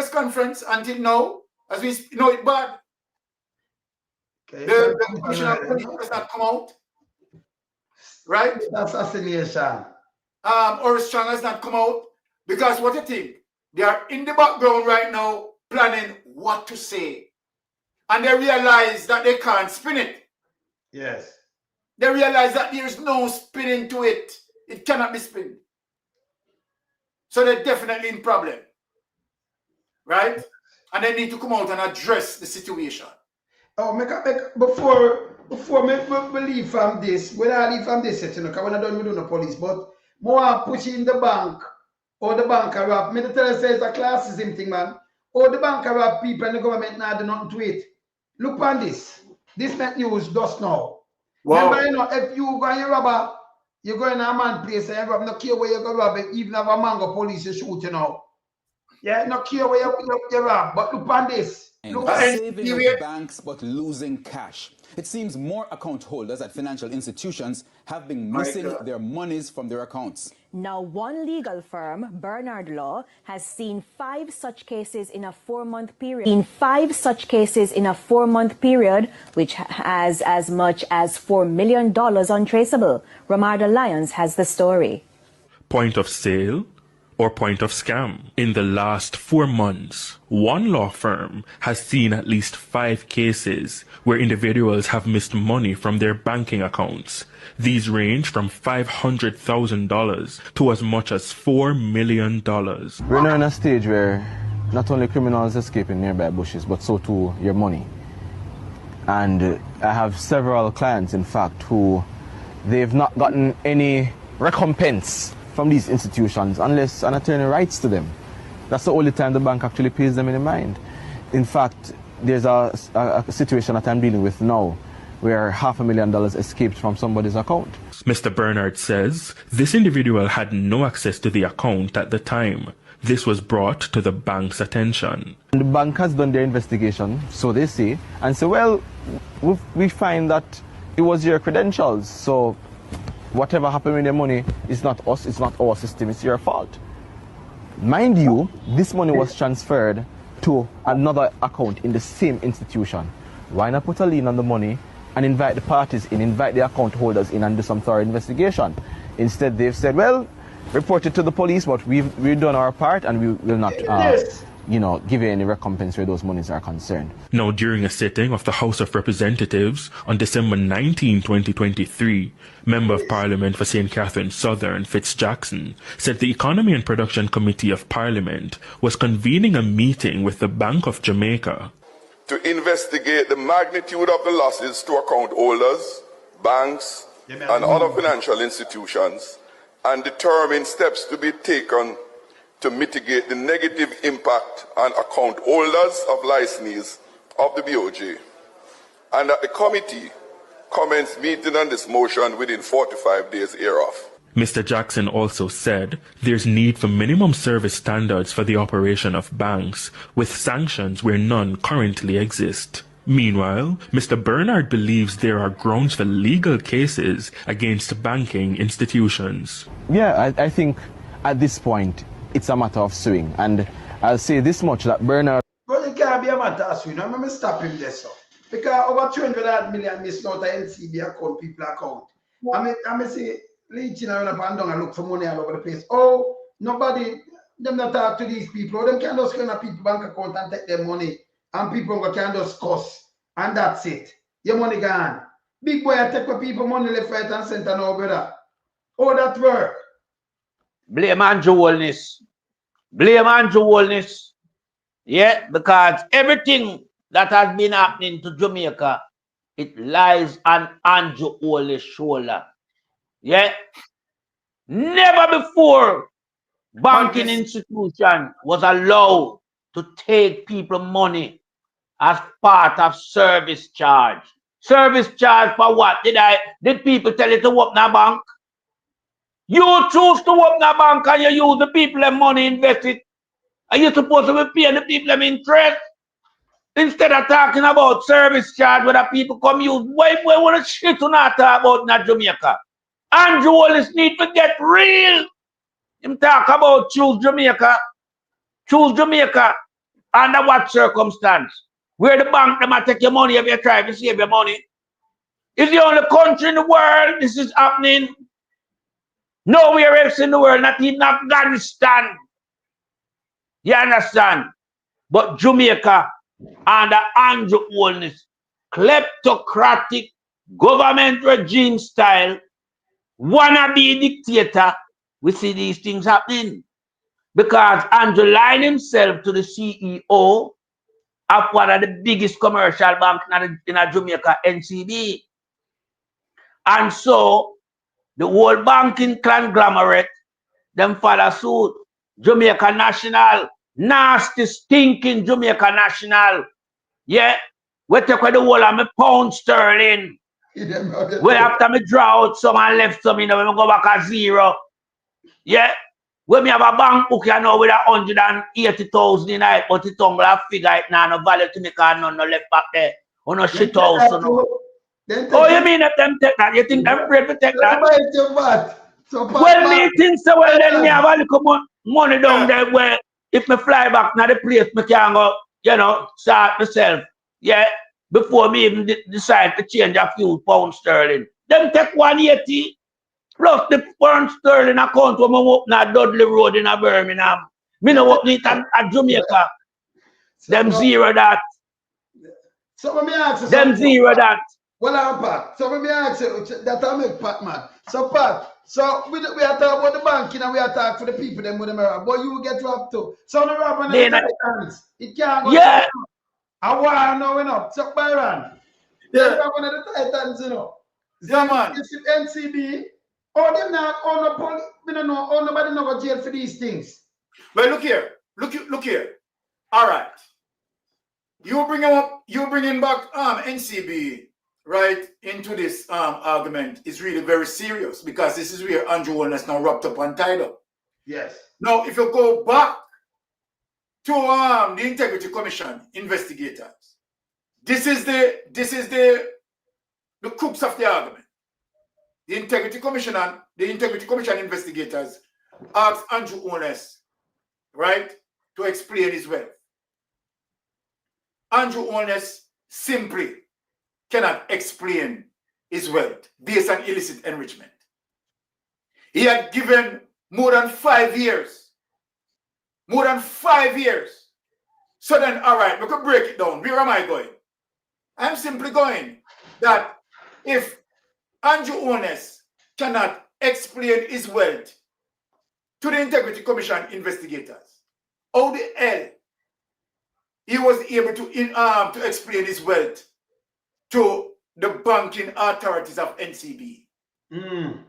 conference until now, as we know it bad. Okay. The commissioner of police does not come out. Right? Assassination. Or Strong has not come out. Because what you think? They are in the background right now planning what to say. And they realize that they can't spin it. Yes. They realize that there is no spinning to it. It cannot be spinned. So they're definitely in problem. Right? And they need to come out and address the situation. Oh, before me leave from this, when I leave from this, you know, because when I don't do the police, but more pushing the bank, or the bank rob. Me tell you, say it's a classism thing, man. Or the bank rob people and the government now do nothing to it. Look on this. This make news just now. Wow. Remember, you know, if you go and you rob, you go in a man place and you rob, no care where you go rob it, even if a man go police, you shoot, you know. Yeah, no care where you rob. But look on this. Look saving with banks but losing cash. It seems more account holders at financial institutions have been missing their monies from their accounts. Now, one legal firm, Bernard Law, has seen 5 such cases in a 4-month period. Which has as much as $4 million untraceable. Ramarda Lyons has the story. Point of sale or point of scam? In the last 4 months, one law firm has seen at least 5 cases where individuals have missed money from their banking accounts. These range from $500,000 to as much as $4 million. We're now in a stage where not only criminals escaping nearby bushes, but so too your money. And I have several clients, in fact, who they've not gotten any recompense from these institutions unless an attorney writes to them. That's the only time the bank actually pays them any mind. In fact, there's a situation that I'm dealing with now where $500,000 escaped from somebody's account. funds. Mr. Bernard says this individual had no access to the account at the time. This was brought to the bank's attention. The bank has done their investigation, so they say, and say, well, we find that it was your credentials, so whatever happened with your money is not us, it's not our system, it's your fault. Mind you, this money was transferred to another account in the same institution. Why not put a lien on the money and invite the parties in, invite the account holders in and do some thorough investigation? Instead, they've said, well, report it to the police, but we've done our part and we will not give you any recompense where those monies are concerned. Now, during a sitting of the House of Representatives on December 19, 2023, Member of Parliament for St. Catherine Southern, Fitz Jackson, said the Economy and Production Committee of Parliament was convening a meeting with the Bank of Jamaica to investigate the magnitude of the losses to account holders, banks, and other financial institutions, and determine steps to be taken to mitigate the negative impact on account holders of licensees of the BOJ, and that the committee commence meeting on this motion within 45 days hereof. Mr. Jackson also said there's need for minimum service standards for the operation of banks, with sanctions where none currently exist. Meanwhile, Mr. Bernard believes there are grounds for legal cases against banking institutions. Yeah, I think at this point, it's a matter of suing. And I'll say this much, that Bernard... Well, it can't be a matter of suing. I'm going to stop him there, so. Because over 200 million missed out of NCB account, people account. I'm say, leeching around up and down and look for money all over the place. Oh, nobody, them not talk to these people. Them can just go in a people bank account and take their money. And people can just cuss. And that's it. Your money gone. Big boy, I take my people money left, right, and center now, brother. Oh, that work. Blame Andrew Holness. Blame Andrew Holness. Yeah, because everything that has been happening to Jamaica, it lies on Andrew Holness' shoulder. Yeah. Never before banking institution was allowed to take people money as part of service charge. Service charge for what? Did people tell you to open a bank? You choose to open a bank and you use the people and money invested. Are you supposed to be paying the people them interest? Instead of talking about service charge where the people come use, why want to shit to not talk about in Jamaica? Andrew Holness need to get real. Him talk about choose Jamaica under what circumstance? Where the bank them take your money if you try to save your money. It's the only country in the world this is happening. Nowhere else in the world, not even Afghanistan. You understand? But Jamaica under Andrew Holness, kleptocratic government regime style, wannabe dictator, we see these things happening. Because Andrew lined himself to the CEO of one of the biggest commercial banks in Jamaica, NCB. And so, the whole banking conglomerate, them follow suit. Jamaica National, nasty, stinking Jamaica National. Yeah, we take away the whole of my pound sterling. Well, after me draw out some and left some, when me go back at zero. Yeah, when me have a bank book, you know, with 180,000 in it, but it tumble a figure it now, no value to me, because none no left back there. Or no shit house, no. Oh, you mean if them take that? You think them afraid to take that? Well, me think so. Well, then me have a little money down there where if me fly back to the place, me can go, start myself. Yeah, before me even decide to change a few pound sterling. Them take 180 plus the pound sterling account when I open at Dudley Road in Birmingham. Me no open it at Jamaica. Them zero that. So let me ask you them zero that. Well, I'm Pat. So let me ask you, that I make Pat, man. So Pat, so we are talking about the banking and we are talking for the people them with them around. But you get robbed too. So the rob on the hands. It can't go. Yeah. I want to know enough. So Byron. Yeah. Rob on the Titans, Yeah, man. It's NCB. Or them not on the police. We don't know. Or nobody no go jail for these things. But look here. Look here. All right. You bringing back NCB. right, into this argument is really very serious, because this is where Andrew Holness now wrapped up and tied up. Yes. Now, if you go back to the Integrity Commission investigators, this is the crux of the argument. The Integrity Commission investigators asked Andrew Holness, right, to explain his wealth. Andrew Holness simply cannot explain his wealth based on illicit enrichment. He had given more than 5 years. More than 5 years. So then, all right, we could break it down. Where am I going? I'm simply going that if Andrew Holness cannot explain his wealth to the Integrity Commission investigators, how the hell he was able to explain his wealth to the banking authorities of NCB? You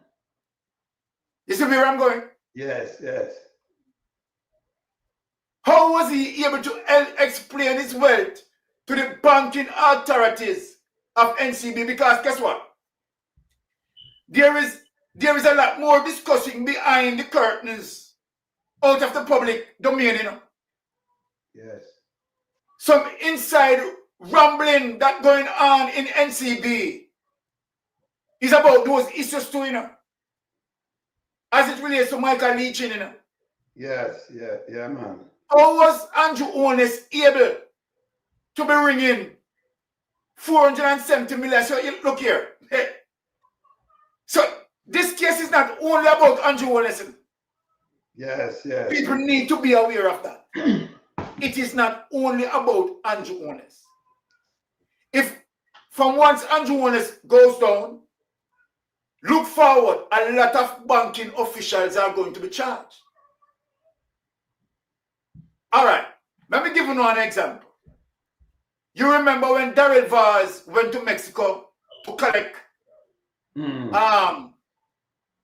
see where I'm going? Yes, yes. How was he able to explain his wealth to the banking authorities of NCB? Because guess what? There is a lot more discussing behind the curtains, out of the public domain, you know. Yes. Some inside rumbling that going on in NCB is about those issues too, you know. As it relates to Michael Leachin, you know. Yes, yeah, man. How was Andrew Holness able to be ringing 470 million? So look here. Hey. So this case is not only about Andrew Holness. Yes, yes. People need to be aware of that. It is not only about Andrew Holness. If from once Andrew Holness goes down, look forward, a lot of banking officials are going to be charged. All right, let me give you an example. You remember when Darrell Vaz went to Mexico to collect how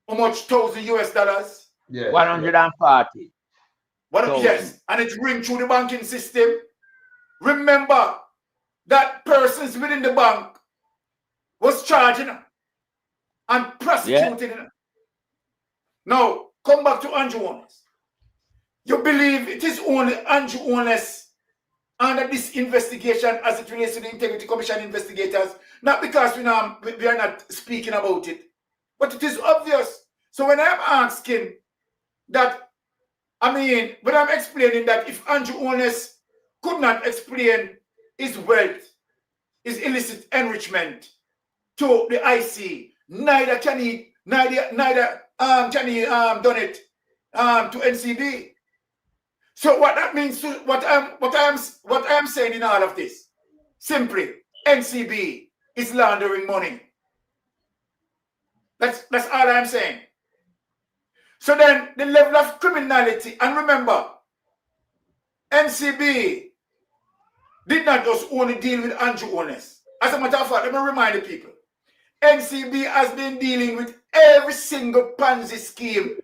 much $1,000? Yeah. 140. Yes, and it ring through the banking system. Remember that persons within the bank was charging and prosecuting. Yeah. Now, come back to Andrew Holness. You believe it is only Andrew Holness under this investigation as it relates to the Integrity Commission investigators, not because we are not speaking about it, but it is obvious. So when I'm asking that, when I'm explaining that if Andrew Holness could not explain his wealth, his illicit enrichment to the IC, neither can he done it to NCB. So what that means, what I'm saying in all of this, simply NCB is laundering money. That's all I'm saying. So then the level of criminality, and remember, NCB did not just only deal with Andrew Holness. As a matter of fact, let me remind the people, NCB has been dealing with every single Ponzi scheme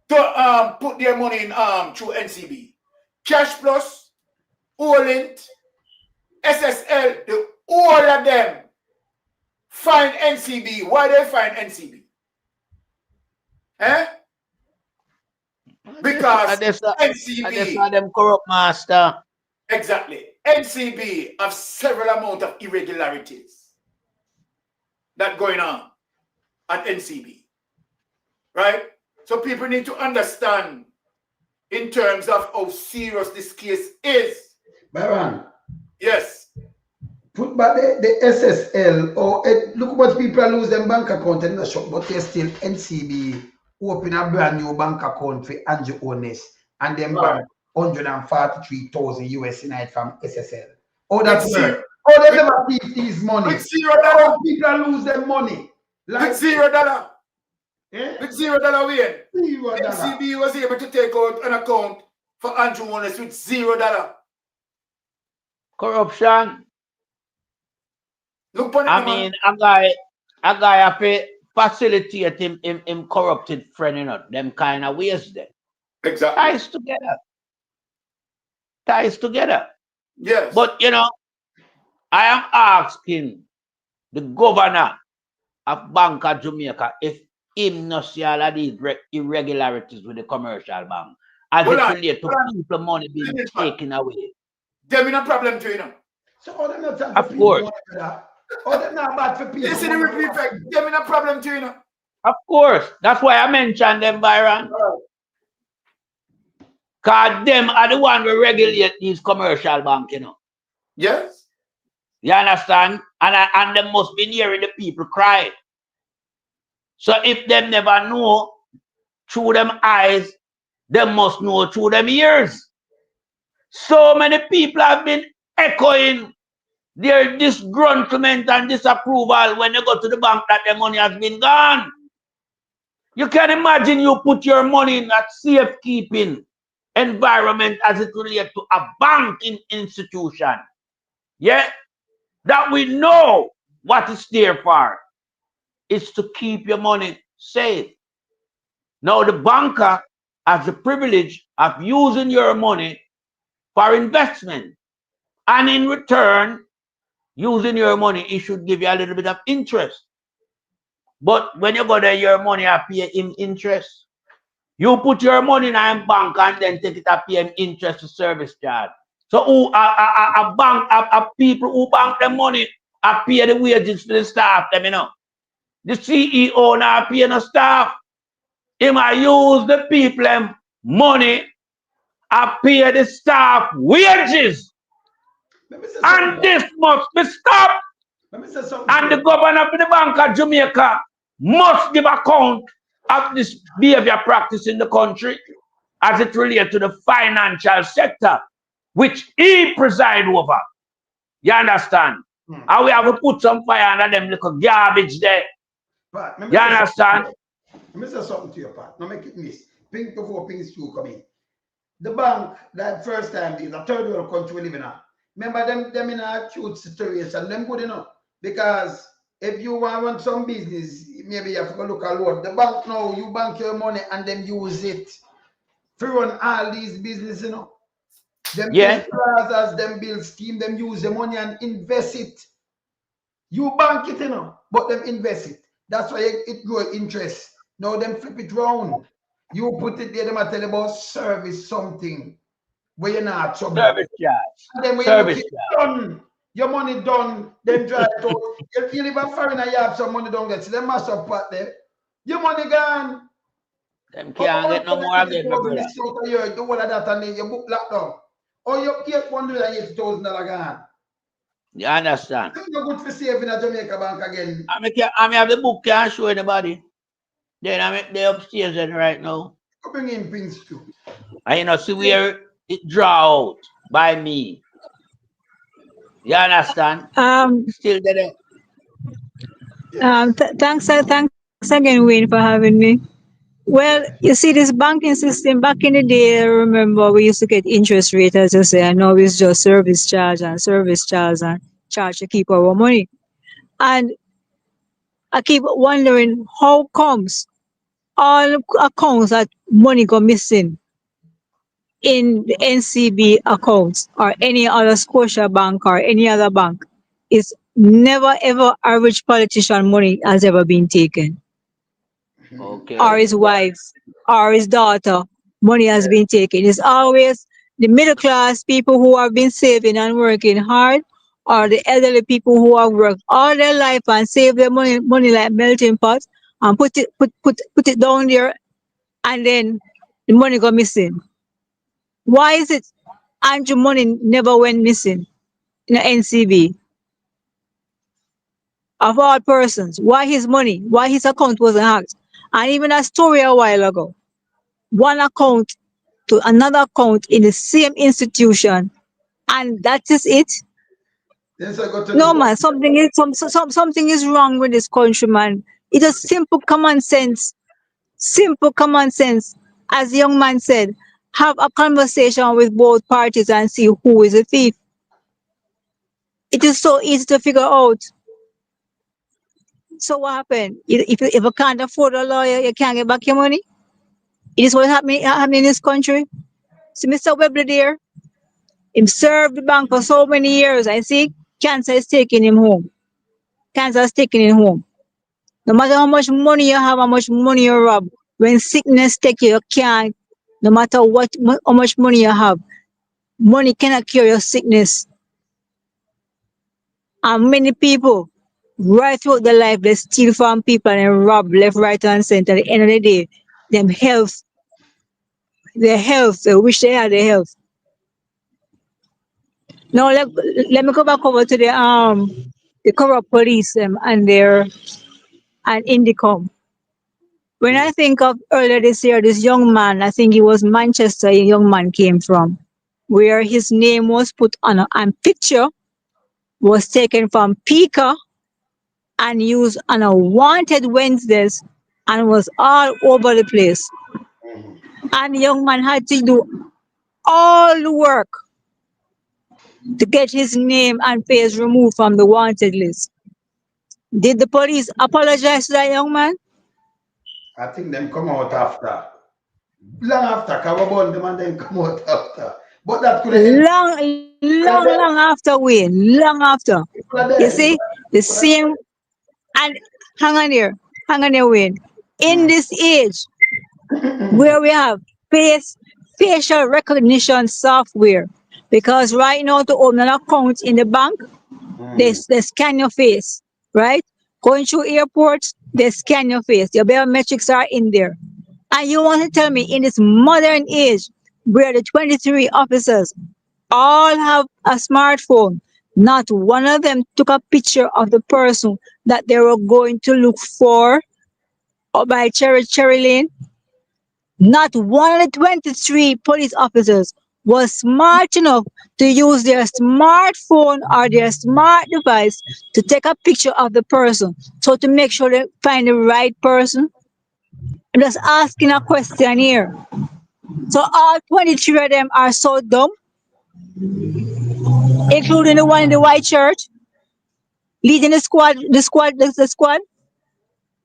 to put their money in through NCB. Cash Plus, Warrant, SSL, all of them find NCB. Why they find NCB? Because NCB are them corrupt master. Exactly. NCB have several amount of irregularities that going on at NCB. Right? So people need to understand in terms of how serious this case is. Baron. Yes. Put back the SSL, or look what people lose them bank account in the shop, but they still NCB open a brand new bank account for Andrew Holness and then bank 143,000 US in it from SSL. Oh, that's it. Oh, they never keep these money. With $0. People lose their money. Like with $0. Yeah? With $0 win. NCB was able to take out an account for Andrew Holness with $0. Corruption. Look on it, a guy have to facilitate him corrupted friend, you know, them kind of ways there. Exactly. Ties together. Yes. But, you know, I am asking the governor of Bank of Jamaica if him not see all of these irregularities with the commercial bank as it relates to people money being taken away? There be no problem to you know. So all them not time Of for people course. money, brother. All them not bad for people. You see the ripple effect. There be no problem to you know. Of course. That's why I mentioned them, Byron. Because them are the one who regulate these commercial banks, you know. Yes. You understand? And they must be hearing the people cry. So if them never know through them eyes, they must know through them ears. So many people have been echoing their disgruntlement and disapproval when they go to the bank that their money has been gone. You can imagine you put your money in that safekeeping environment as it relates to a banking institution. Yeah? That we know what it's there for. It's to keep your money safe. Now the banker has the privilege of using your money for investment. And in return, using your money, he should give you a little bit of interest. But when you go there, your money, I pay him interest. You put your money in a bank and then take it up pay him interest to service charge. So who a bank, people who bank their money, I pay the wages for the staff, them, you know. The CEO now pay no staff. He might use the people money, I pay the staff wages. And this must be stopped. And the governor of the Bank of Jamaica must give account of this behavior practice in the country as it relates to the financial sector, which he preside over. You understand? And we have to put some fire under them little garbage there. You understand? Let me say something to you, Pat. Now make it miss. Pink before Pink 2 come in. The bank, that first time, is a third world country we live in. Remember them in a acute situation, them good enough. Because if you want some business, maybe you have to go look at loan. The bank now, you bank your money and then use it to run all these businesses, you know. Them build plazas, them build scheme, them use the money and invest it. You bank it, you know, but them invest it. That's why it grow interest. Now them flip it round. You put it there, them tell you about service something where you're not trouble. Service charge. And then when service you done, your money done, then drive it out. If you live in foreign, you have some money don't get. So them must have part there. Your money gone. Them can't get no more again, my brother. You do all of that and then your book locked down. Or your $180,000 gone. You understand? It's not good for saving a Jamaica bank again. I have the book, can't show anybody. Then they upstairs then right now. Bring in things too. And you know, see where it draw out by me. You understand? Still there. Thanks again, Wayne, for having me. Well, you see, this banking system back in the day, I remember we used to get interest rate, as you say, and now it's just service charge and charge to keep our money. And I keep wondering how comes all accounts that money go missing in the NCB accounts or any other Scotia bank or any other bank is never ever average politician money has ever been taken. Okay. Or his wife or his daughter money has been taken. It's always the middle class people who have been saving and working hard, or the elderly people who have worked all their life and saved their money like melting pot and put it down there, and then the money go missing. Why is it Andrew money never went missing in the NCB? Of all persons, why his money, why his account wasn't hacked? And even a story a while ago, one account to another account in the same institution, and that is it. No man, something is wrong with this country, man. It is simple common sense. Simple common sense. As the young man said, have a conversation with both parties and see who is the thief. It is so easy to figure out. So what happened? If you can't afford a lawyer, you can't get back your money. It is what happening in this country. So Mr. Webley there, he served the bank for so many years. I see cancer is taking him home. cancer taken in home. No matter how much money you have, how much money you rob, when sickness take you, you can't. No matter how much money you have, money cannot cure your sickness. And many people, right throughout their life, they steal from people and rob left, right, and center. At the end of the day, their health, they wish they had their health. Now let me go back over to the corrupt police and Indiccom. When I think of earlier this year, this young man, I think it was Manchester, a young man came from, where his name was put on and picture was taken from Pika and used on a wanted Wednesdays and was all over the place. And the young man had to do all the work to get his name and face removed from the wanted list. Did the police apologize to that young man? I think them come out after. Long after, because them and then come out after. But that could have long after, Wayne. Long after. You see, the same, and hang on here, Wayne. In this age where we have facial recognition software, because right now to open an account in the bank, they scan your face, right? Going through airports, they scan your face. Your biometrics are in there. And you want to tell me in this modern age where the 23 officers all have a smartphone, not one of them took a picture of the person that they were going to look for or by Cherry Lane? Not one of the 23 police officers was smart enough to use their smartphone or their smart device to take a picture of the person. So to make sure they find the right person. I'm just asking a question here. So all 23 of them are so dumb, including the one in the white shirt, leading the squad.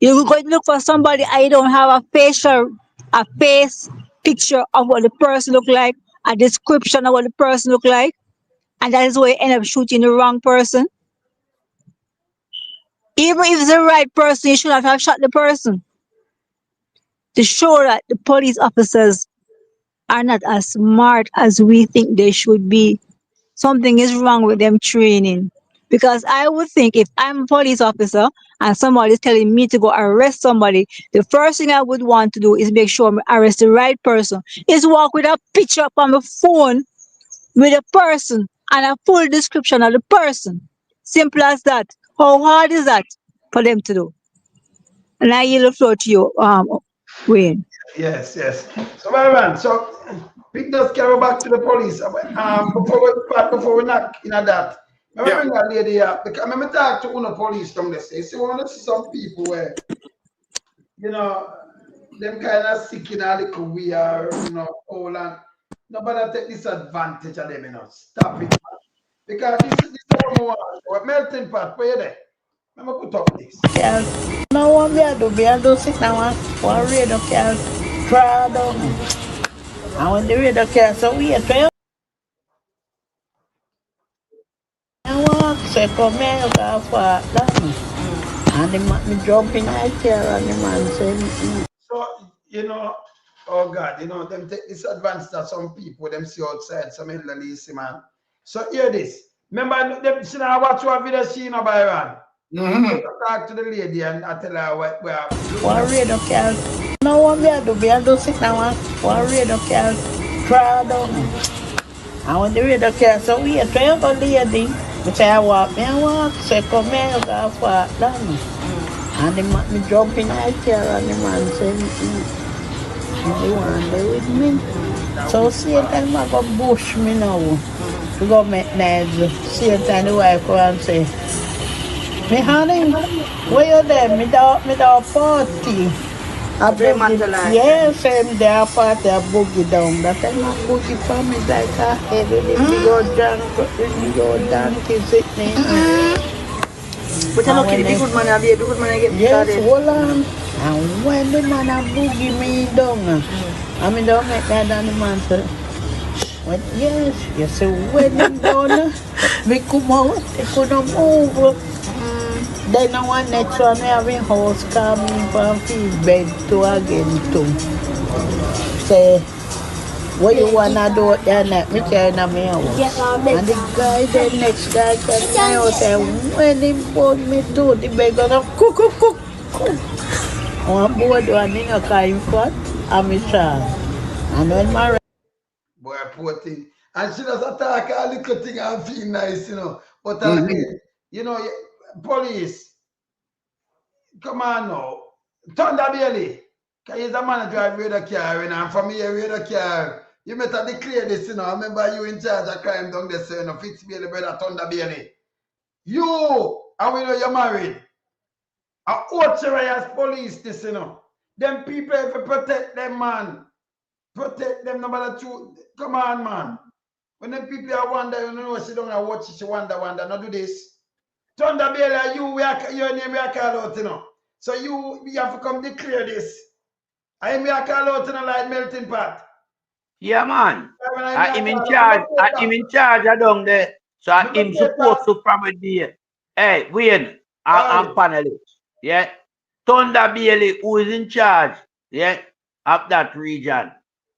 You're going to look for somebody I don't have a face picture of what the person look like, a description of what the person look like, and that is why you end up shooting the wrong person. Even if it's the right person, you should not have shot the person. To show that the police officers are not as smart as we think they should be. Something is wrong with them training. Because I would think if I'm a police officer and somebody is telling me to go arrest somebody, the first thing I would want to do is make sure I arrest the right person. Is walk with a picture up on the phone with a person and a full description of the person. Simple as that. How hard is that for them to do? And I yield the floor to you, Wayne. Yes. So, my man, so pick those carry back to the police. Before we knock in at that. I bring that lady up because I remember talk to one police from the state. So, when I see some people where, you know, them kind of sick in a little weird, you know, all and nobody take disadvantage of them, you know. Stop it. Because this is what melting pot, where you there? I'm going to put up this. Yes. No one be do sit now one radio can try down. And when the radio can so we are trying. I walk, say come here, you go for that. And the man me jump in my chair and the man say, So, you know, oh God, you know, them take disadvantage that some people, them see outside, some elderly see, man. So hear this. Remember, them see now watch what video she know by Iran. Talk to the lady and I tell her what we are. One radio can no one be do sit now one radio can try down. And when the radio can so we are trying to lady. I say I walk, say come here, you go for that. And the man me jump in my chair and the man say, you want there with me? So Satan I go bush me now. We go make nice. Satan the wife go and say, me honey, where you there? Me da party. I bring man to life. Yes, I'm there party, I boogie down. That time I boogie for me like a heavy. Me go donkey sitting. But you're lucky, the good man, the good man get yes, hold on. And when the man a boogie me down, I mean don't make that and the man say, well, yes, you say when them done, we come out, they couldn't move. Then the one next one we have in house coming from field bed to again too. Say, what you wanna do out there next? Me say in my house. And the guy, the next guy came to my house and when he put me to the bed, gonna cook. One board one in a car in front, and me strong. And when my boy, poor thing. And she does attack a little thing and feel nice, you know. But again, you know, police, come on now. Thunder Bailey. Because he's a man drive with a car, you know, and from here with a car. You better declare this, you know. I remember you in charge of crime down there, so you know, Fitz Bailey, brother Thunder Bailey. You, and we know you're married. A Ocherayas police, this, you know. Them people, if you protect them, man. Protect them, no matter two. Come on, man. When them people are wonder, you know, she don't watch, she wonder, not do this. Thunder Bailey, your name we are called out, you know. So you have to come declare this. I am called out in a light melting pot. Yeah, man. I'm in charge. I'm in charge of down there. So I'm supposed to from a day. Hey, Wayne, I'm panelist. Yeah. Thunder Bailey, who is in charge, yeah, of that region.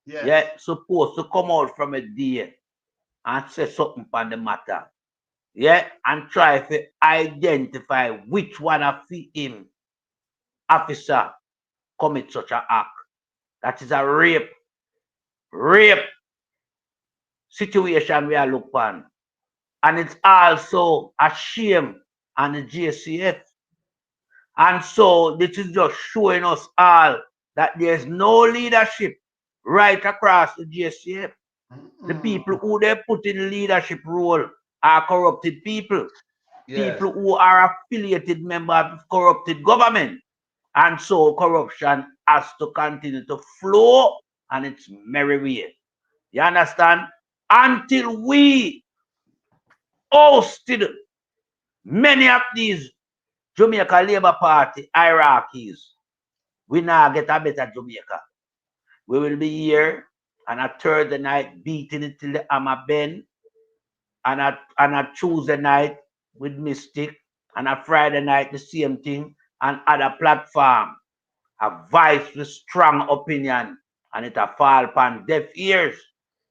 Yes. Yeah, supposed to come out from a day and say something on the matter. Yeah, and try to identify which one of him officer commit such an act. That is a rape situation we are looking on. And it's also a shame on the JCF. And so this is just showing us all that there's no leadership right across the JCF. The people who they put in leadership role are corrupted people. Yes. People who are affiliated members of corrupted government. And so corruption has to continue to flow and its merry way. You understand? Until we ousted many of these Jamaica Labour Party hierarchies, we now get a better Jamaica. We will be here on a Thursday night beating it till the hammer bend, and a Tuesday night with Mystic, and a Friday night the same thing, and other platform. A voice with strong opinion, and it a fall upon deaf ears.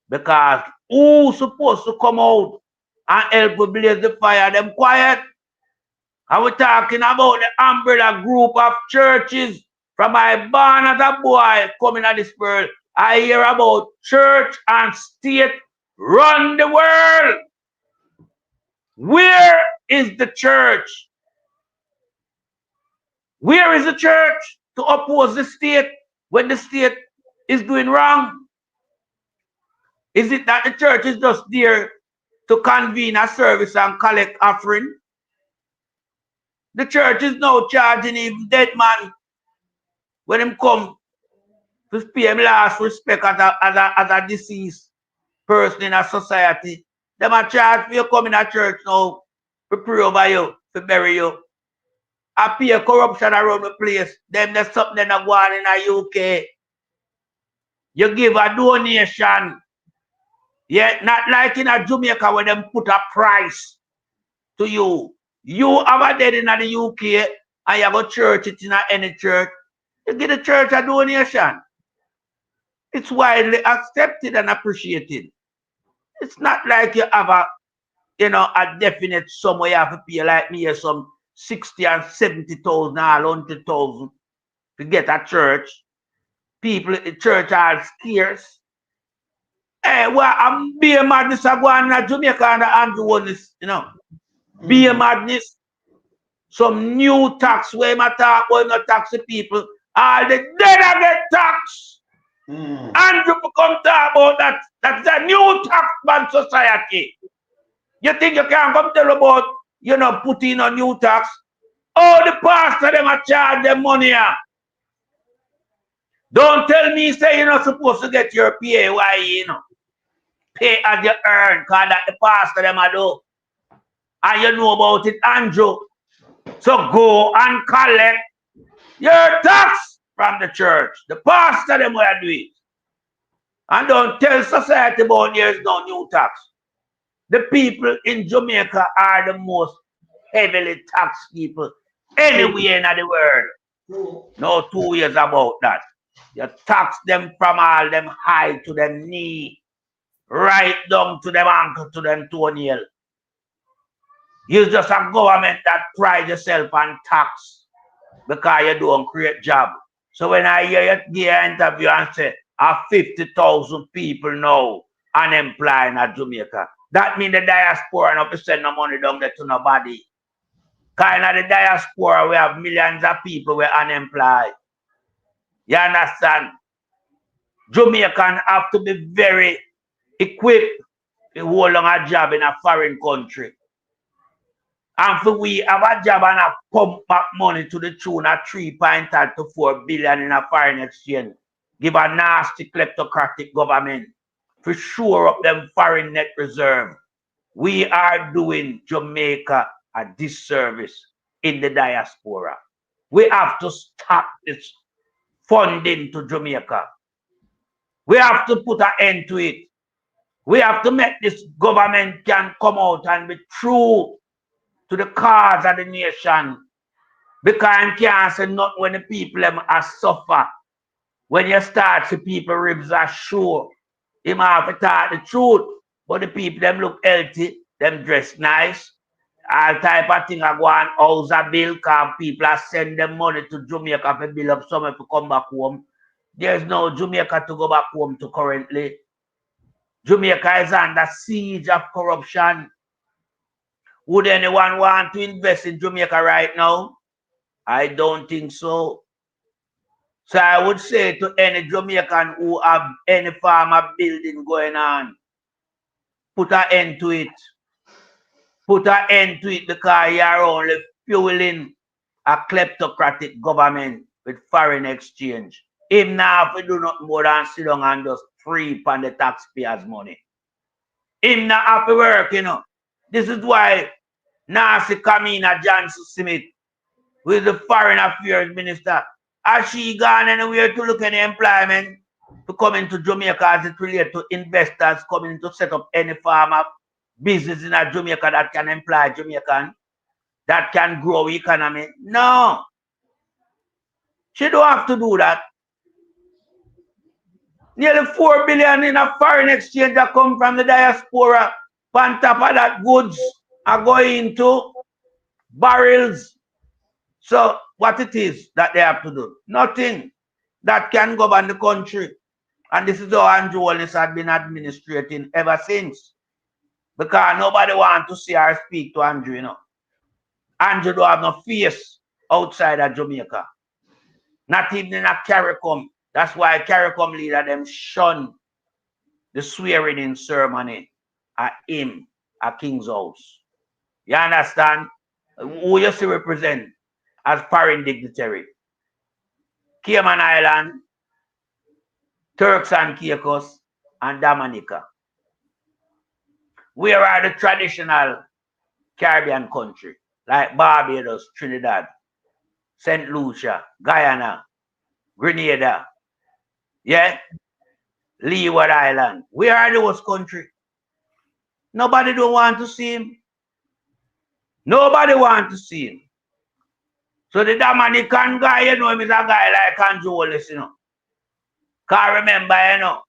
Because who's supposed to come out and help to blaze the fire? Them quiet. And we're talking about the umbrella group of churches. From my born as a boy coming at this world, I hear about church and state run the world. Where is the church? Where is the church to oppose the state when the state is doing wrong? Is it that the church is just there to convene a service and collect offering? The church is now charging him dead man when him come to pay him last respect as a deceased person in a society. Them a charge for you coming to church now to pray over you, to bury you. I pay corruption around the place. Them there's something that go on in the UK. You give a donation. Yeah, not like in a Jamaica where them put a price to you. You have a dead in the UK and you have a church, it's in any church. You give the church a donation. It's widely accepted and appreciated. It's not like you have a definite sum where you have to pay like me some 60 and 70,000 or 100,000 to get a church. People in the church are scarce. Hey, well, I'm being madness I go on in Jamaica and Holness, you know. Being madness. Some new tax where I talk about not tax the people. All the dead I get tax. Andrew come talk about that. That's a new tax ban society. You think you can come tell about, putting a new tax? Oh, the pastor them a charge them money. Don't tell me say you're not supposed to get your PAYE, Pay as you earn, because that the pastor them a do. And you know about it, Andrew. So go and collect your tax from the church. The pastor them will do it. And don't tell society about there's no new tax. The people in Jamaica are the most heavily tax people anywhere in the world. No 2 years about that. You tax them from all them high to them knee, right down to them ankle to them toenail. You're just a government that pride yourself on tax because you don't create job. So when I hear you give an interview and say, 50,000 people now unemployed in Jamaica, that means the diaspora not send no money down there to nobody. Because in the diaspora, we have millions of people who are unemployed. You understand? Jamaican have to be very equipped to hold on a job in a foreign country. And for we have a job and a pump back money to the tune of 3.5 to 4 billion in a foreign exchange. Give a nasty kleptocratic government to shore up them foreign net reserve. We are doing Jamaica a disservice in the diaspora. We have to stop this funding to Jamaica. We have to put an end to it. We have to make this government can come out and be true to the cause of the nation. Because you can't say nothing when the people are suffer. When you start to people ribs are sure. You have to talk the truth. But the people them look healthy, them dress nice. All type of thing are going house a bill because people are send them money to Jamaica to build up somewhere to come back home. There's no Jamaica to go back home to currently. Jamaica is under siege of corruption. Would anyone want to invest in Jamaica right now? I don't think so. So I would say to any Jamaican who have any form of building going on, put an end to it. Put an end to it because you are only fueling a kleptocratic government with foreign exchange. Him now if do nothing more than sit down and just free on the taxpayers' money. Him not have to work, you know. This is why Nancy Kamina Johnson Smith, who is the Foreign Affairs Minister, has she gone anywhere to look at the employment to come into Jamaica as it relates to investors coming to set up any form of business in Jamaica that can employ Jamaican, that can grow economy? No. She don't have to do that. Nearly 4 billion in a foreign exchange that come from the diaspora. On top of that, goods are going to barrels. So what it is that they have to do? Nothing that can govern the country. And this is how Andrew Holness had been administrating ever since. Because nobody wants to see or speak to Andrew, you know. Andrew don't have no face outside of Jamaica. Not even in a CARICOM. That's why CARICOM leader them shun the swearing in ceremony at him at King's House. You understand? Who you see represent as foreign dignitary? Cayman Island, Turks and Caicos, and Dominica. Where are the traditional Caribbean country like Barbados, Trinidad, St. Lucia, Guyana, Grenada, yeah, Leeward Island? Where are those countries? Nobody don't want to see him. Nobody want to see him. So the Dominican guy, you know, him is a guy like Andrew Holness, you know. Can't remember, you know.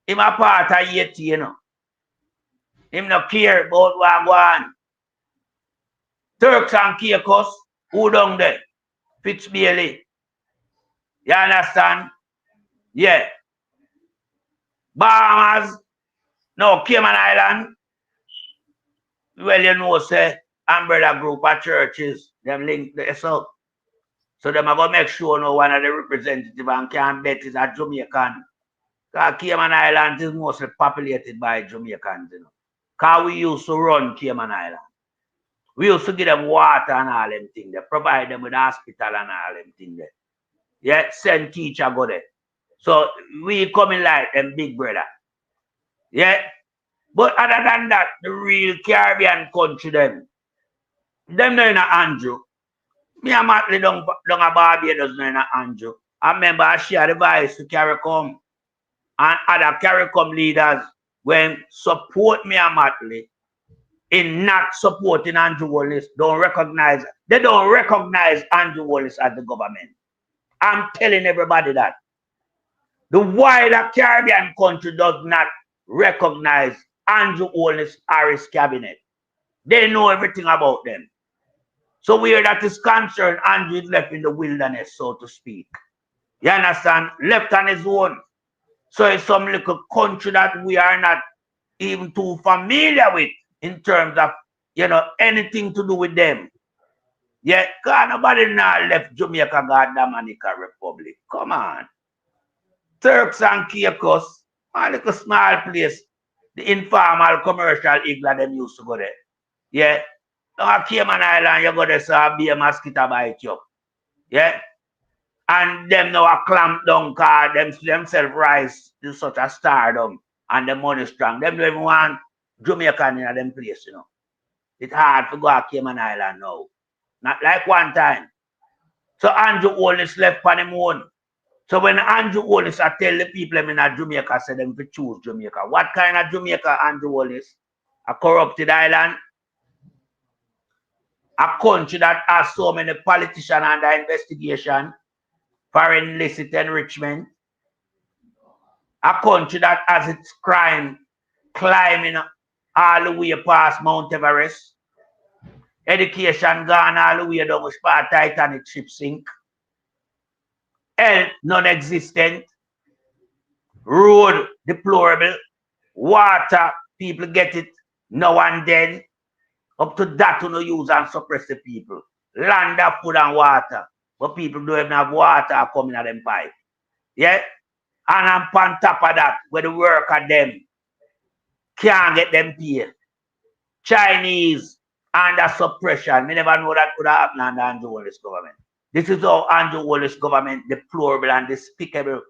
Him a part of Haiti, you know. Him no care about what go on. Turks and Caicos, who down there? Fitzbailey. You understand? Yeah. Bahamas, no, Cayman Island. Well, you know, say, umbrella group of churches, them link the so. So them are going to make sure no one of the representatives and can bet is a Jamaican. Because Cayman Island is mostly populated by Jamaicans, you know. Because we used to run Cayman Island. We used to give them water and all them things there, provide them with hospital and all them things there. Yeah, send teacher go there. So we coming like them big brother. Yeah. But other than that, the real Caribbean country them no in a Andrew. Me and Matley down a Barbados no in a Andrew. I remember I share the vice to CARICOM and other CARICOM leaders when support me and Matley in not supporting Andrew Holness they don't recognize Andrew Holness as the government. I'm telling everybody that. The wider Caribbean country does not recognize Andrew Holness or his cabinet. They know everything about them. So where that is concerned, Andrew is left in the wilderness, so to speak. You understand? Left on his own. So it's some little country that we are not even too familiar with in terms of, anything to do with them. Yet, nobody now left Jamaica, God, Dominica Republic. Come on. Turks and Caicos, a little small place. The informal commercial igloo them used to go there. Yeah. Now Cayman Island, you go there, so be a mosquito bite you. Yeah. And them now a clamp down car, themselves rise to such a stardom and the money strong. Them don't even want Jamaican in them place, It's hard to go to Cayman Island now. Not like one time. So Andrew Holness left on him own. So when Andrew Holness I tell the people in Jamaica, say them to choose Jamaica. What kind of Jamaica Andrew Holness? A corrupted island? A country that has so many politicians under investigation for illicit enrichment? A country that has its crime climbing all the way past Mount Everest? Education gone all the way down which part Titanic ship sink? Health non-existent? Road deplorable? Water, people get it now and then. Up to that, you use and suppress the people. Land of food and water. But people don't even have water coming out them pipe. Yeah? And on top of that, where the worker them can't get them paid. Chinese under suppression. Me never know that could have happened under Andrew Holness government. This is how Andrew Holness government deplorable and despicable.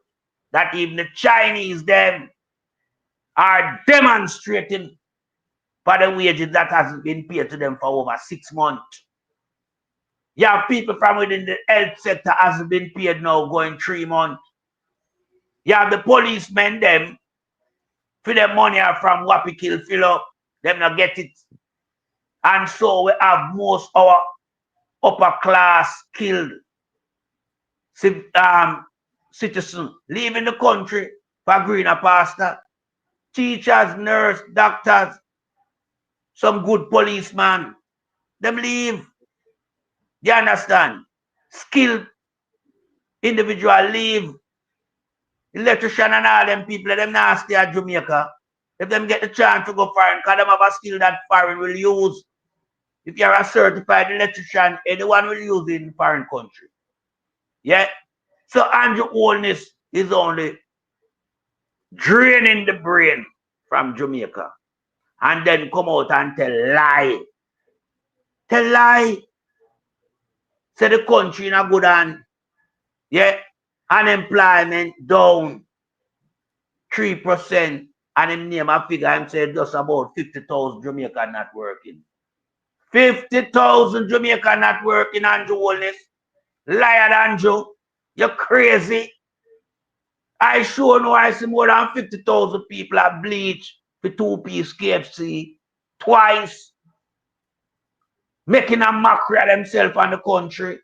That even the Chinese them are demonstrating for the wages that has been paid to them for over 6 months. You have people from within the health sector has been paid now going 3 months. You have the policemen them for their money are from Wappy Kill fill up, them not get it. And so we have most our upper class killed citizens leaving the country for greener pasture. Teachers, nurses, doctors, some good policemen, them leave. You understand? Skilled individual leave. Electrician and all them people, them not stay at Jamaica. If them get the chance to go foreign, because them have a skill that foreign will use. If you're a certified electrician, anyone will use it in foreign country. Yeah? So Andrew Holness is only draining the brain from Jamaica. And then come out and tell lie. Tell lie. Say the country in a good hand. Yeah? Unemployment down 3%. And him name a figure, him say just about 50,000 Jamaican not working. 50,000 Jamaican not working, Andrew Holness. Liar, Andrew. You're crazy. I sure know I see more than 50,000 people have bleached for 2-piece KFC twice. Making a mockery of themselves and the country.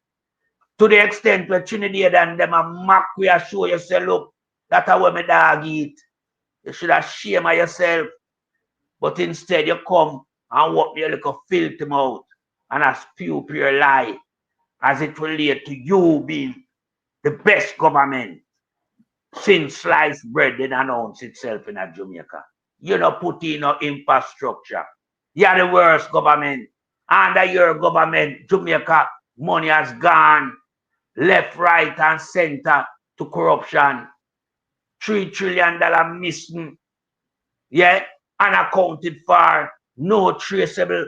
To the extent where Trinidad and them a mockery and show yourself, look, that's how my dog eat. You should have shame of yourself. But instead you come and walk your little filthy mouth and a spew pure lie as it relates to you being the best government since sliced bread did announce itself in Jamaica. You know, put in no infrastructure. You're the worst government. Under your government, Jamaica money has gone left, right, and center to corruption. $3 trillion missing. Yeah, unaccounted for, no traceable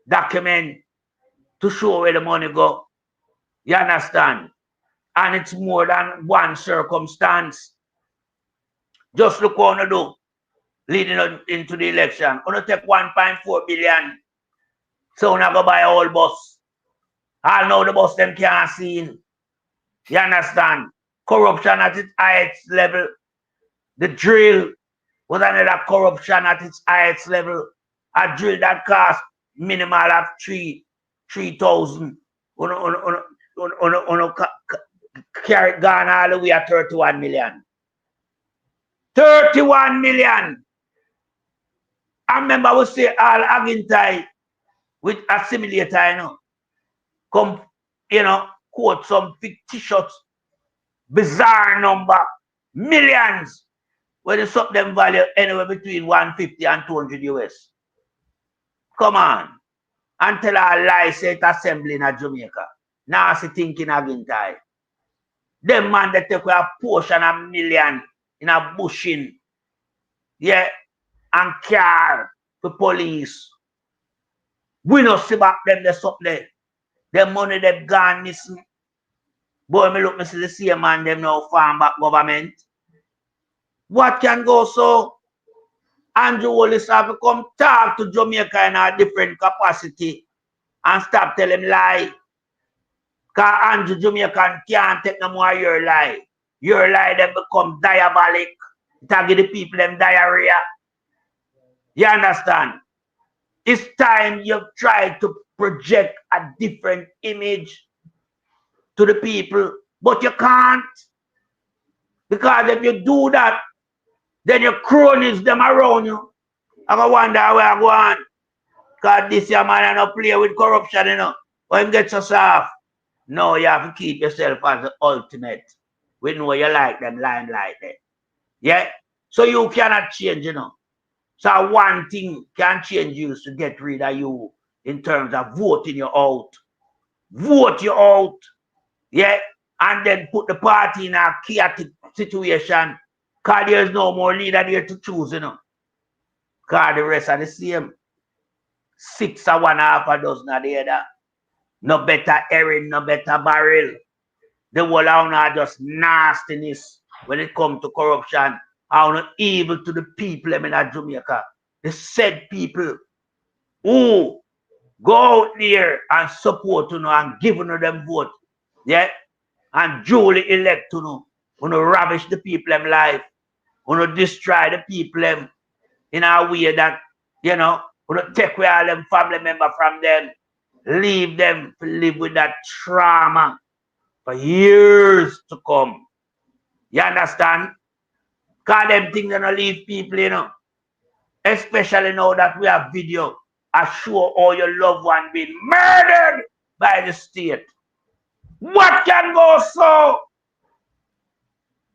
document to show where the money go. You understand? And it's more than one circumstance. Just look what you do leading into the election. You take 1.4 billion. So you go buy a whole bus. All know the bus them can't see. You understand? Corruption at its highest level. The drill was another corruption at its highest level. A drill that cost minimal of 3,000. Carry it gone all the way at 31 million. 31 million. I remember we say all Agintai with assimilator, come, quote some fictitious, bizarre number, millions, when it's up them value anywhere between 150 and 200 US. Come on. Until our lie say it assembly in Jamaica. Now I see thinking Agintai. Them man they take a portion of million in a bushing. Yeah. And car for police. We don't see back them they up there. The money they've gone missing. Boy, me look, me see the same man them now farm back government. What can go so? Andrew Holness have to come talk to Jamaica in a different capacity and stop telling him lie. Because Andrew Jamaican can't take no more your lie. Your lie then become diabolic. It give the people them diarrhea. You understand? It's time you've tried to project a different image to the people, but you can't. Because if you do that, then your cronies them around you. I go wonder where I go on. Because this young man don't play with corruption, When him gets us off. No, you have to keep yourself as the ultimate. We know you like them limelight there. Yeah? So you cannot change, So one thing can change you is to get rid of you in terms of voting you out. Vote you out. Yeah? And then put the party in a chaotic situation. Because there's no more leader there to choose, Because the rest are the same. 6 or 1/2 a dozen of the other. No better herring, no better barrel. The whole are just nastiness when it comes to corruption. How evil to the people in Jamaica. The said people who go out there and support and give them vote. Yeah? And duly elect ravish the people in life. Destroy the people in a way that, take away all them family members from them. Leave them to live with that trauma for years to come. You understand? Because them things don't leave people, Especially now that we have video. I show all your loved one being murdered by the state. What can go so?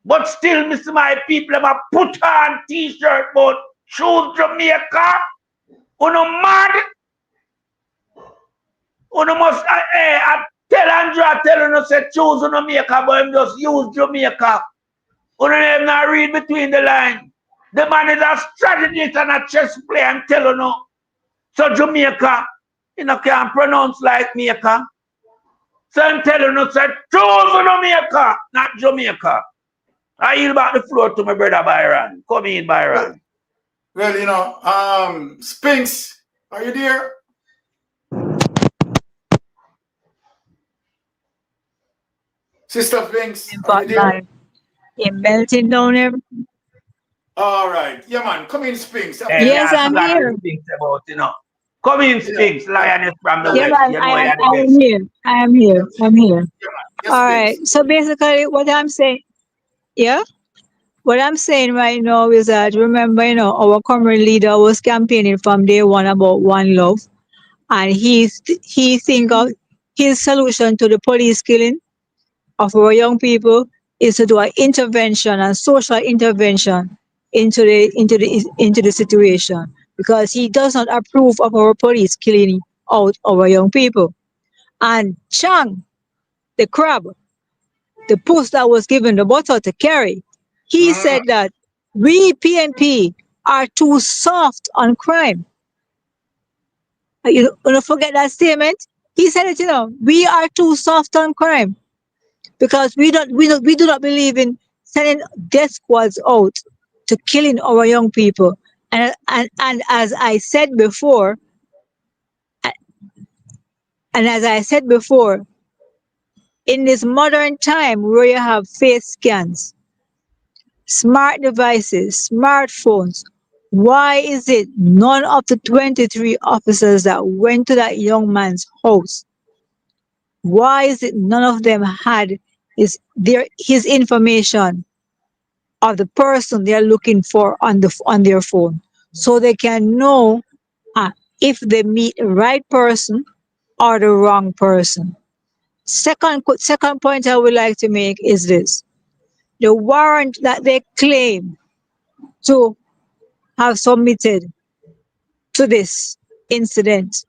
But still, Mr. My people have put on t-shirt but choose Jamaica. Mad. Must I tell Andrew, say choose Jamaica, but him just use Jamaica. Him not read between the lines. The man is a strategist and a chess player and tell So Jamaica, can't pronounce like Jamaica. So I'm telling say choose Jamaica, not Jamaica. I yield back the floor to my brother Byron. Come in, Byron. Well, Spinks, are you there? Sister Spinks, are you there? You're melting down everything. All right. Yeah, man. Come in, Spinks. Yes, I'm here. Come in, Spinks, lioness from the Yeah, west. man, I am here. All right. So basically what I'm saying, what I'm saying right now is that, remember, our current leader was campaigning from day one about one love. And he think of his solution to the police killing of our young people is to do an intervention and social intervention into the situation, because he does not approve of our police killing out our young people. And Chang, the crab, the post that was given the butter to carry, he said that we PNP are too soft on crime. You don't forget that statement. He said it, we are too soft on crime because we do not believe in sending death squads out to killing our young people. And as I said before, in this modern time where you have face scans, smart devices, smartphones, Why is it none of the 23 officers that went to that young man's house, why is it none of them had his information of the person they're looking for on their phone, so they can know if they meet the right person or the wrong person? Second point I would like to make is this: the warrant that they claim to have submitted to this incident,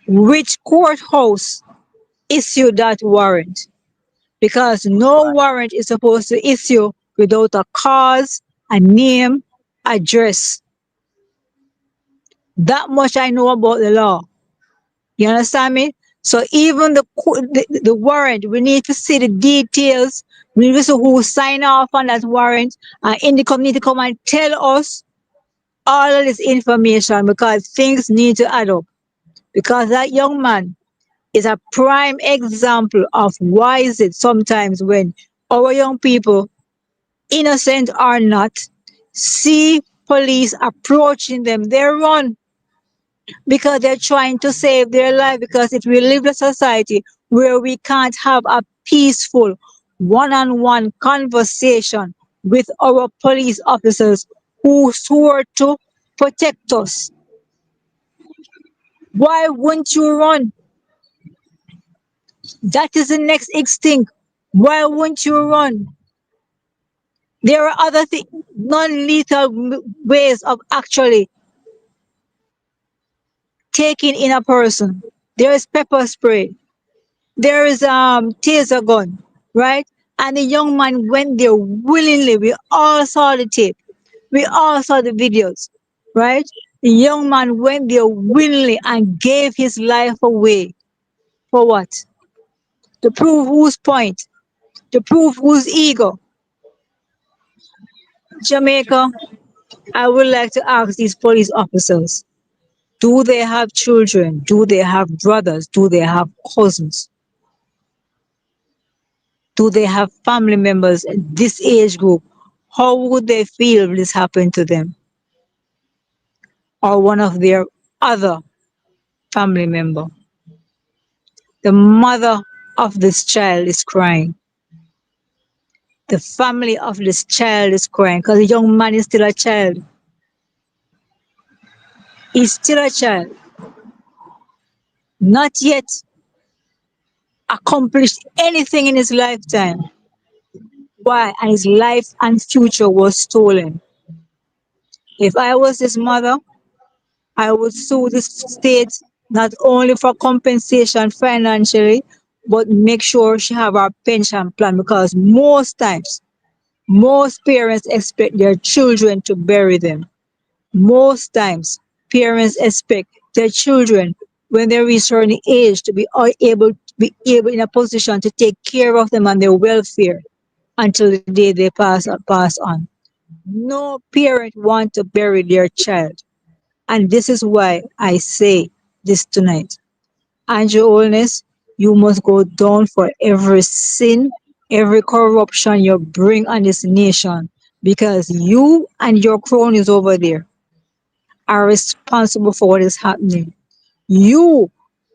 which courthouse issued that warrant? Because no warrant is supposed to issue without a cause, a name, address. That much I know about the law. You understand me? So even the warrant, we need to see the details. We need to see who signed off on that warrant. And Indiccom need to come and tell us all of this information, because things need to add up. Because that young man is a prime example of why is it sometimes when our young people, innocent or not, see police approaching them, they run, because they're trying to save their life. Because if we live in a society where we can't have a peaceful one-on-one conversation with our police officers who swore to protect us, why wouldn't you run? That is the next instinct. Why wouldn't you run? There are other non-lethal ways of actually taking in a person. There is pepper spray. There is taser gun, right? And the young man went there willingly. We all saw the tape. We all saw the videos, right? The young man went there willingly and gave his life away. For what? To prove whose point? To prove whose ego? Jamaica, I would like to ask these police officers, do they have children? Do they have brothers? Do they have cousins? Do they have family members in this age group? How would they feel if this happened to them or one of their other family member? The mother of this child is crying. The family of this child is crying, because the young man is still a child. He's still a child. Not yet accomplished anything in his lifetime. Why? And his life and future was stolen. If I was his mother, I would sue this state not only for compensation financially, but make sure she have her pension plan, because most times, most parents expect their children to bury them. Most times, parents expect their children, when they reach a certain age, to be able in a position to take care of them and their welfare until the day they pass on. No parent wants to bury their child. And this is why I say this tonight. Andrew Holness, you must go down for every sin, every corruption you bring on this nation, because you and your cronies over there are responsible for what is happening. You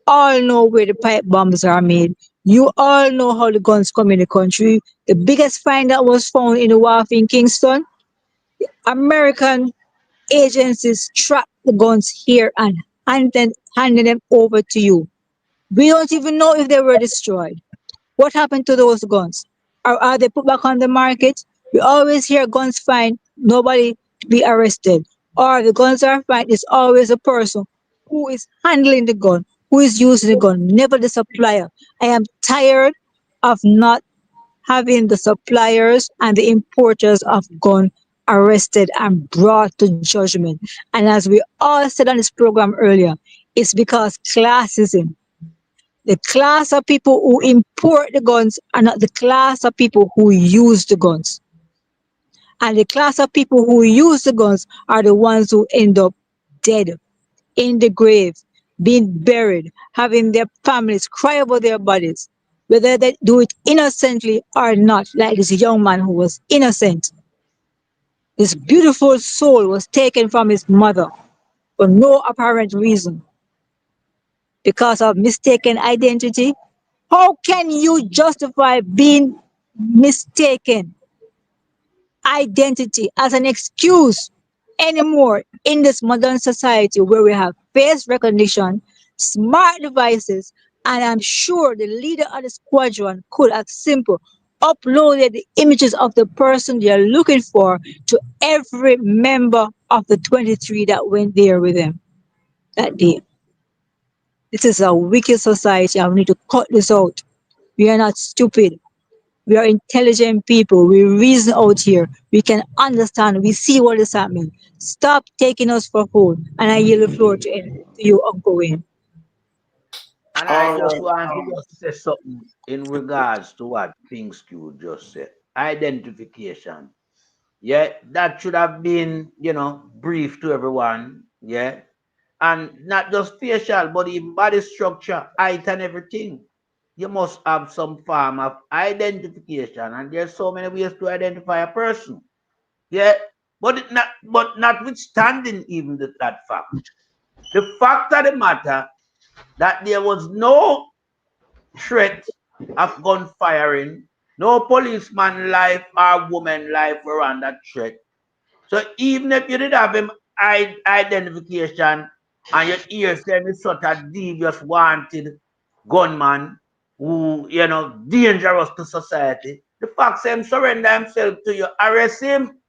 all know where the pipe bombs are made. You all know how the guns come in the country. The biggest find that was found in the wharf in Kingston, American agencies tracked the guns here and handed them over to you. We don't even know if they were destroyed. What happened to those guns? Or are they put back on the market? We always hear guns fine, nobody be arrested. Or the guns are fine, it's always a person who is handling the gun, who is using the gun, never the supplier. I am tired of not having the suppliers and the importers of gun arrested and brought to judgment. And as we all said on this program earlier, it's because classism. The class of people who import the guns are not the class of people who use the guns. And the class of people who use the guns are the ones who end up dead, in the grave, being buried, having their families cry over their bodies, whether they do it innocently or not, like this young man who was innocent. This beautiful soul was taken from his mother for no apparent reason because of mistaken identity. How can you justify being mistaken identity as an excuse anymore in this modern society where we have face recognition, smart devices, and I'm sure the leader of the squadron could have simple uploaded the images of the person they are looking for to every member of the 23 that went there with them that day. This is a wicked society and we need to cut this out. We are not stupid. We are intelligent people. We reason out here. We can understand. We see what is happening. Stop taking us for fool. And I yield the floor to you, Uncle Wayne. And I just want to just say something in regards to what Things Q just said. Identification. Yeah, that should have been, brief to everyone. Yeah. And not just facial, but even body structure, height and everything. You must have some form of identification. And there's so many ways to identify a person. Yeah. But notwithstanding even that fact. The fact of the matter that there was no threat of gun firing, no policeman life or woman life were under threat. So even if you did have him identification and your ear saying it's such a devious wanted gunman who, dangerous to society, the fact him surrender himself to you, arrest him.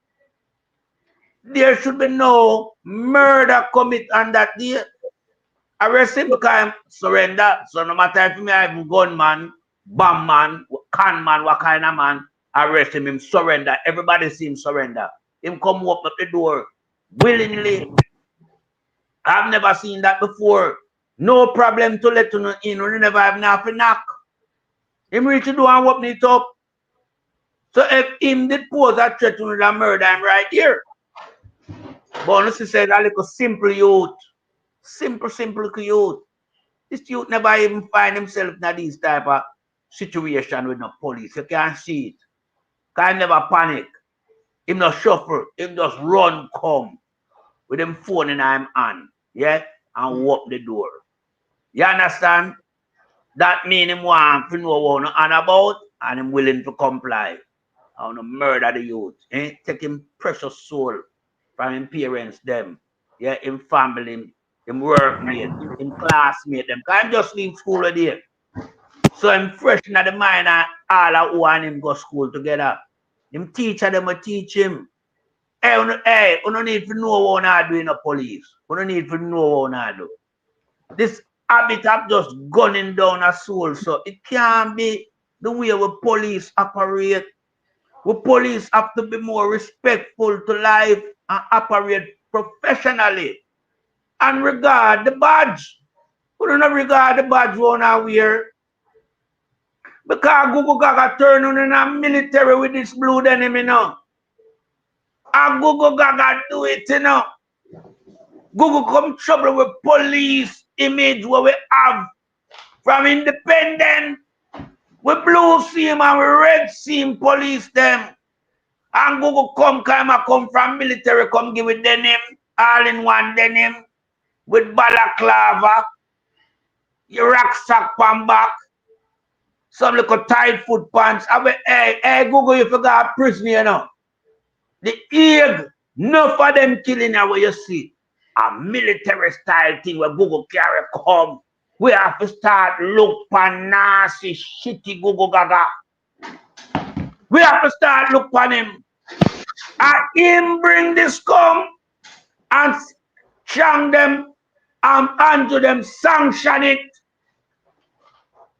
There should be no murder commit on that day. Arrest him because him surrender. So no matter if me have gunman, bomb man, con man, what kind of man, arrest him surrender. Everybody see him surrender. Him come open up the door willingly. I've never seen that before. No problem to let you in. We never have nothing knock. Him reach the door and open it up. So if him did pose a threat to the murder, I'm right here. But honestly said a little simple youth. Simple youth. This youth never even find himself in these type of situation with no police. You can't see it. Can never panic. Him not shuffle. Him just run come with him phone in him hand. Yeah? And walk the door. You understand? That mean him want to know what on about and him willing to comply. I want to murder the youth. Eh? Take him precious soul from him parents them. Yeah, him family, him workmate, him classmate them. Can't just leave school a day. So him fresh in the mind and all of who and him go school together. Him teacher them will teach him. Hey, you don't need to know what I do in the police. You don't need to know what I do. This habit of just gunning down a soul, so it can't be the way we police operate. We police have to be more respectful to life and operate professionally. And regard the badge. We don't regard the badge we want wear. Because Google Gaga turn on in a military with this blue denim, And Google Gaga do it, Google come trouble with police image where we have from independent. We blue seam and we red seam police them. And Google come from military, come give it denim, all in one denim, with balaclava, your rucksack pan back, some little tight foot pants. Hey, Google, you forgot prison, The egg, enough of them killing now where you see. A military style thing where Google carry come. We have to start look for nasty, shitty Google Gaga. We have to start look for him. And him bring this come and chang them and unto them sanction it.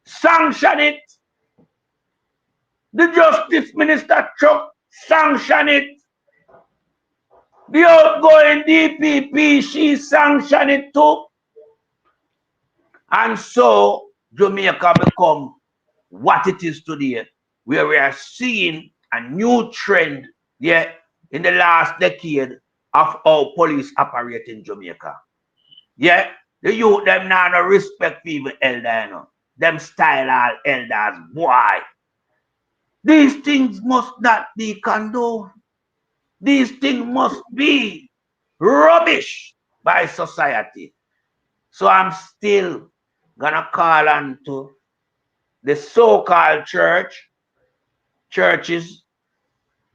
Sanction it. The Justice Minister Chuck sanction it. The outgoing DPP, she sanctioned it too. And so Jamaica become what it is today, where we are seeing a new trend, in the last decade of how police operate in Jamaica. Yeah, the youth them now no respect people elder, Them style all elders, boy. These things must not be condoned. These things must be rubbish by society. So I'm still gonna call on to the so-called churches,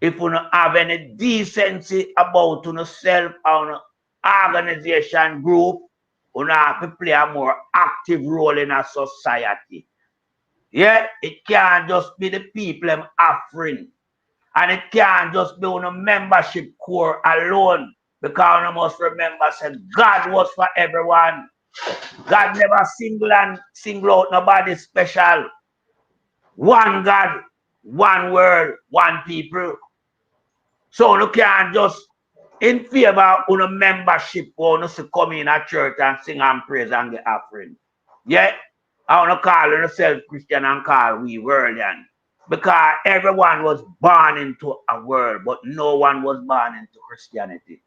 if you don't have any decency about yourself or an organization group, you have to play a more active role in a society. Yeah, it can't just be the people I'm offering. And it can't just be on a membership core alone. Because you must remember, said God was for everyone. God never single out nobody special. One God, one world, one people. So you can't just in favor of a membership or to come in a church and sing and praise and get offering. Yeah, I want to call yourself Christian and call we worldlian. Because everyone was born into a world, but no one was born into Christianity.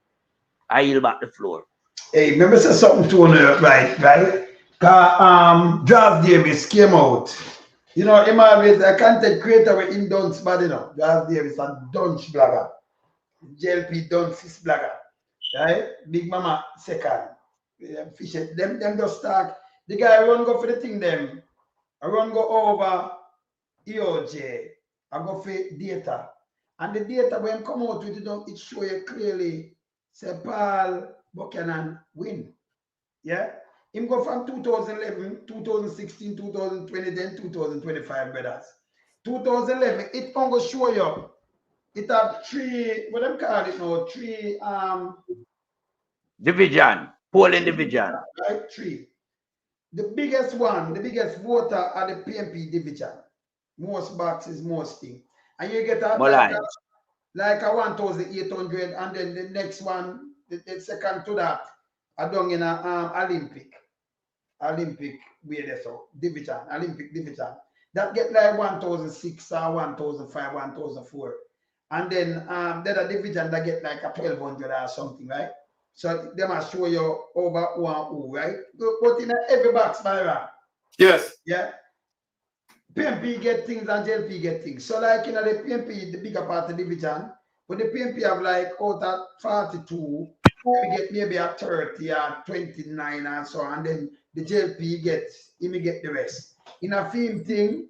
I yield back the floor. Hey, remember say something to right? Draft Davis came out. You know, him always a content creator with him dunce bad, you know. Draft Davis a dunce blogger. JLP dunce blogger. Right? Big Mama second. Fish them just start. The guy run go for the thing them. I run go over EOJ. I go for data. And the data when come out with it show you clearly say Paul Buchanan win. Yeah? Him go from 2011, 2016, 2020, then 2025, brothers. 2011, it can go show you. It have three, what them call it now? Three division, polling division. Right? Three. The biggest one, the biggest voter are the PMP division. Most boxes, most thing. And you get like a 1,800, and then the next one, the second to that, are done in a Olympic way there, so division, Olympic division. That get like 1,006 or 1,005, 1,004. And then the division that get like a 1,200 or something, right? So they must show you over one, right? But in every box, Myra. Yes. Yeah. PMP get things and JLP get things. So like the PMP, the bigger part of the division, but the PMP have like out at 42, we get maybe a 30 or 29 and so on, and then the JLP gets, he may get the rest. In a film thing,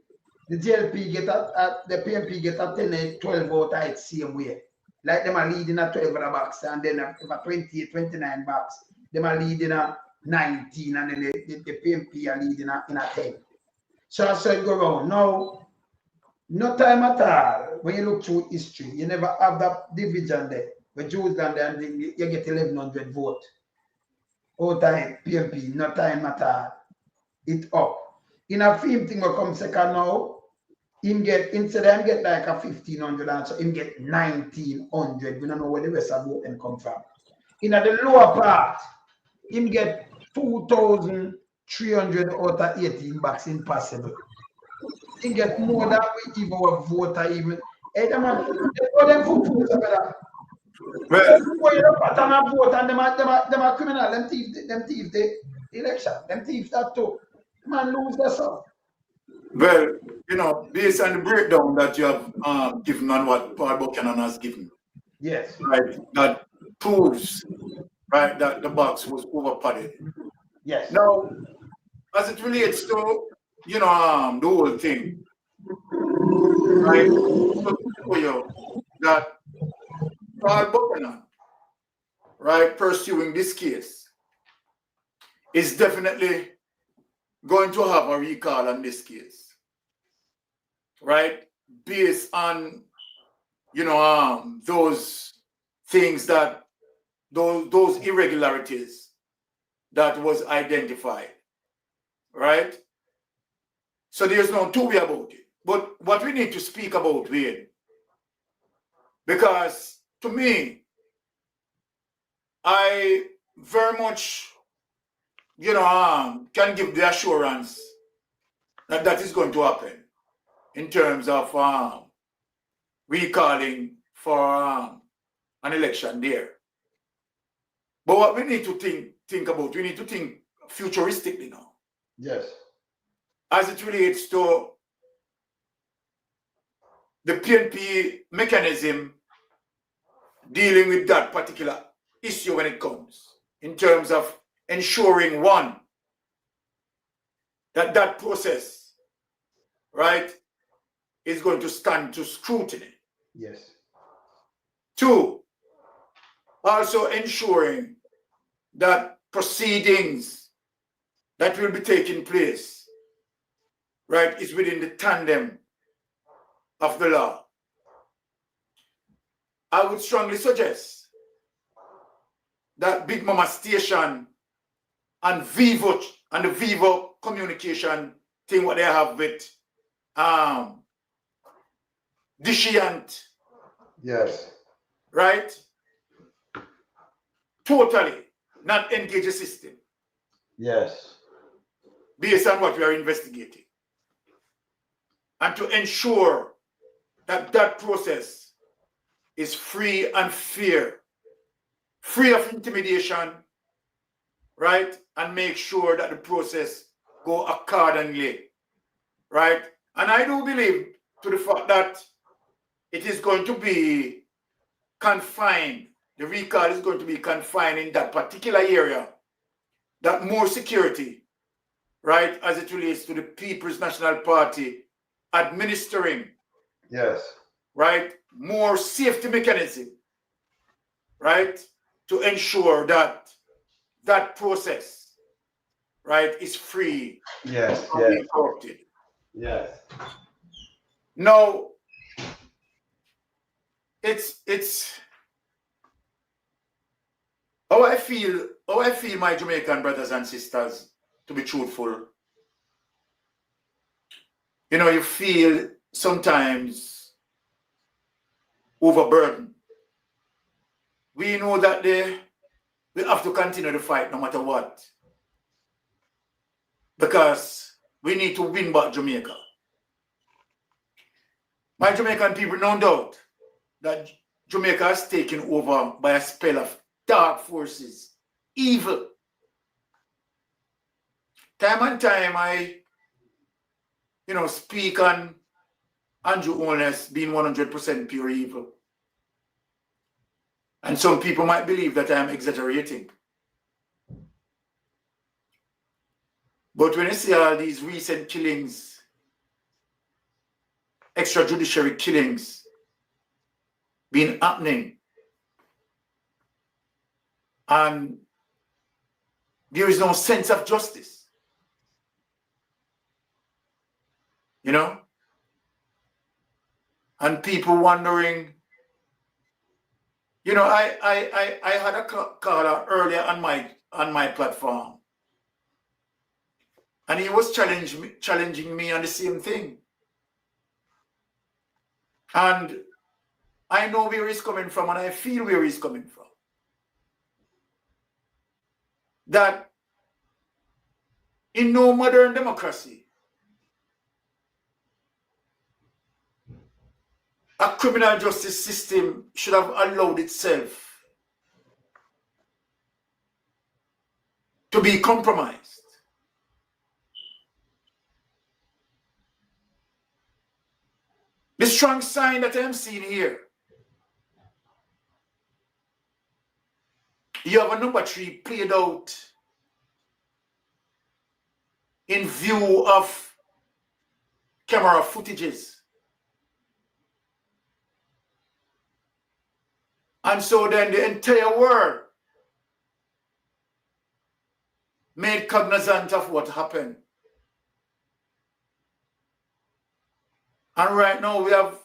the JLP get at the PMP get a 10, 12 out at same way. Like them are leading a 12 in a box, and then a 28, 29 box, them are leading a 19, and then the PMP are leading in a 10. So I said go around. Now, no time at all. When you look through history, you never have that division there. When Jews down there and you get 1,100 votes. All time, PMP, no time at all. It up. In a film thing will come second now, him get, instead of him get like a 1,500 and so him get 1,900. We don't know where the rest of the vote come from. In the lower part, him get 2,300 out of 18 bucks impossible. He get more than we even a voter even. Hey, them them for votes better. Well, you pattern of vote and them are criminal. Them thief the election. Them thief that too. Man lose their stuff. Well, you know, based on the breakdown that you have given on what Paul Buchanan has given. Yes. Right. That proves, right, that the box was overpadded. Yes. Now, as it relates to, you know, the whole thing, right? So for you that Paul Buchanan, right, pursuing this case is definitely going to have a recall on this case, right? Based on, you know, those things that, those irregularities that was identified, right? So there's no two way about it. But what we need to speak about here, because to me, I very much, you know, can give the assurance that that is going to happen in terms of recalling for an election there. But what we need to think about, we need to think futuristically now. Yes. As it relates to the PNP mechanism dealing with that particular issue when it comes, in terms of ensuring, one, that process, right, is going to stand to scrutiny. Yes. Two, also ensuring that proceedings that will be taking place, right, is within the tandem of the law. I would strongly suggest that Big Mama Station and Vivo and the Vivo communication thing what they have with Dishiant, Yes. right? Totally not engage the system Yes. based on what we are investigating. And to ensure that that process is free and fair, free of intimidation, right? And make sure that the process go accordingly, right? And I do believe to the fact that it is going to be confined, the recall is going to be confined in that particular area, that more security, right, as it relates to the People's National Party administering, Yes, right, more safety mechanism, right, to ensure that that process, right, is free, yes, and yes, uninterrupted. yes. Now, it's how I feel, my Jamaican brothers and sisters, to be truthful. You know, you feel sometimes overburdened. We know that we have to continue the fight no matter what, because we need to win back Jamaica. My Jamaican people, no doubt that Jamaica is taken over by a spell of dark forces, evil. Time and time I, speak on Andrew Holness being 100% pure evil. And some people might believe that I am exaggerating. But when you see all these recent killings, extrajudiciary killings being happening, and there is no sense of justice, and people wondering, I had a caller earlier on my platform, and he was challenging me on the same thing. And I know where he's coming from, and I feel where he's coming from. That in no modern democracy, a criminal justice system should have allowed itself to be compromised. The strong sign that I am seeing here, you have a number 3 played out in view of camera footages. And so then the entire world made cognizant of what happened. And right now we have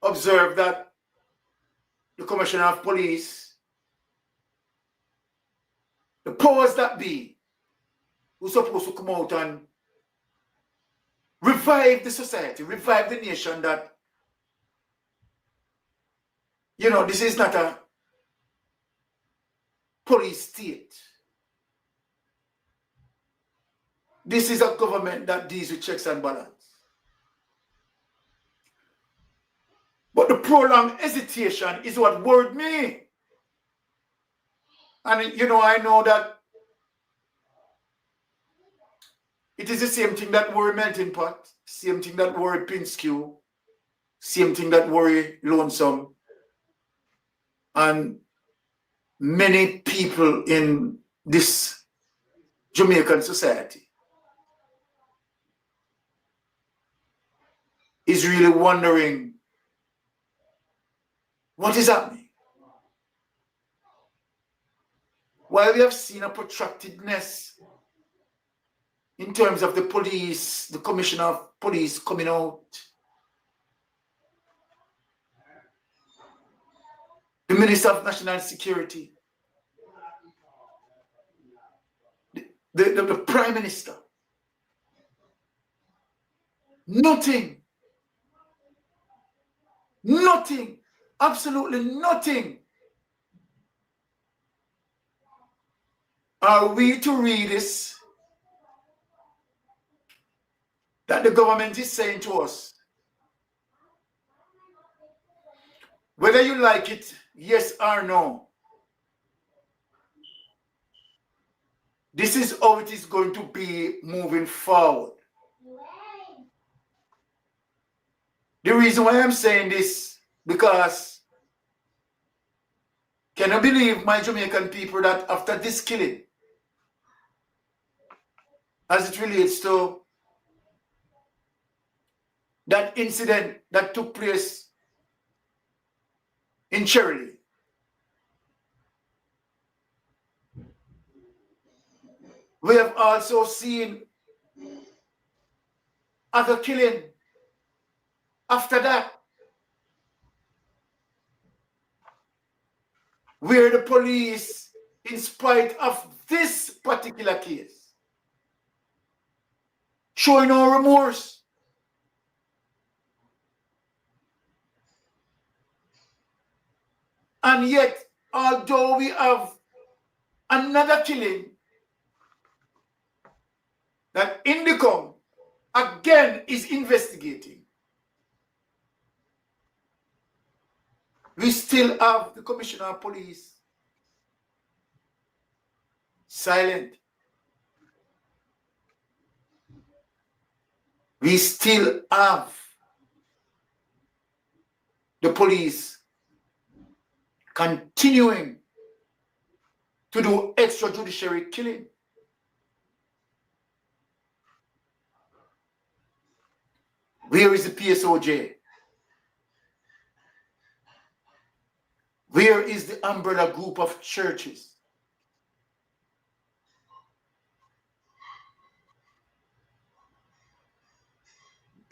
observed that the Commissioner of Police, the powers that be, who's supposed to come out and revive the society, revive the nation, that, this is not a police state. This is a government that deals with checks and balance. But the prolonged hesitation is what worried me. And, I know that it is the same thing that worry Melting Pot, same thing that worry Pinskew, same thing that worry Lonesome, and many people in this Jamaican society is really wondering what is happening. While we have seen a protractedness in terms of the police, the commissioner of police coming out, the minister of national security, the prime minister, nothing, absolutely nothing. Are we to read this that the government is saying to us, whether you like it, yes or no, this is how it is going to be moving forward? The reason why I'm saying this, because can I believe, my Jamaican people, that after this killing, as it relates to that incident that took place in Cherry, we have also seen other killing after that, where the police, in spite of this particular case, showing no remorse. And yet, although we have another killing that Indiccom again is investigating, we still have the commissioner of police silent. We still have the police continuing to do extrajudiciary killing. Where is the PSOJ? Where is the umbrella group of churches?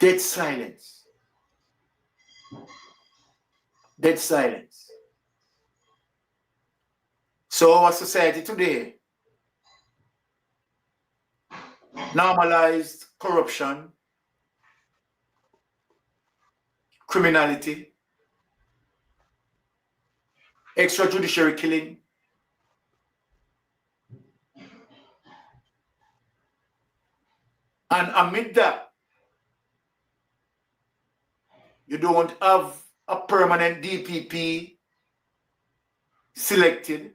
Dead silence. Dead silence. So our society today normalized corruption, criminality, extrajudiciary killing, and amid that, you don't have a permanent DPP selected.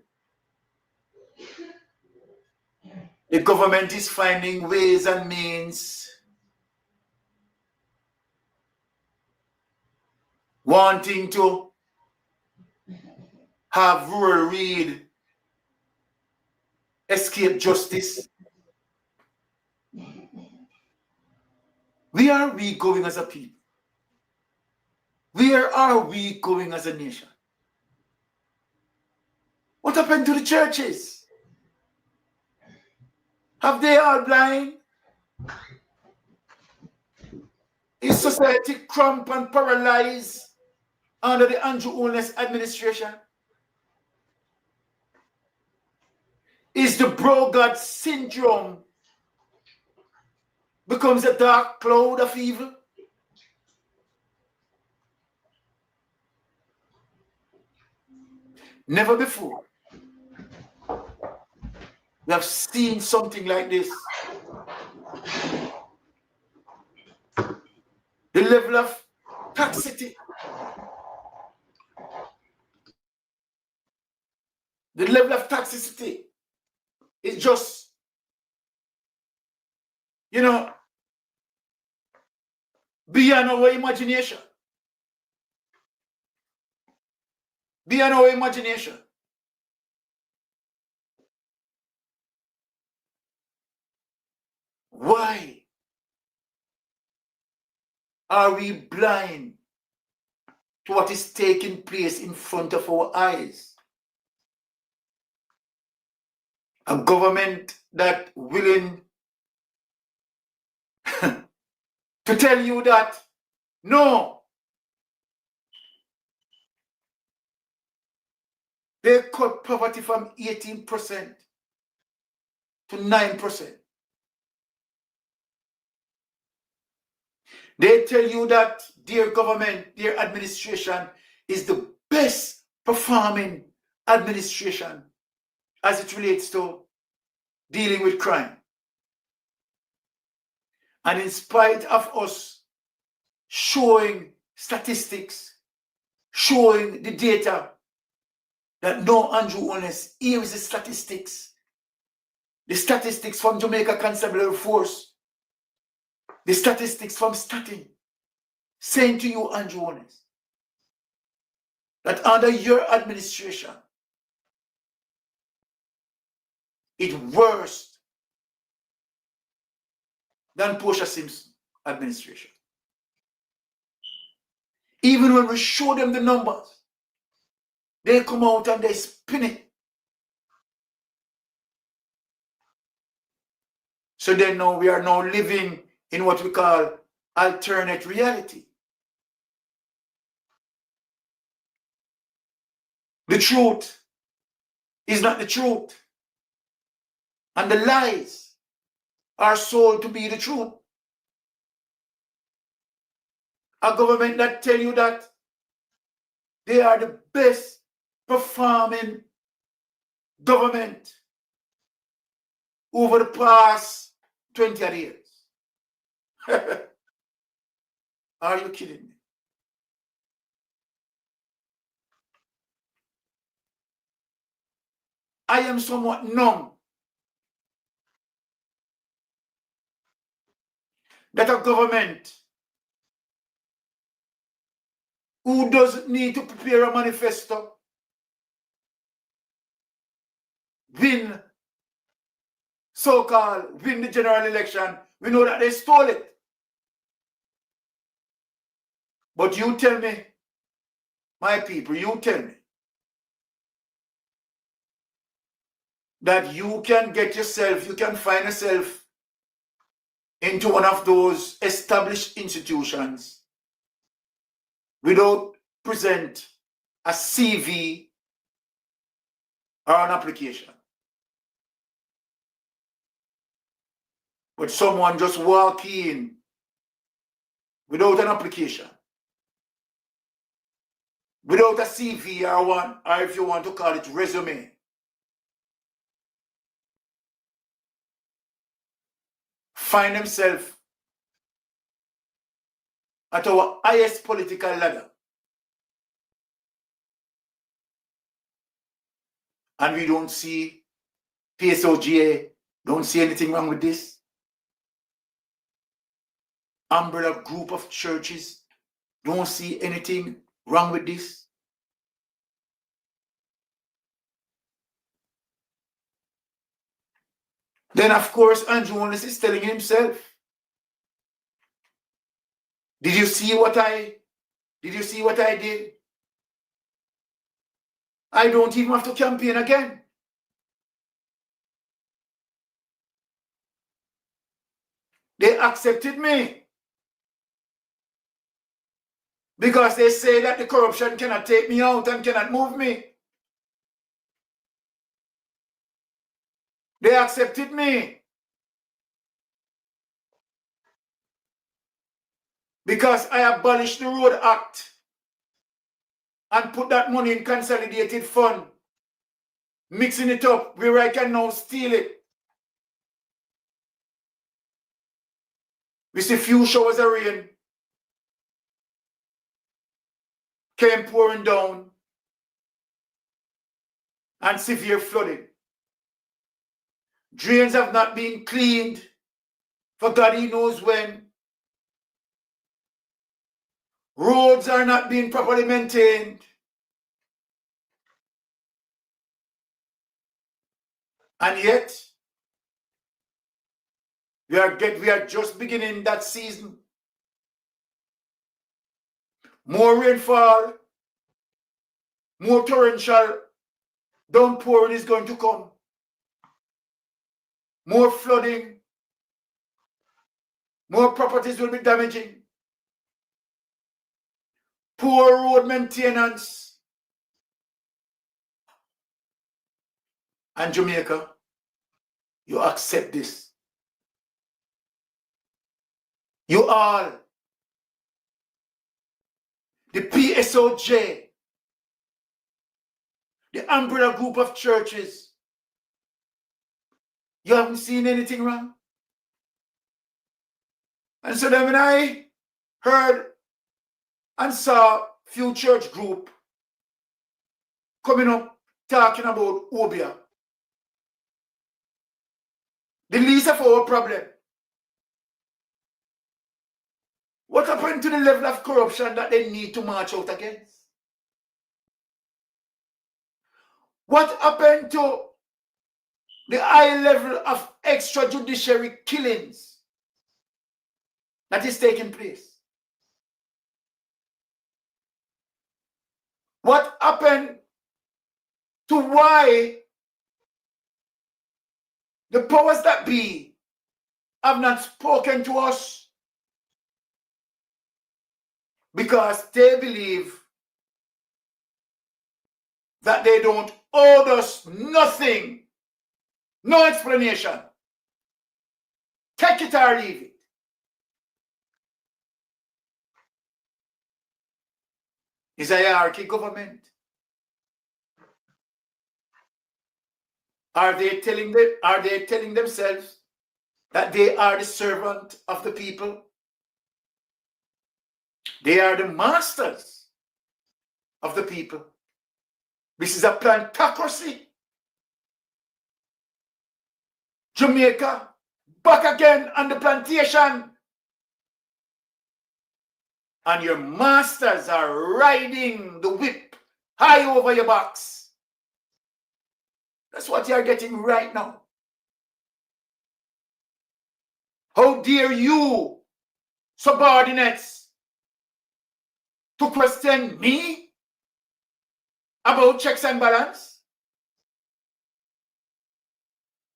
The government is finding ways and means, wanting to have rural Reed escape justice. Where are we going as a people? Where are we going as a nation? What happened to the churches? Have they all blind? Is society cramped and paralyzed under the Andrew Holness administration? Is the bro-God syndrome becomes a dark cloud of evil? Never before we have seen something like this. The level of toxicity, is just, beyond our imagination. beyond our imagination. Why are we blind to what is taking place in front of our eyes? A government that willing to tell you that no, they cut poverty from 18% to 9%. They tell you that their government, their administration is the best performing administration as it relates to dealing with crime. And in spite of us showing statistics, showing the data, that no, Andrew Holness, here is the statistics from Jamaica Constabulary Force, the statistics from Statin, saying to you, Andrew Holness, that under your administration, it's worse than Portia Simpson's administration. Even when we show them the numbers, they come out and they spin it. So then now we are now living in what we call alternate reality. The truth is not the truth. And the lies are sold to be the truth. A government that tell you that they are the best performing government over the past 20 years. Are you kidding me? I am somewhat numb that a government who doesn't need to prepare a manifesto win the general election. We know that they stole it. But you tell me, my people, you tell me that you can find yourself into one of those established institutions without present a CV or an application. But someone just walk in without an application, without a CV or if you want to call it resume. Find themselves at our highest political ladder. And we don't see PSOGA, don't see anything wrong with this. Umbrella group of churches, don't see anything wrong with this. Then of course Andrew Holness is telling himself, did you see what I did? I don't even have to campaign again. They accepted me because they say that the corruption cannot take me out and cannot move me. They accepted me because I abolished the Road Act and put that money in consolidated fund, mixing it up where I can now steal it. We see few showers of rain came pouring down and severe flooding. Drains have not been cleaned for God he knows when. Roads are not being properly maintained. And yet, we are just beginning that season. More rainfall, more torrential downpouring is going to come. More flooding, more properties will be damaging. Poor road maintenance. And Jamaica, you accept this. You all, the PSOJ, the umbrella group of churches, you haven't seen anything wrong. And so then when I heard and saw few church group coming up talking about Obia, the least of our problem. What happened to the level of corruption that they need to march out against? What happened to the high level of extrajudiciary killings that is taking place? What happened to why the powers that be have not spoken to us? Because they believe that they don't owe us nothing, no explanation. Take it or leave it. It's a hierarchy government. Are they telling themselves that they are the servant of the people? They are the masters of the people. This is a plantocracy. Jamaica, back again on the plantation. And your masters are riding the whip high over your backs. That's what you're getting right now. How dare you, subordinates, to question me about checks and balance?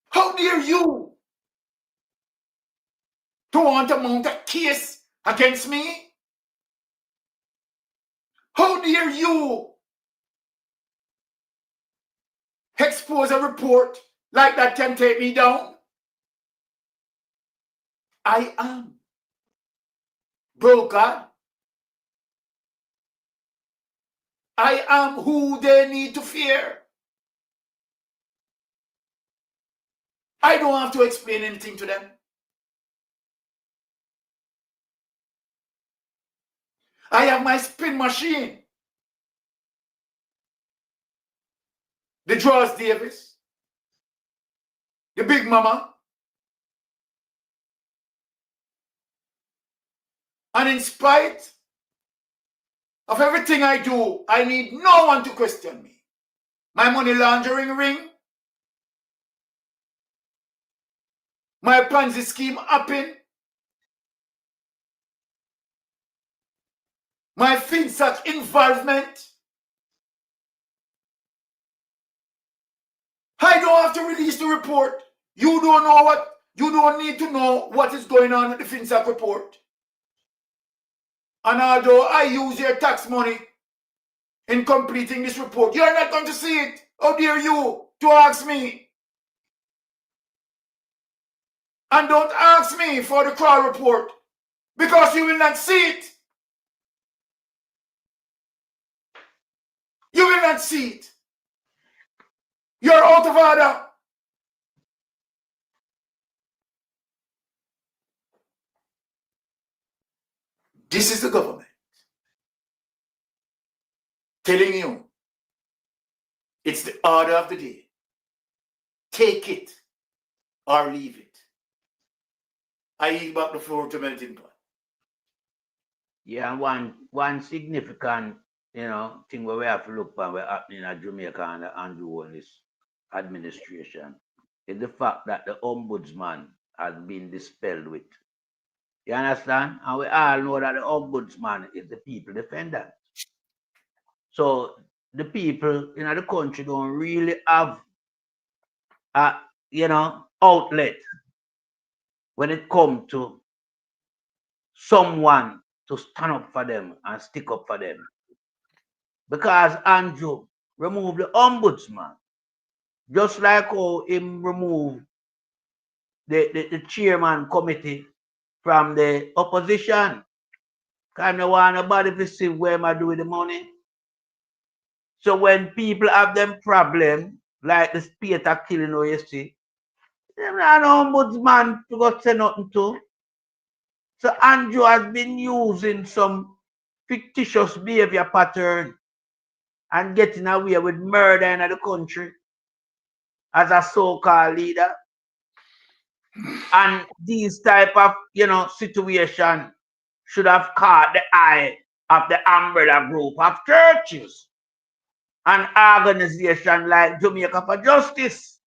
How dare you to want to mount a case against me? How dare you expose a report like that can take me down? I am broker. I am who they need to fear. I don't have to explain anything to them. I have my spin machine. The Draws Davis. The Big Mama. And in spite of everything I do, I need no one to question me. My money laundering ring, my Ponzi scheme upping, my FinSat involvement. I don't have to release the report. You don't need to know what is going on in the FinSat report. And although I use your tax money in completing this report, you're not going to see it. How dare you to ask me? And don't ask me for the crowd report, because you will not see it. You will not see it. You're out of order. This is the government telling you it's the order of the day. Take it or leave it. I yield back the floor to Melting Pot. Yeah, and one significant, thing where we have to look for what's happening at Jamaica and Andrew Holness administration. is the fact that the ombudsman has been dispelled with. You understand? And we all know that the ombudsman is the people defendant. So the people in the country don't really have a, outlet when it comes to someone to stand up for them and stick up for them. Because Andrew removed the ombudsman, just like how him removed the chairman committee from the opposition. Kind of want nobody to see where I do with the money. So when people have them problem, like the Peter killing or you see, them not an ombudsman to go say nothing to. So Andrew has been using some fictitious behavior pattern and getting away with murder in the country as a so-called leader. And these type of, situation should have caught the eye of the umbrella group of churches and organizations like Jamaica for Justice.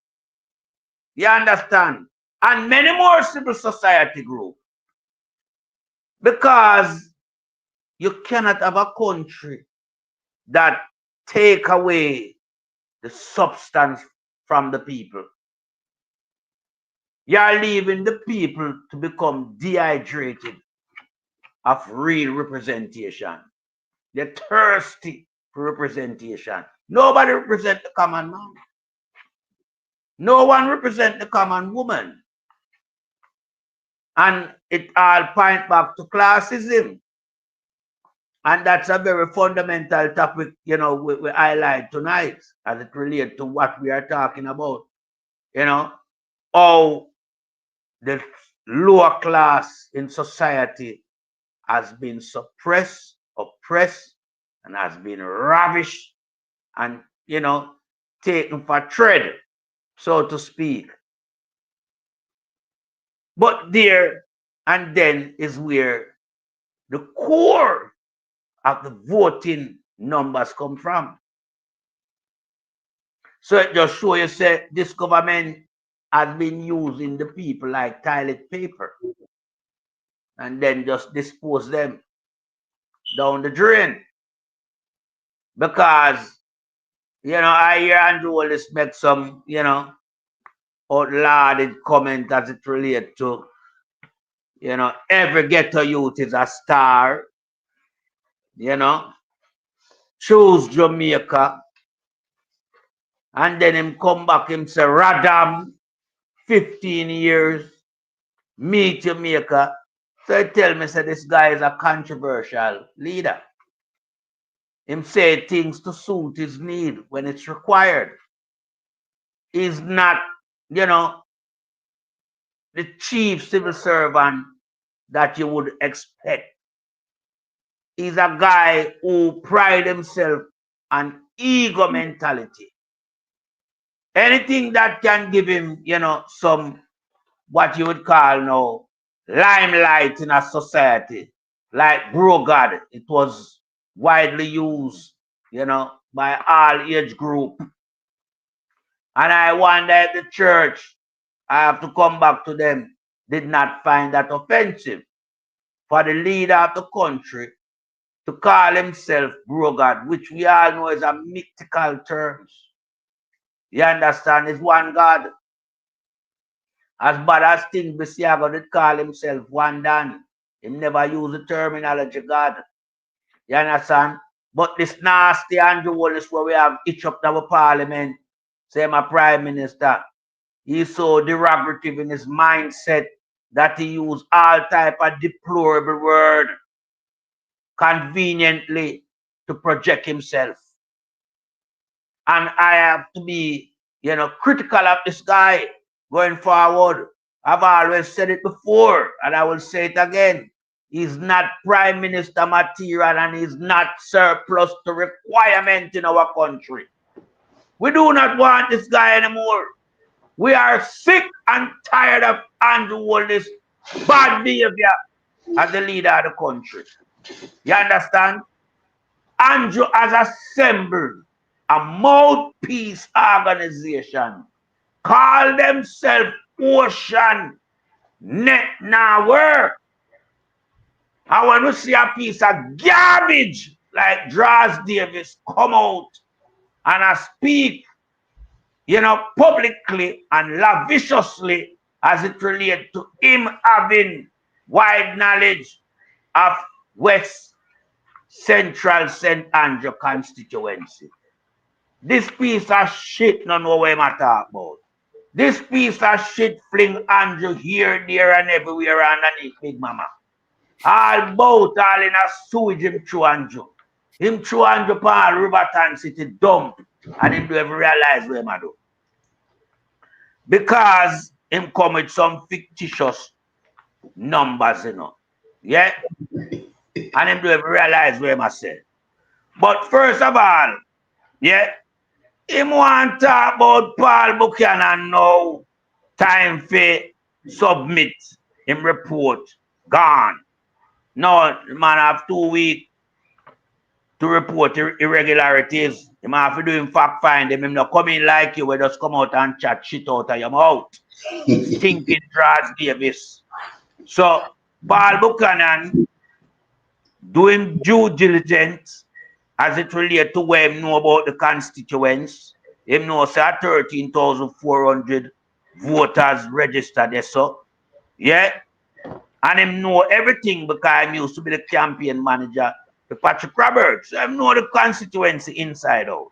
You understand? And many more civil society groups. Because you cannot have a country that take away the substance from the people. You are leaving the people to become dehydrated of real representation. They're thirsty for representation. Nobody represents the common man. No one represents the common woman. And it all points back to classism. And that's a very fundamental topic, we highlight tonight as it relates to what we are talking about. How the lower class in society has been suppressed, oppressed, and has been ravished and, taken for thread, so to speak. But there and then is where the core of the voting numbers come from. So it just shows you say this government has been using the people like toilet paper and then just dispose them down the drain. Because, I hear Andrew Holness make some, outlauded comment as it relates to, every ghetto youth is a star, choose Jamaica. And then him come back, him say, Radam, 15 years, me Jamaica. So he tell me, say, this guy is a controversial leader. Him say things to suit his need when it's required. He's not, the chief civil servant that you would expect. He's a guy who pride himself on ego mentality. Anything that can give him, some, what you would call now, limelight in a society, like bro God, it was widely used, by all age group. And I wonder if the church, I have to come back to them, did not find that offensive for the leader of the country to call himself bro God, which we all know is a mythical term. You understand? It's one God. As bad as things Bisiago did call himself one Dan. He never used the terminology God. You understand? But this nasty Andrew Holness where we have each up in our parliament, say my prime minister, he's so derogative in his mindset that he use all type of deplorable word conveniently to project himself. And I have to be, critical of this guy going forward. I've always said it before, and I will say it again. He's not prime minister material, and he's not surplus to requirement in our country. We do not want this guy anymore. We are sick and tired of Andrew Holness' bad behavior as the leader of the country. You understand? Andrew has assembled a mouthpiece organization call themselves Ocean Net now work. And when we see a piece of garbage like Draws Davis come out and I speak, you know, publicly and lavishiously as it relates to him having wide knowledge of West Central St. Andrew constituency. This piece of shit no know what I'm talking about. This piece of shit fling Andrew here, there, and everywhere underneath Big Mama. All boat, all in a sewage him through Andrew. Him through Andrew pan Riverton City dump. And him do ever realize what him do. Because him come with some fictitious numbers, you know. Yeah? And him do ever realize what him say. But first of all, yeah, him want to talk about Paul Buchanan now. Time for submit him report. Gone. No, the man have 2 weeks to report irregularities. He might have to do him fact find him. Him not come in like you, we just come out and chat shit out of your mouth. Stinking Draws Davis. So Paul Buchanan doing due diligence as it relates to where him know about the constituents. Him know say 13,400 voters registered there, so yeah. And him know everything because he used to be the campaign manager to Patrick Roberts. So him know the constituency inside out.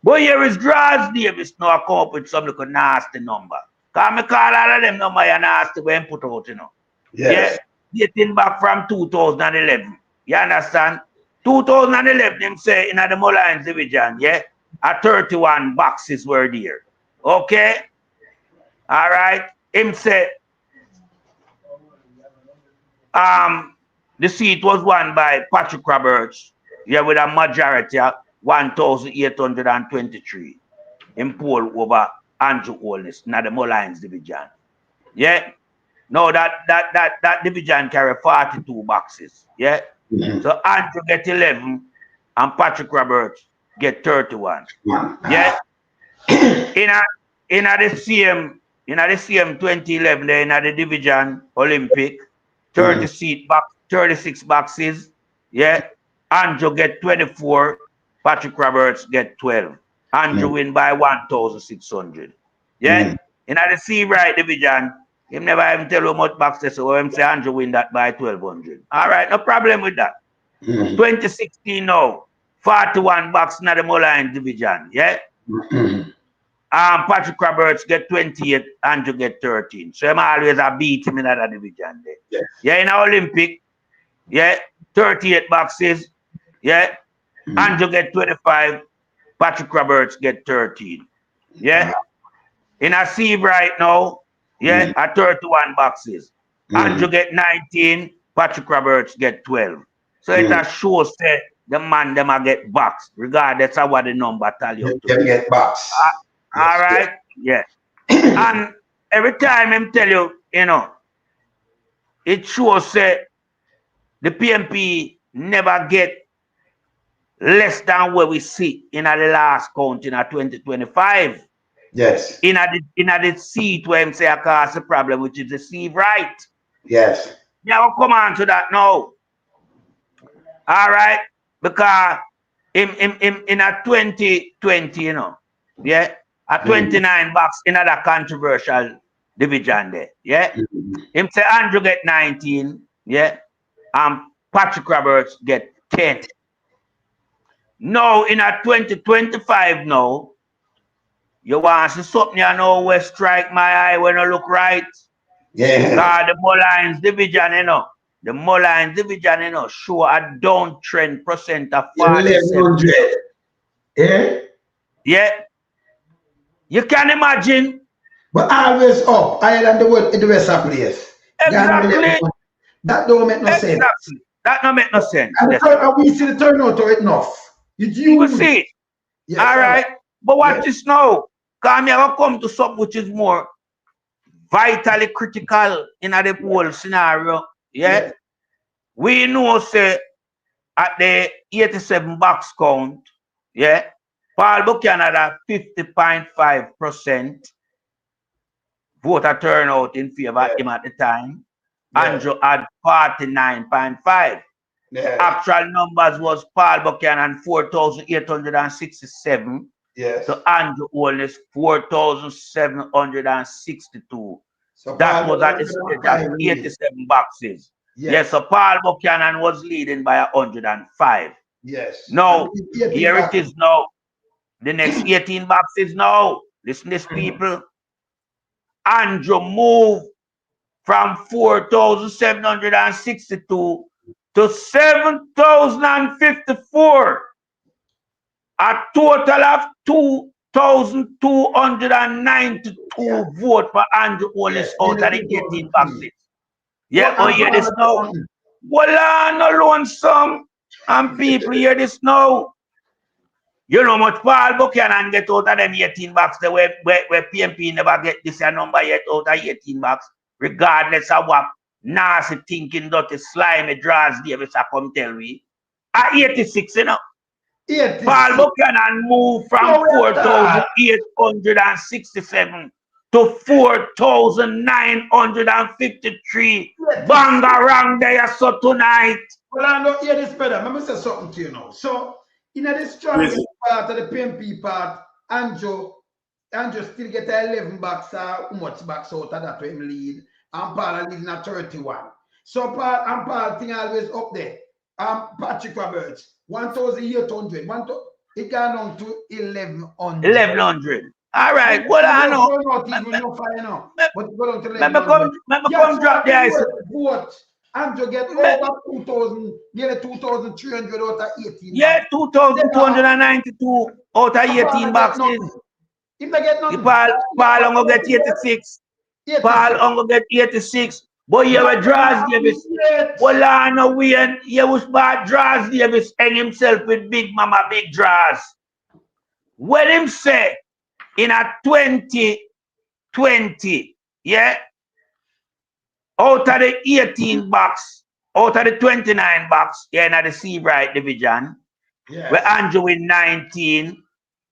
But here is Draws Davis now come up with some little nasty number. Because I call all of them number you nasty when put out, you know. Yes. Yeah, getting back from 2011. You understand? 2011, him say in the Mullines division, yeah, 31 boxes were there. Okay? All right? Him say, the seat was won by Patrick Roberts, yeah, with a majority of 1,823 in poll over Andrew Holness in the Mullines division. Yeah. Now that division carry 42 boxes. Yeah. So Andrew get 11 and Patrick Roberts get 31. Yeah. in the same 2011 there in the division Olympic 36 boxes. Yeah. Andrew get 24, Patrick Roberts get 12. Andrew win by 1,600. Yeah. In the C right division, him never even tell how much boxes, so him say Andrew win that by 1,200. All right, no problem with that. 2016 now, 41 box in the Mullines division. Yeah. Patrick Roberts get 28, Andrew get 13. So him always a beat him in that division there. Yes. Yeah, in the Olympic, yeah, 38 boxes. Yeah. Andrew get 25, Patrick Roberts get 13. Yeah. In a C right now, yeah, at 31 boxes. Andrew get 19, Patrick Roberts get 12. So it a show say the man them a get boxed, regardless of what the number tell you. They get boxed. All right, yeah. And every time him tell you, you know, it shows say the PMP never get less than where we see in the last count in 2025. Yes. In the seat where him say I cause the problem, which is the seat right. Yes. Yeah, we'll come on to that now. All right, because in a 2020, you know, yeah, a 29 box in another controversial division there, yeah. Him say Andrew get 19, yeah, and Patrick Roberts get 10. Now in a 2025 now, you want to see something you know where strike my eye when I look right? Yeah. Because the Mullines division, you know, the Mullines division, you know, show a downtrend percent of 1100. Yeah. Yeah. You can imagine. But always up, higher than the rest of the place. Exactly. That don't make no sense. That don't make no sense. And we see the turnout to it enough. You will see it. Yes, all right. But watch this now. Because I have come to something which is more vitally critical in the whole scenario. Yeah. We know, say, at the 87 box count, yeah, Paul Buchanan at 50.5%, voter turnout in favor of him at the time. Andrew had 49.5. The actual numbers was Paul Buchanan 4,867. So Andrew Holness 4,762. So that Paul was at the stage of 87 boxes. Yes, so Paul Buchanan was leading by 105. Yes. Now, here it is now. The next 18 boxes now. Listen to this, people. Andrew moved from 4,762 to 7,054. A total of 2,292 votes for Andrew Holness out of the 18 boxes. Yeah, oh, hear this now. Well, no lonesome. And people hear this now. You know much Paul Buchanan get out of them 18 boxes where PMP never get this number yet out of 18 boxes, regardless of what nasty thinking, dirty, slimy draws Davis come tell me. At 86, you know. 86. Paul Buchanan moved from 4,867 to 4,953. Bangarang there so tonight. Well, I know hear this better. Let me say something to you now. So, in the strongest part of the PMP part, Andrew still get 11 bucks. How much bucks out of that to him lead? And Paul leading at 31. So Paul thing always up there. Patrick Roberts, 1,800. It got down to 1,100. 1,100. All right. Well, I know. Come drop there. Vote. Andrew get over 2,000, nearly 2,300 out of 18. Yeah, 2,292 out of 18 boxes. If they get nothing, Paul will get 86. Paul will get 86. But you have a Draws Davis. Well, I know we and you was bad Draws Davis and himself with Big Mama Big Draws. What him say in a 2020, yeah, out of the 18 box, out of the 29 box, yeah, in the Seabright division, where Andrew win 19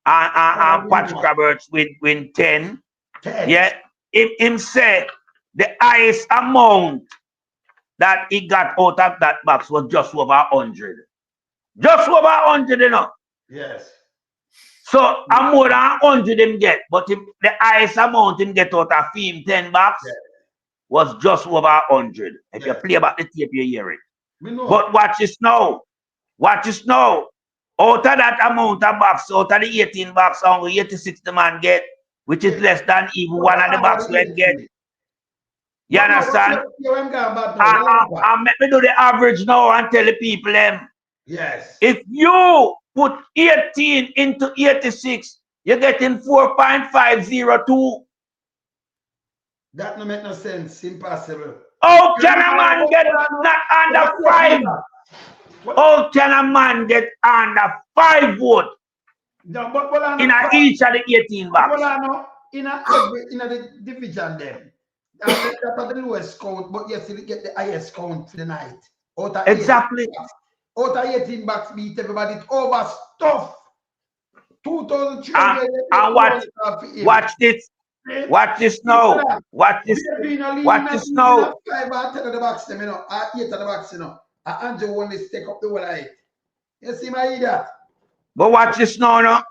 and Patrick Roberts win 10. Yeah, him say the highest amount that he got out of that box was just over 100. Just over 100, you know. Yes. So more than 100 him get, but the highest amount him get out of him 10 box was just over 100. If you play about the tape, you hear it. But watch this now. Watch this now. Out of that amount of box, out of the 18 box, only 86 the man get, which is less than even one of the box we get. You understand? And let me do the average now and tell the people them. Yes. If you put 18 into 86, you're getting 4.502. That no make no sense. Impossible. How can a man get not under 5? How can a man get under 5 votes in each of the 18 box? In the division then. That's the lowest count, but you still get the highest count for the night. Exactly. Out of 18 bucks beat everybody. It's over stuff. 2,300. And watch this. Watch this now. Watch this. Watch this now. 5 or 10 of the box, you know, 8 of the box, you know. Andrew only take up the whole height. You see my idiot? But watch this now, no?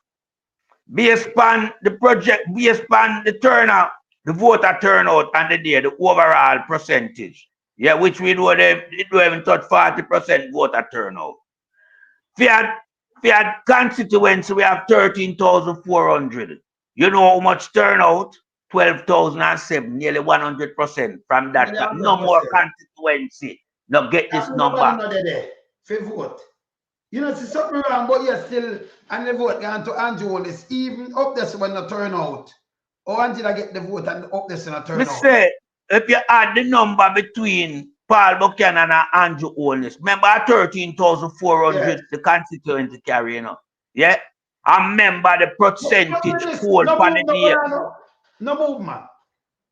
Based on the project, based on the turnout, the voter turnout and the overall percentage. Yeah, which we do it don't even touch 40% voter turnout. We had constituency, we have 13,400. You know how much turnout? 12,007, nearly 100% from that. No more constituency. Now get this number. For vote. You know, see something wrong, but you're still and the vote going to Andrew Holness, even up there when the turnout. Or until I get the vote and up there when the turnout. Me say, if you add the number between Paul Buchanan and Andrew Holness, remember 13,400 the constituency carry, you know. Yeah? And remember the percentage poll for the day. No movement.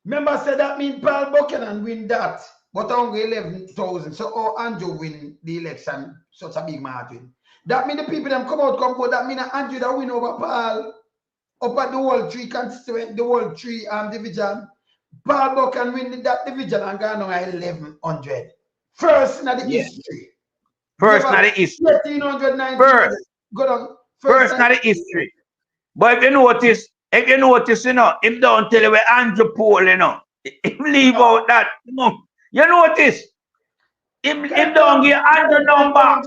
Remember said that means Paul Buchanan win that, but only 11,000. So Andrew win the election, such a big margin. That means the people them come out, that means Andrew that win over Paul up at the whole 3 constituent, the whole 3 division. Paul Buchan win that division and gone on 1100. First in the history. First in the history. 1390. First. Go down. First in the history. But if you notice, you know, him don't tell you where Andrew Paul, you know. Him leave out that, you know. You notice? Him don't give Andrew number.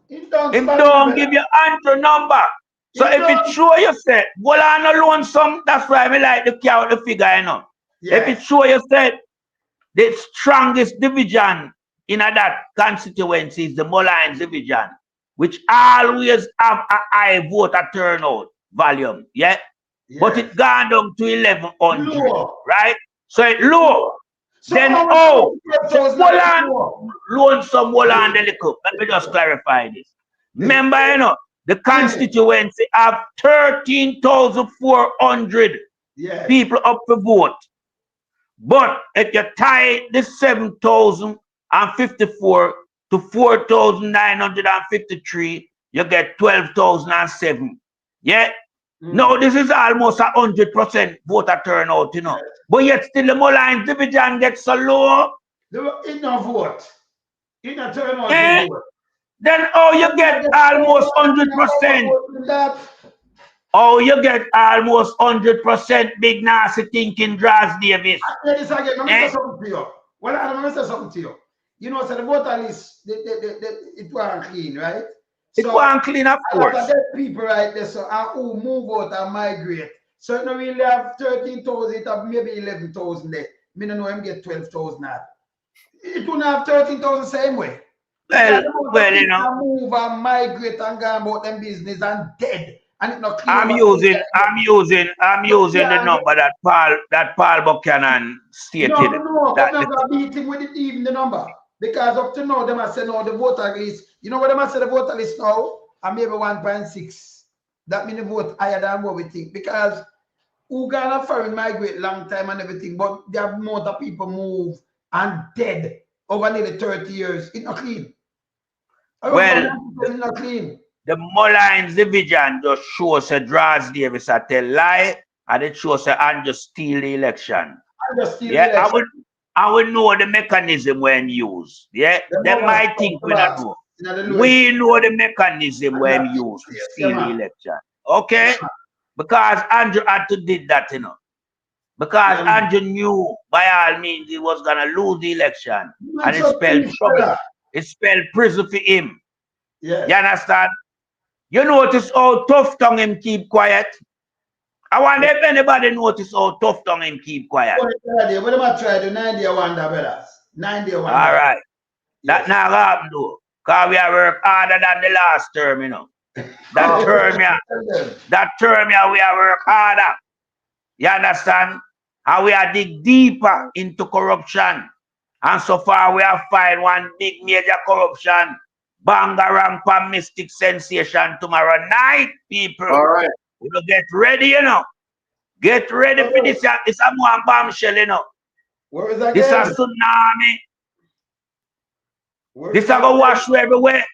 Him don't give you Andrew number. So if it show you said, well, I alone some, that's why I like to count the figure, you know. If it show you said the strongest division in that constituency is the Mullines division, which always have a high voter turnout volume, yeah? But it gone down to 1100, right? So it low. So then loan some Mullan the little. Let me just clarify this. Remember, you know, the constituency have 13,400 people up for vote. But if you tie the 7,054 to 4,953, you get 12,007. Yeah? No, this is almost 100% voter turnout, you know. But yet still the Mullines division gets so low. In no vote. In a turnout vote. Then you get almost 100%. Oh, you get almost 100% big nasty thinking Draws Davis. Let me say something to you. Well, I'm going to say something to you. You know, so the voter list, it wasn't clean, right? It wasn't clean, of course. A lot of people right there, so who move out and migrate. So you don't really have 13,000, it have maybe 11,000 there. I don't know him get 12,000 now. It wouldn't have 13,000 same way. Well, you know. Move and migrate and go about them business and dead. And it not clean. I'm using the number that Paul Buchanan stated. No, I'm not beat him with it, even the number. Because up to now, them I say no, the voter list. You know what them I say the voter list now? And maybe 1.6. That means the vote higher than what we think. Because Uganda foreign migrate long time and everything, but there are more that people move and dead over nearly 30 years. It's not clean. Well, it's not clean. The Mullines division just shows a Draws Davis a tell lie, and it shows a Andrew steal the election. I would know the mechanism when used. Yeah, they might think we don't know. We know the mechanism when used to steal the election. Okay? Because Andrew had to did that, you know. Because Andrew knew by all means he was gonna lose the election. And it spelled trouble. It spelled prison for him. Yeah. You understand? You notice how tough tongue him keep quiet? I wonder if anybody notice how tough tongue him keep quiet. What am I trying to do? 9 day wonder, brothers. 9 day wonder. All right. That not happen though. Because we have worked harder than the last term, you know. That term we have worked harder. You understand? And we are dig deeper into corruption. And so far we have find one big major corruption. Bangarang pa mystic sensation tomorrow night, people. All right. We'll get ready, you know. Get ready for this. It's a more bombshell, you know. Where is that? This is a tsunami. This is going to wash you everywhere.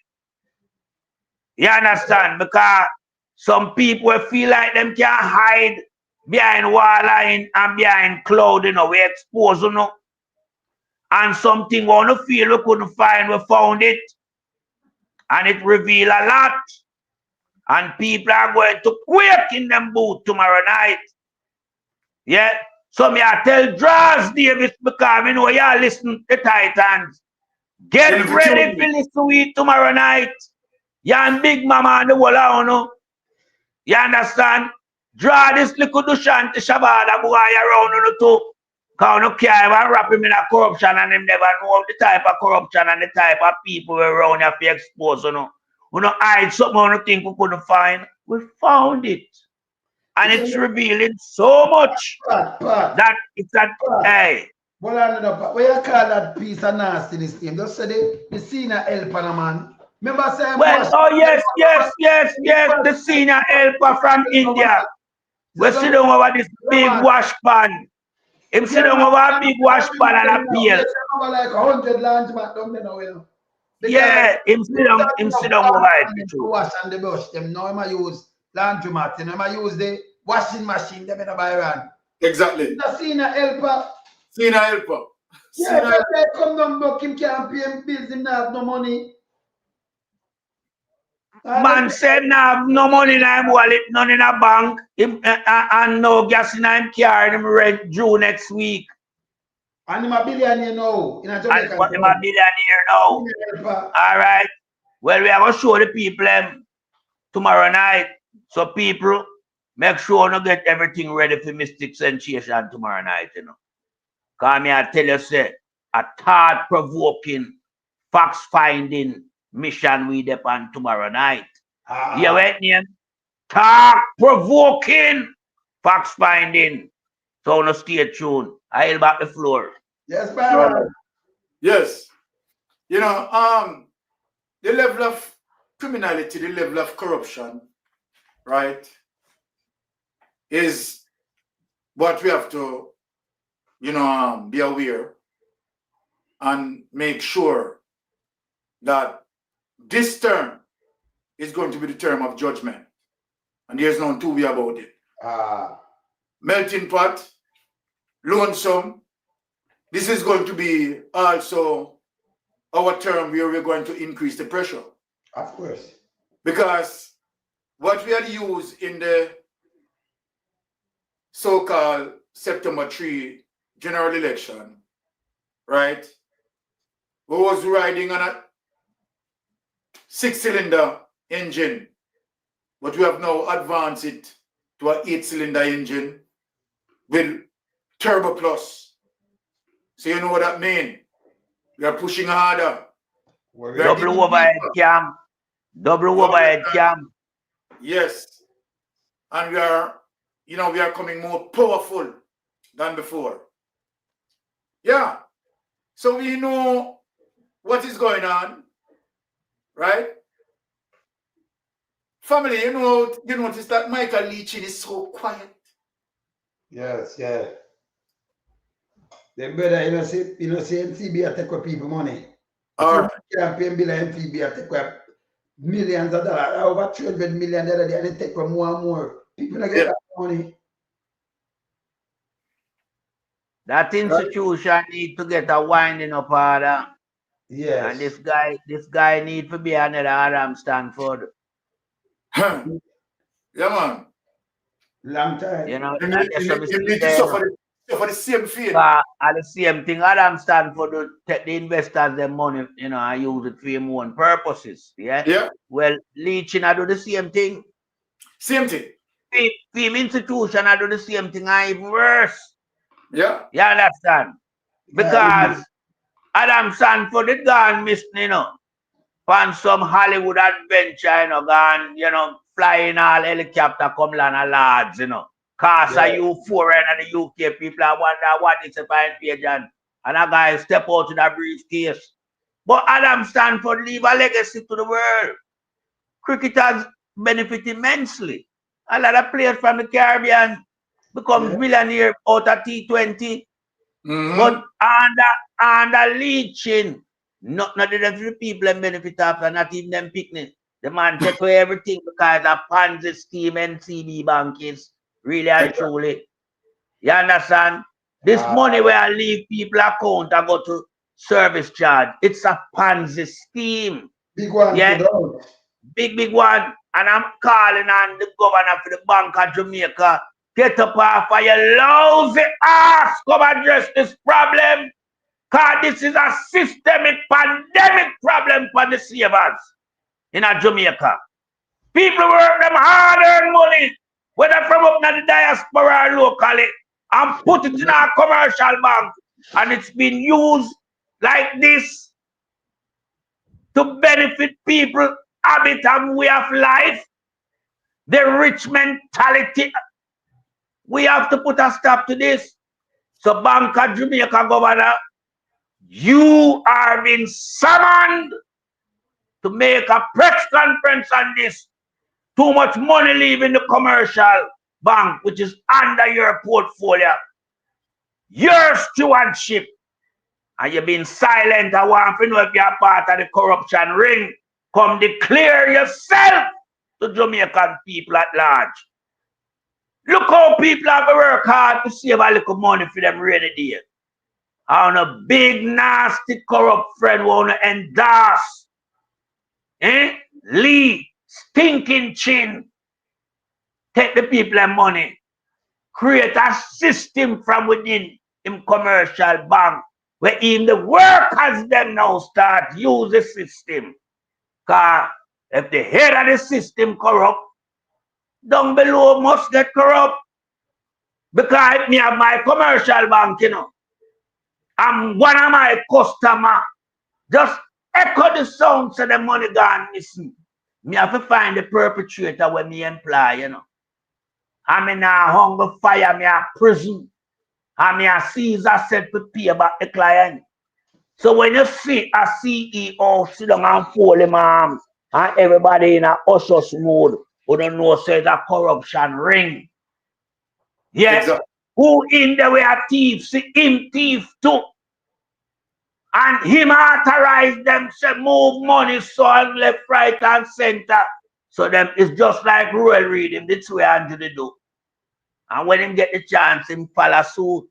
You understand? Because some people feel like them can't hide behind wall line and behind cloud, you know. We expose, you know. And something we want to feel we couldn't find, we found it. And it reveal a lot. And people are going to quake in them booth tomorrow night. Yeah. So me I tell Draws Davis because I know y'all listen to Titans. Get ready for listen to it tomorrow night. Yeah, and Big Mama and the whole of you. You understand? Draw this little Dushanti Shabada boy around you too. Because you can't even wrap him in a corruption and him never know the type of corruption and the type of people around you to expose, you know. We don't hide something you think we couldn't find. We found it. And it's revealing so much that it's a hey. Well, I know, what you call that piece of nastiness name? Just say the senior helper, man. Remember saying yes, the senior helper from India. We sit down over this big wash pan. Him sit down over a big wash pan and a peel. Like 100 lands back down there now, you know. Yeah, him sit down over it. Wash and the brush them. Now I use laundromat, you know, I use the washing machine them in a buy run. Exactly. The senior helper, See na helper. Yeah, but they come down back, him can't pay him bills, him not have no money. Man said nah have no money in him wallet, none in a bank, and no gas in him car, and him rent due next week. And him a billionaire now in a Jamaica. And him a billionaire now. Alright. Well, we are going to show the people tomorrow night. So people, make sure you get everything ready for Mystic Sensation tomorrow night, you know. Because I tell you, say, a thought-provoking, facts-finding mission we depend tomorrow night. You wait, name? Thought-provoking, facts-finding. So no stay tuned. I'll back the floor. Yes, Byron. Yes. You know, the level of criminality, the level of corruption, right, is what we have to, you know, be aware and make sure that this term is going to be the term of judgment. And there's no two way about it. Melting pot, lonesome. This is going to be also our term where we're going to increase the pressure. Of course. Because what we had used in the so-called September 3 general election, right? We was riding on a 6-cylinder engine, but we have now advanced it to an 8-cylinder engine with turbo plus. So you know what that means? We are pushing harder. Double overhead cam. Double overhead cam. Yes. And we are, you know, we are coming more powerful than before. Yeah. So we know what is going on, right? Family, you notice that Michael Leachin is so quiet. Yes, yeah. Them brother, you know, say NCB take up people money. If you can't pay bill NCB take up millions of dollars, over 300 million the other day, and they take up more and more. People don't get that money. That institution need to get a winding up order. Yes. And this guy need to be another Adam Stanford. Yeah, man. Long time. You know, You need to suffer the same fate. And the same thing, Adam Stanford will take the investors their money, you know, and use it for his own purposes. Yeah. Yeah. Well, Leachin I do the same thing. Same thing. Film institution I do the same thing and even worse. Yeah. You understand? Because Adam Stanford did gone missing, you know, on some Hollywood adventure, you know, gone, you know, flying all helicopter come land a large, you know. Cause you foreign and the UK people I wonder what is a fine page and a guy step out to that briefcase. But Adam Stanford leave a legacy to the world. Cricketers benefit immensely. A lot of players from the Caribbean become millionaire out of T20. But under Leachin, not the people that benefit after, not even them picnic. The man take away everything because the Ponzi scheme and CB bank is really and truly. You understand? This money where I leave people account and go to service charge. It's a Ponzi scheme. Big one. Yeah. Big one. And I'm calling on the governor for the Bank of Jamaica. Get up off of your lousy ass. Come address this problem. Because this is a systemic pandemic problem for the savers in Jamaica. People work them hard-earned money, whether from up in the diaspora or locally, and put it in a commercial bank. And it's been used like this to benefit people, habit and way of life. The rich mentality. We have to put a stop to this. So Bank of Jamaica governor, you are being summoned to make a press conference on this. Too much money leaving the commercial bank, which is under your portfolio. Your stewardship. And you've been silent. I want to know if you're part of the corruption ring. Come declare yourself to Jamaican people at large. Look how people have to work hard to save a little money for them rainy day. On a big, nasty, corrupt friend want to endorse. Lee, stinking chin. Take the people and money. Create a system from within him commercial bank where even the workers them now start use the system. Because if the head of the system corrupt, down below must get corrupt. Because me have my commercial bank, you know. I'm one of my customer. Just echo the sound so the money gone missing. Me have to find the perpetrator when me employ, you know. I mean, I hunger fire, me a prison. I mean, a Caesar said to pay back the client. So when you see a CEO sit down and fold him arms and everybody in a hush mode, who don't know say the corruption ring. Yes, exactly. Who in the way a thief, see him thief too. And him authorize them to move money so on left, right, and center. So them it's just like Royal Read him, that's way Andrew they do. And when him get the chance, him follow suit.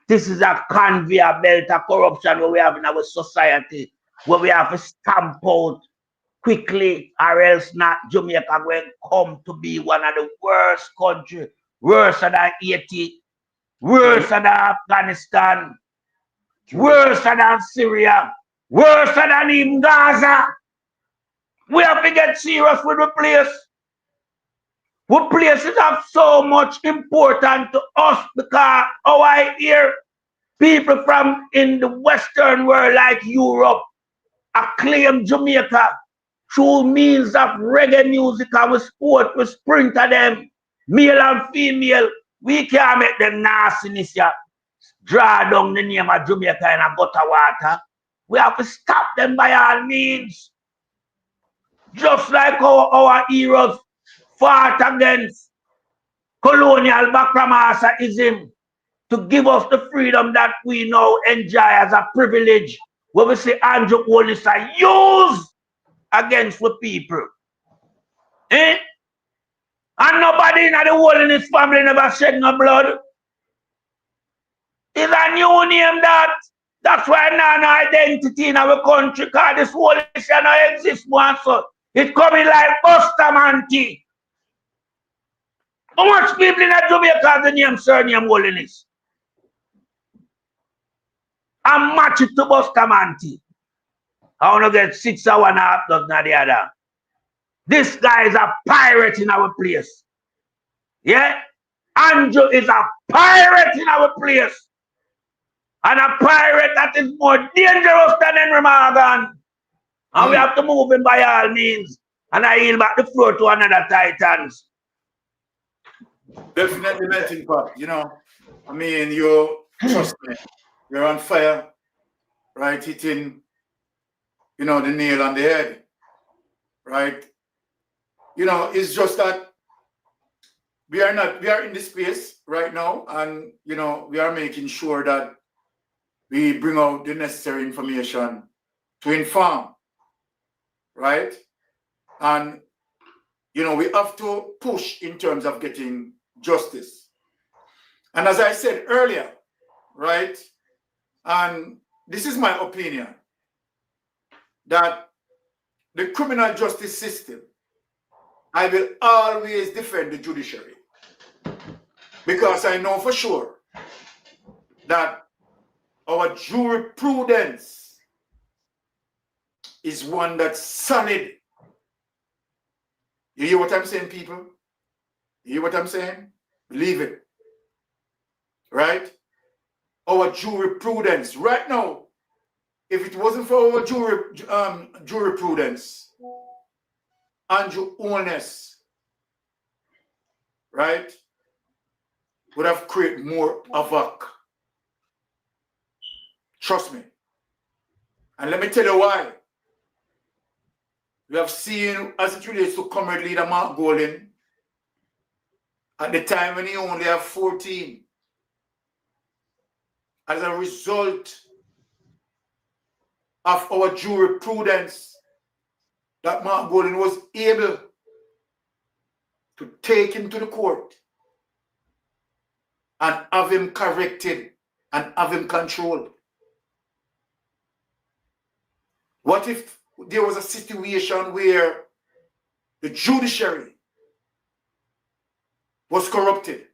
This is a conveyor belt of corruption where we have in our society, where we have to stamp out quickly, or else not Jamaica will come to be one of the worst countries, worse than Haiti, worse than Afghanistan, worse than Syria, worse than even Gaza. We have to get serious with the place. What places have so much important to us because I hear people from in the Western world like Europe acclaim Jamaica through means of reggae music and we sport, we sprint to them, male and female. We can't make them nastiness here. Draw down the name of Jamaica in a gutter water. We have to stop them by all means. Just like our heroes fought against colonial backgroundism to give us the freedom that we now enjoy as a privilege. When we say Andrew Holness are used against the people. And nobody in the Holness family never shed no blood. It's a new name that. That's why now no identity in our country, because this Holness don't exist once. So it coming like Bustamante. How much people in Jamaica have the name surname Holness? And match it to Bustamante. I want to get 6 or 1.5 dozen of the other. This guy is a pirate in our place. Yeah? Andrew is a pirate in our place. And a pirate that is more dangerous than Henry Morgan. And we have to move him by all means. And I yield back the floor to another Titans. Definitely melting pot, you know. I mean, you trust me, you're on fire, right? Hitting, you know, the nail on the head, right? You know, it's just that we are in this space right now, and you know, we are making sure that we bring out the necessary information to inform, right? And you know, we have to push in terms of getting justice. And as I said earlier, right, and this is my opinion, that the criminal justice system, I will always defend the judiciary, because I know for sure that our jurisprudence is one that's solid. You hear what I'm saying, people? You hear what I'm saying? Believe it. Right? Our jurisprudence right now, if it wasn't for our jurisprudence, Andrew Holness, right, would have created more havoc. Trust me. And let me tell you why. We have seen, as it relates to Comrade Leader Mark Golden, at the time when he only had 14, as a result of our jurisprudence, that Mark Golden was able to take him to the court and have him corrected and have him controlled? What if there was a situation where the judiciary was corrupted?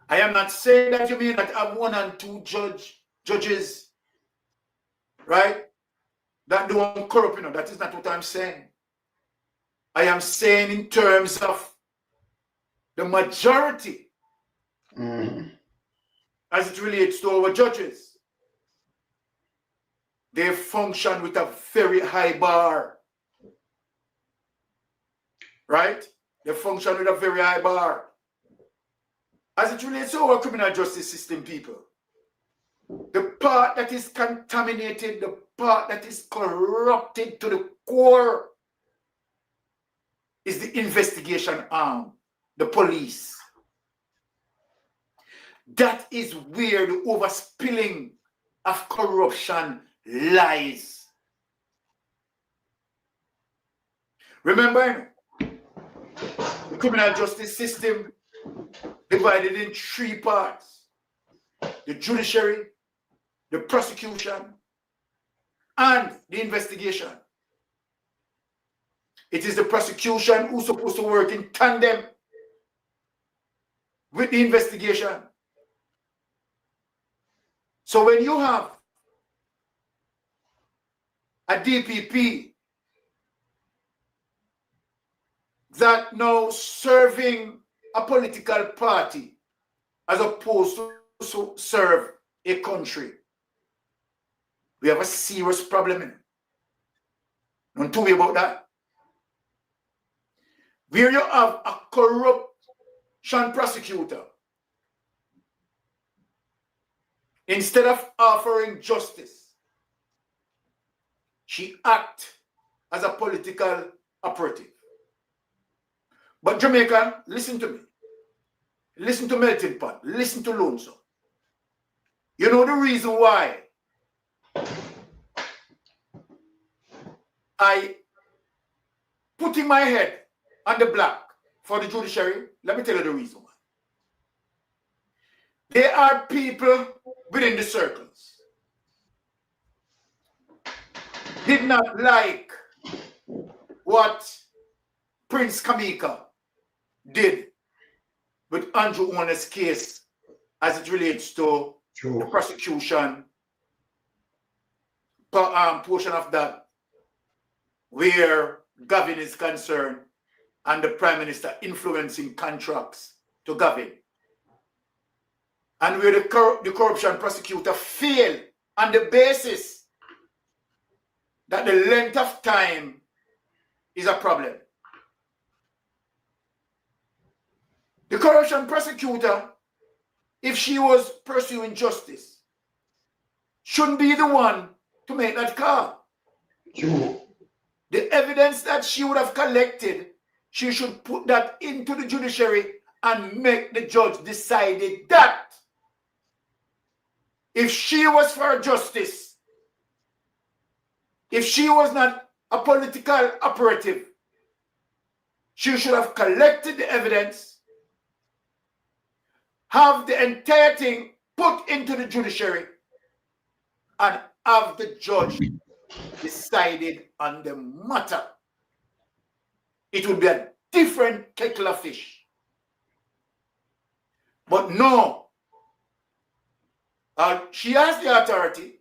I am not saying that you may not have 1 and 2 judges, right, that don't corrupt, that is not what I'm saying. I am saying in terms of the majority as it relates to our judges. They function with a very high bar, right? They function with a very high bar. As it relates to our criminal justice system, people, the part that is contaminated, the part that is corrupted to the core is the investigation arm, the police. That is where the overspilling of corruption lies. Remember, the criminal justice system divided in 3 parts: the judiciary, the prosecution, and the investigation. It is the prosecution who's supposed to work in tandem with the investigation. So when you have a DPP that now serving a political party as opposed to serve a country, we have a serious problem in it. Don't tell me about that. Where you have a corruption prosecutor, instead of offering justice, she acts as a political operative. But Jamaica, listen to me. Listen to Melting Pot. Listen to Lonzo. You know the reason why I putting my head on the block for the judiciary? Let me tell you the reason why. There are people within the circles did not like what Prince Kamika did with Andrew Holness' case as it relates to the prosecution portion of that, where Gavin is concerned and the Prime Minister influencing contracts to Gavin, and where the corruption prosecutor failed on the basis that the length of time is a problem. The corruption prosecutor, if she was pursuing justice, shouldn't be the one to make that call. True. The evidence that she would have collected, she should put that into the judiciary and make the judge decide that if she was for justice, if she was not a political operative, she should have collected the evidence, have the entire thing put into the judiciary, and have the judge decided on the matter. It would be a different kettle of fish. But no, she has the authority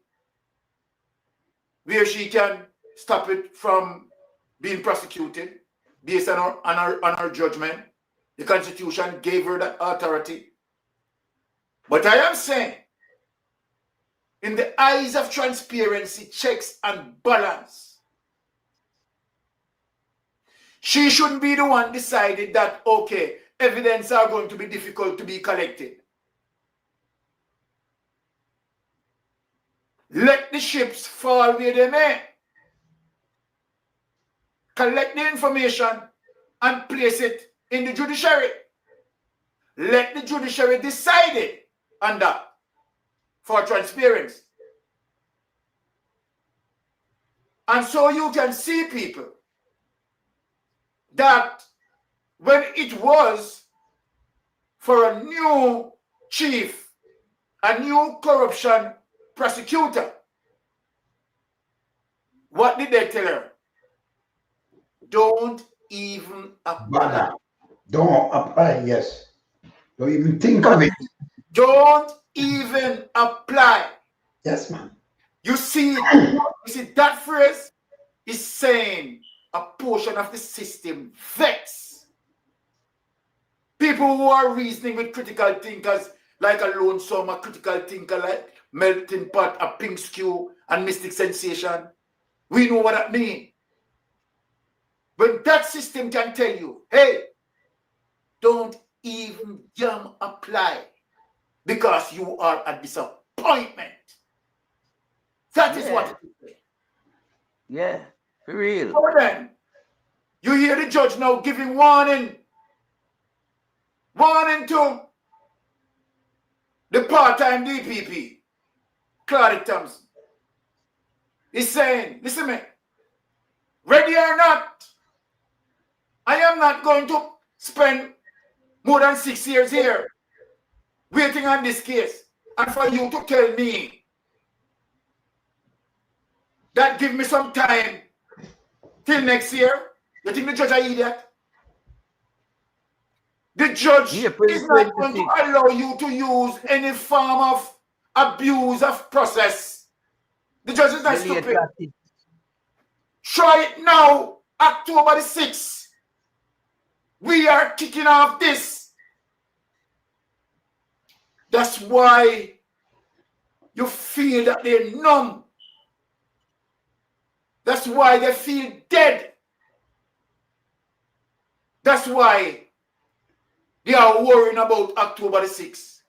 where she can stop it from being prosecuted based on her judgment. The Constitution gave her that authority. But I am saying, in the eyes of transparency, checks and balance, she shouldn't be the one decided that, okay, evidence are going to be difficult to be collected. Let the ships fall where they may. Collect the information and place it in the judiciary. Let the judiciary decide it on that for transparency. And so you can see, people, that when it was for a new chief a new corruption prosecutor. What did they tell her? Don't even apply. Don't apply, yes. Don't even think of it. Don't even apply. Yes, man. You see, that phrase is saying a portion of the system vex. People who are reasoning with critical thinkers, like a lonesome, a critical thinker like Melting Pot, a Pink Skew, and Mystic Sensation. We know what that means. When that system can tell you, hey, don't even apply because you are a disappointment. That is what it is. Yeah, for real. So then, you hear the judge now giving warning. Warning to the part-time DPP, Claudia Thompson. He's saying, listen to me, ready or not, I am not going to spend more than 6 years here waiting on this case. And for you to tell me that give me some time till next year, you think the judge is an idiot? The judge is not going to allow you to use any form of abuse of process. The judge is not stupid. Try it now, October the 6th. We are kicking off this. That's why you feel that they're numb. That's why they feel dead. That's why they are worrying about October the 6th.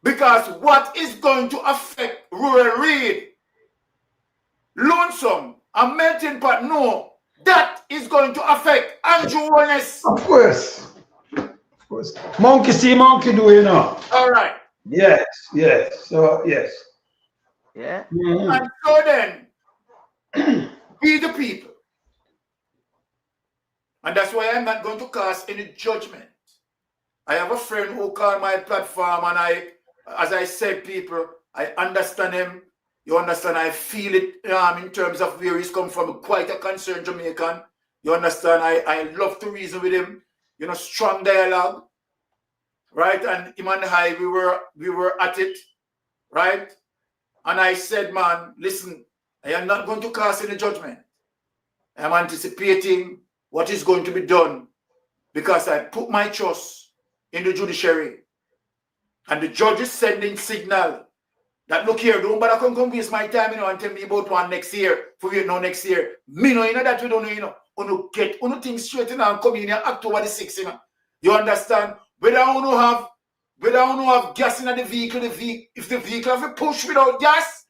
Because what is going to affect Rural Reed, Lonesome, and Melting Pot, no, that is going to affect Andrew Holness. Of course. Of course. Monkey see, monkey do, you know. All right. Yes, yes. So, yes. Yeah. And so then, we the people. And that's why I'm not going to cast any judgment. I have a friend who called my platform, and as I said, people, I understand him. You understand? I feel it in terms of where he's come from. Quite a concerned Jamaican. You understand? I love to reason with him. You know, strong dialogue, right? And him and I, we were at it, right? And I said, man, listen, I am not going to cast any judgment. I am anticipating what is going to be done because I put my trust in the judiciary. And the judge is sending signal that, look here, don't bother come waste my time, you know, and tell me about one next year. For wait now next year. Me know, you know, that we don't know, you know. Uno get things straight in and come in here October the 6th, you know. You understand? Whether uno have gas in the vehicle, if the vehicle have a push without gas,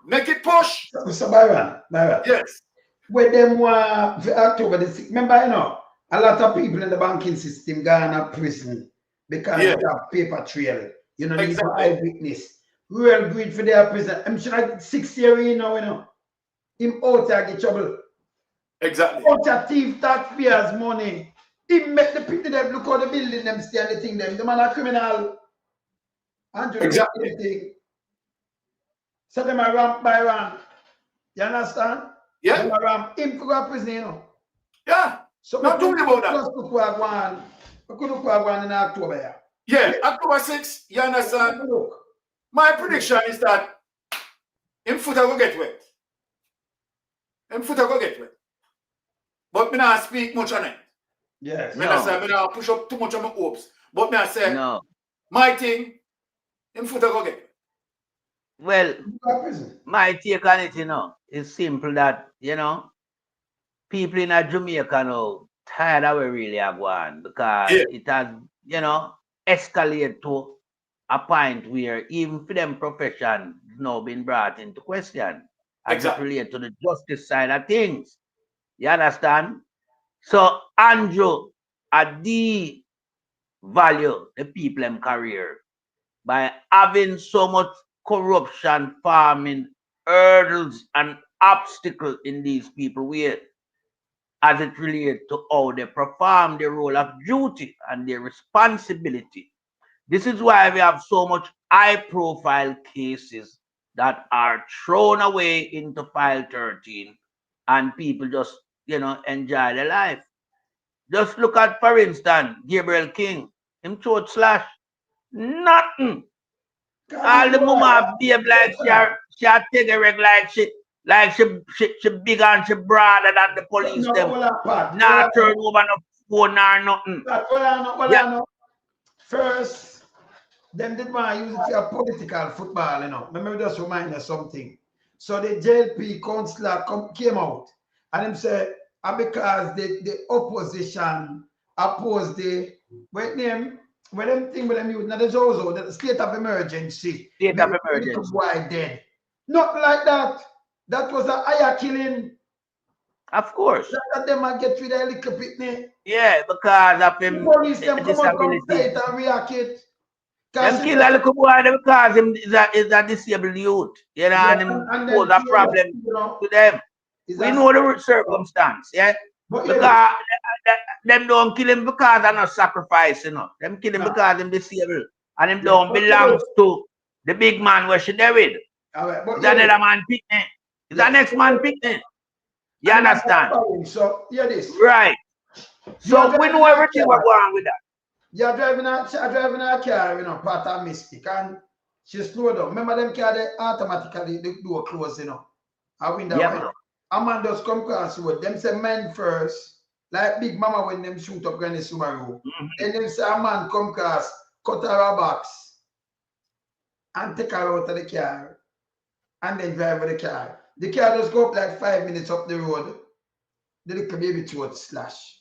make it push. So Byron. Yes. When them October the 6th, remember, you know, a lot of people in the banking system gone to prison because they have paper trail. You know, need an eyewitness. Real greed for their prison. I'm sure like 6 years in now, you know. Him out there get trouble. Exactly. Out of thief taxpayers' money. He make the people them look how the building them stay and the thing them. The man a criminal. Exactly. So them a ramp by ramp. You understand? Yeah. Them a ramp him to go to prison, you know. Yeah. So not talking about that. Just look where we could look where in October. Yeah, October 6th, you understand? Look. My prediction is that him foot will get wet. Him foot will get wet. But me not speak much on it. Yes. Me not push up too much on my hopes. But me I say, no. My thing, him foot will get wet. Well, my take on it, you know, is simple that, you know, people in Jamaica now tired of where really are going because it has, you know, escalated to a point where even for them profession now been brought into question as it relates to the justice side of things. You understand? So Andrew devalue the people in career by having so much corruption, farming, hurdles and obstacles in these people where as it relates to how they perform their role of duty and their responsibility This is why we have so much high-profile cases that are thrown away into file 13 and people just, enjoy their life. Just look at, for instance, Gabriel King. Him throat slash. Nothing. All the mama behave like she take a reg like she big and she broader than the police them. Not turn over no phone or nothing. First, them did want to use it for political football, Remember, just remind us something. So the JLP councillor came out and him said, because the opposition opposed the when them thing with them use now there's also the state of emergency. State of emergency. Why dead? Not like that. That was a higher killing. Of course. That them might get rid of a little bit. Yeah, because of him. The police them come out from state and react it. Them kill a little boy because him is a disabled youth. And him pose a problem to them. We know the circumstance, because them don't kill him because they're not sacrifice, Them kill him because him disabled. And him don't belong to the big man where she there with. Is another man picking. Is the next man picking. You understand? So, this. Right. So we know everything we're going with that. You're driving a car, part of mistake, and she slowed down. Remember them car, they automatically the door close, A window. A man just come across the road. Them say men first, like Big Mama when them shoot up Granny Subaru. Then them say a man come across, cut her a box, and take her out of the car, and then drive the car. The car just go up like 5 minutes up the road. The little baby throat slash.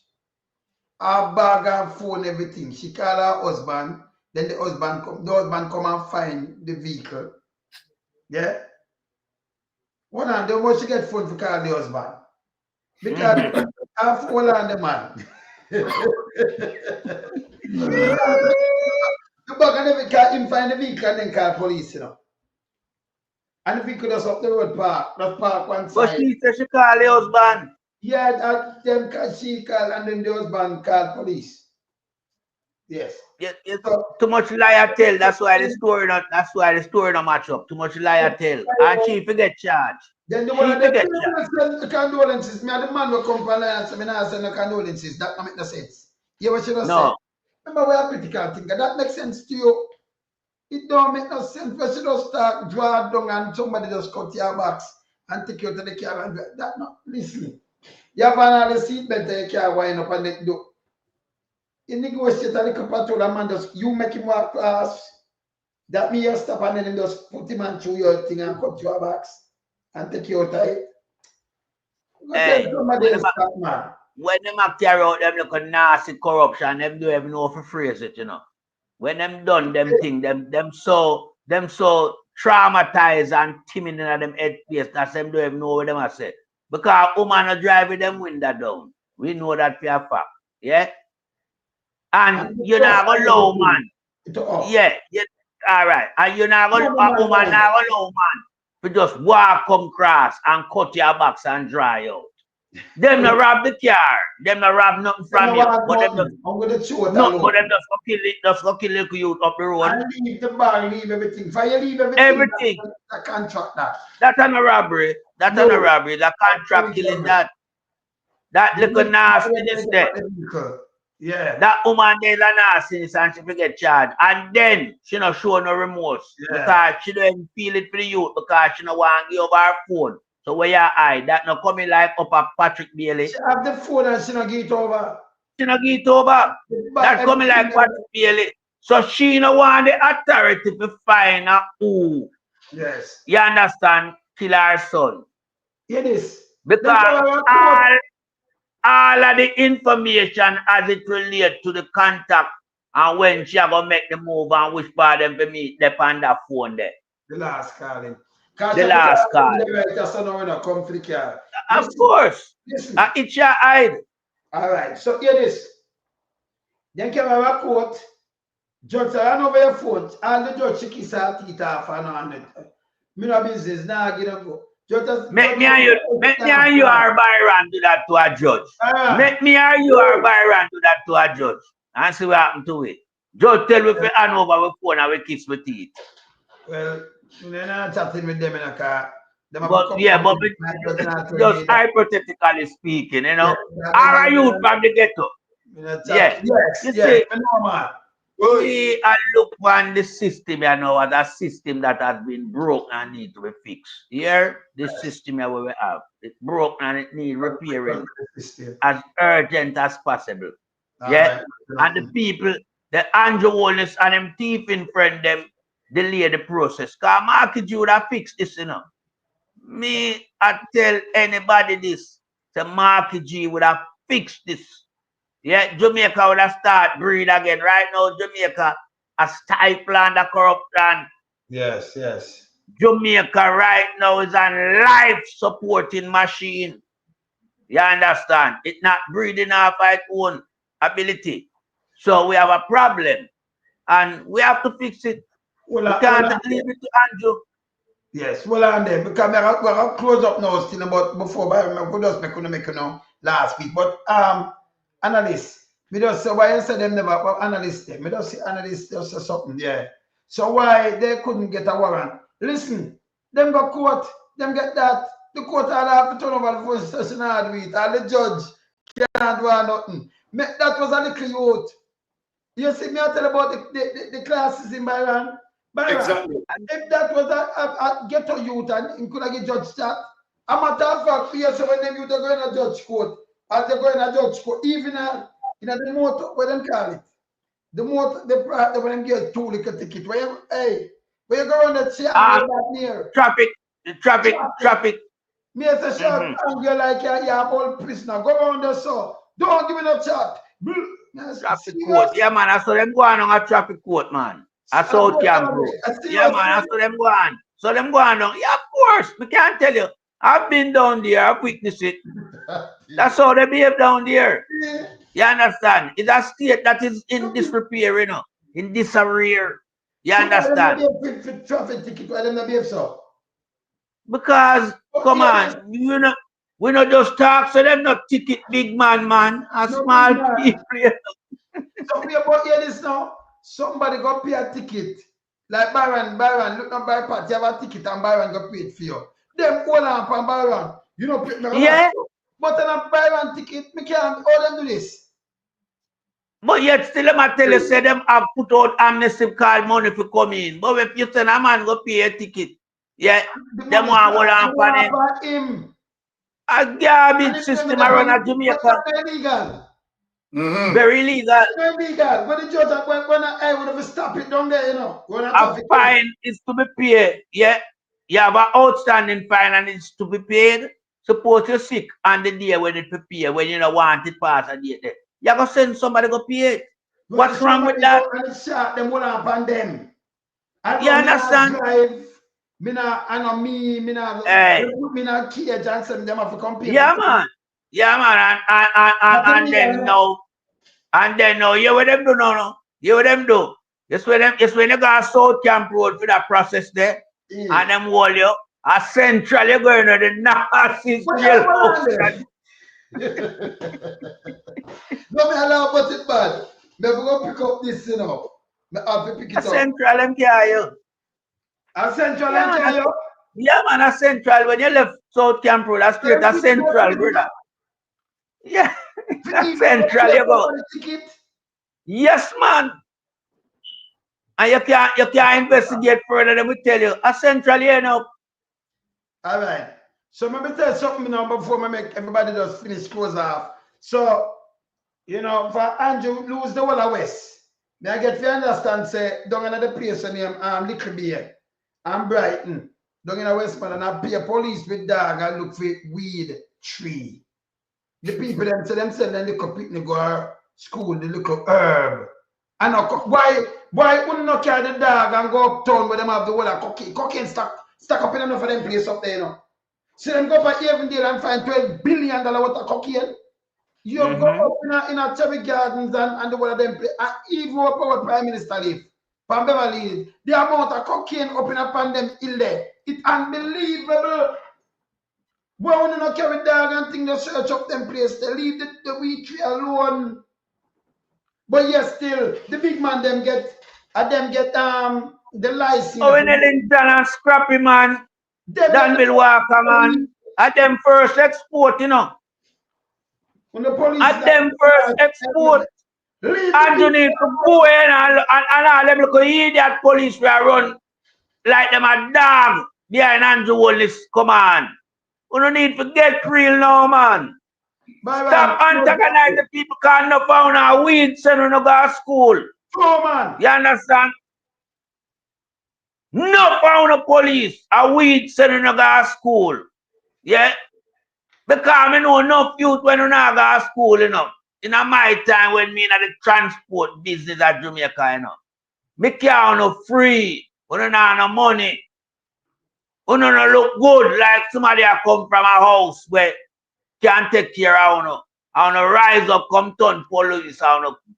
Her bag and phone, everything. She call her husband. Then the husband come and find the vehicle. Yeah? One hand, then what she get phone to call the husband? Because her phone on the man. The bag and every car, him find the vehicle and then call police, And the vehicle just up the road just park one side. But she said she call the husband. Yeah, she called and then the husband called police. Yes. Too much liar tell. That's why the story not match up. Too much liar tell. And she forget charge. Then the one of the condolences. Me and the man will come for alliance. I mean, I send no condolences. That don't make no sense. You what she just said? Remember we are critical thinker. That makes sense to you. It don't make no sense. But she just start draw down and somebody just cut your box and take you to the car and that no listen. You have another seat belt that you can't wind up and let do. You negotiate a little patrol and man just you make him walk across. That me you stop and then him just put him on through your thing and cut your box and take you out of it. Hey, when them carry out them look nasty corruption, them don't even know how to phrase it, When them done them thing, them so traumatized and timid in them head place that them don't even know what them are say. Because woman are driving them window down. We know that for a fact. Yeah? And you're not going to allow man. Yeah. All right. And you're not going to allow man to just walk come cross and cut your box and dry out. Them not rob the car. Them not rob nothing from you. But them just go kill you up the road. And leave the bar, leave everything. For you leave everything. Everything. The contract that. That's not a robbery. That's not a robbery. The contract killing that. That little nastiness there. Yeah. That woman there is a nastiness and she forget charge. And then she not show no remorse. Because she don't feel it for the youth because she don't want to give over her phone. So where you hide? That not coming like up at Patrick Bailey. She have the phone and she not give it over. She not give it over. That's coming like Patrick Bailey. So she no want the authority to find out who. Yes. You understand? Kill her son. It is. Because all of the information as it relates to the contact and when she going to make the move and which part them to meet them on that phone there. The last calling. The last call. Of course. It's your hide. All right. So here it is. Then came a court. Judge ran over your phone. All the judge kiss her teeth off and me no business. Now get them go. Make me and you or Byron do that to a judge. Make me or you or Byron do that to a judge. And see what happened to it. Just tell me if you hand over my phone and we kiss my teeth. Well, you're not chatting with them in a car. But yeah, but just hypothetically speaking, you know, are you from the ghetto? Yeah. Yes, You yes, see, normal. we are look on the system, you know, as a system that has been broken and need to be fixed. Here, this system here we have, it's broken and it needs repairing as urgent as possible. Yeah, and the people, the Andrew Holness and them thieving friend, them delay the process. Cause Marky G would have fixed this, you know. Me, I tell anybody this, the Marky G would have fixed this. Yeah, Jamaica would have started breed again. Right now, Jamaica a stifle under corruption. Yes, yes. Jamaica right now is a life supporting machine. You understand? It's not breeding off its own ability. So we have a problem. And we have to fix it. We can't leave it to Andrew. Yes, well, and then because we're close up now still about before, but I could just make you know last week. But analysts, we just say why you say them never analysts them. We just see analysts just say something, yeah. So why they couldn't get a warrant? Listen, them got court, them get that. The court all have to turn over the first session hard with, and the judge can't do nothing. That was a little youth. You see me I tell about the classism Byron. Exactly. If that was a ghetto youth and he could have get judge that, a matter of fact, yes, when them youth are going to judge court, as they go in a judge court, even in the motor, what them call it, the motor, when them get 2 little ticket, where you, hey, where you go on the chair that near. Traffic. Me as a shot, and you're like, you're a whole prisoner, go around there, so don't give me no chat. Traffic court, yeah, man, I saw them go on a traffic court, man. I saw Camp Road. Yeah, man, I saw them go on. So them go on. Yeah, of course. We can't tell you. I've been down there. I've witnessed it. That's how they behave down there. You understand? It's a state that is in disrepair, you know, in disarray. You understand? Traffic ticket, why them not behave so? Because, come on, you know, we not just talk, so them not ticket big man, a small people. So we about hear this now. Somebody go pay a ticket. Like Byron, look on by part, you have a ticket and Byron go pay it for you. Them hold on from Byron. You know, yeah. But on a Byron ticket, me can't all them do this. But yet still them I tell you, say them have put out amnesty card money for come in. But if you send a man go pay a ticket, yeah, them want hold on for him. A garbage system around a Jamaica. Illegal. Very illegal. Illegal. When the judge when I would have stopped it down there, you know. A fine is to be paid. Yeah. You have an outstanding fine and it's to be paid. Suppose you're sick on the day when it prepare, when you don't want it pass a day there. You have to send somebody to pay it. What's wrong with that? And shot them all up on them. You understand? Me not cage and send them have to come pay. Yeah, man. Yeah, man. And then now, you what them do now? You what them do? It's when you go to South Camp Road for that process there, and them hold you. A central, you're going to the Nazis jailhouse. No, me allow but it bad. Me go pick up this, you know. Me have to pick it up. A central, them carry you. A central, them carry you? Yeah, man, a central. When you left South Camp Road, that's straight a central, brother. Yeah, a central, you go. Yes, man. And you can't investigate further, then we tell you. A central, you know. All right. So let me tell you something now before I make everybody just finish close off. So, you know, for Andrew lose the whole of West. May I get to understand, say, down in the place name Little Beer and Brighton. Down in the Westman and I pay police with dog and look for weed tree. The people them say them look up picnic go to school, they look up herb. And why wouldn't not carry the dog and go uptown where them have the whole of cocaine stack up in enough of them place up there, you know. See them go for Avondale and find $12 billion worth of cocaine. You go up in a Cherry Gardens and the whole of them place. And even up our Prime Minister live. From Beverly, the amount of cocaine up in upon them hill there. It's unbelievable. Why would you not carry dog and thing to search up them place? They leave the weed tree alone. But yes, still the big man them get the license. Owen Ellington and Scrappy man, Danville Walker man, at them first export, you know. At them first export. And you need to go in and all them little idiot police will run like them a dog behind Andrew Holness command. You don't need to get real now, man. Stop antagonize the people can't no found a weed send you no go to school. Oh man. You understand? No found a police a weed send you no go to school. Yeah? Because I know enough youth when you not go to school, you know. In my time when me in the transport business at Jamaica, you know. Me can't no free. You don't have no money. You don't look good like somebody that come from a house where can take care of you. I want to rise up, come turn police, I want to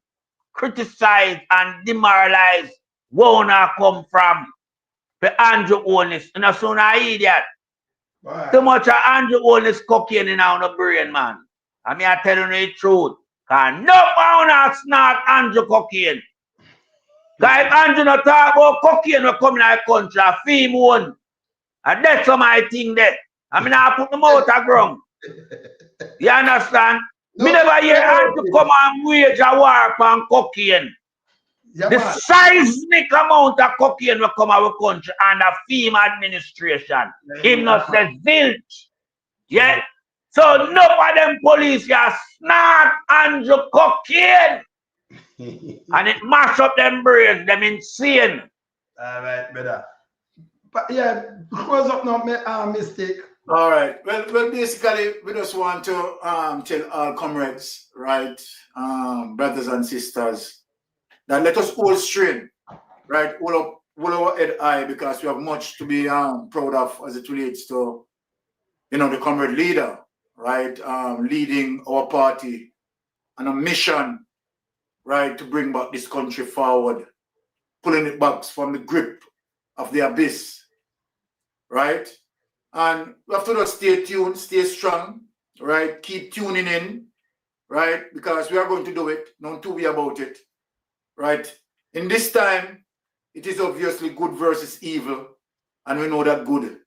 criticize and demoralize where you come from. The Andrew Holness, you know, so I idiot. Right. Too much of Andrew Holness cocaine in our brain, man. I mean, I tell you the truth. Because no one snort Andrew cocaine. Because if Andrew not talk about cocaine, we come in our country, a fame one. And that's my thing there. I mean, I put them out of ground. You understand? Me never hear Andrew come and wage a war upon cocaine. Yeah, the man. seismic amount of cocaine will come our country under FEMA administration. Him not says zilch. Yeah? So none of them police are snort Andrew cocaine. And it mash up them brains, them insane. Alright, brother. But yeah, close up now, mistake. All right. Well, basically, we just want to tell our comrades, right, brothers and sisters, that let us all strain, right, hold our head high, because we have much to be proud of as it relates to, you know, the comrade leader, right, leading our party on a mission, right, to bring back this country forward, pulling it back from the grip of the abyss, right? And we have to just stay tuned, stay strong, right? Keep tuning in, right? Because we are going to do it, not to be about it, right? In this time, it is obviously good versus evil, and we know that good,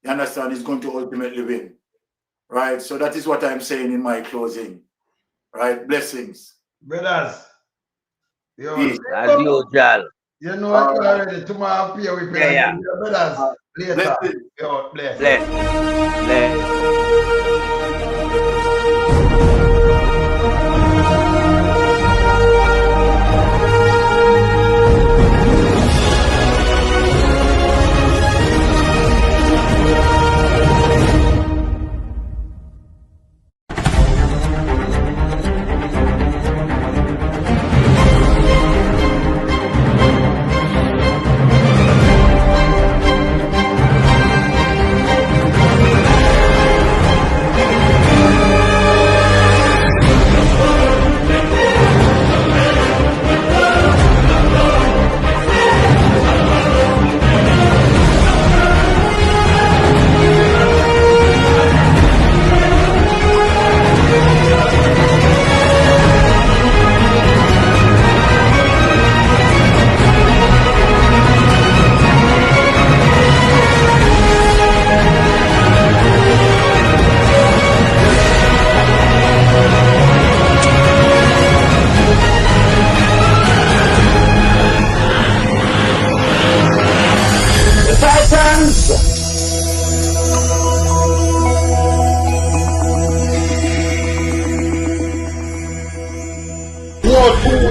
you understand, is going to ultimately win, right? So that is what I'm saying in my closing, right? Blessings. Brothers. Yo, peace. As usual. You know what you already. Tomorrow up here we play. Yeah. Brothers. Later. Blessings. Yo, bless.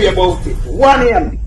About it. 1 a.m.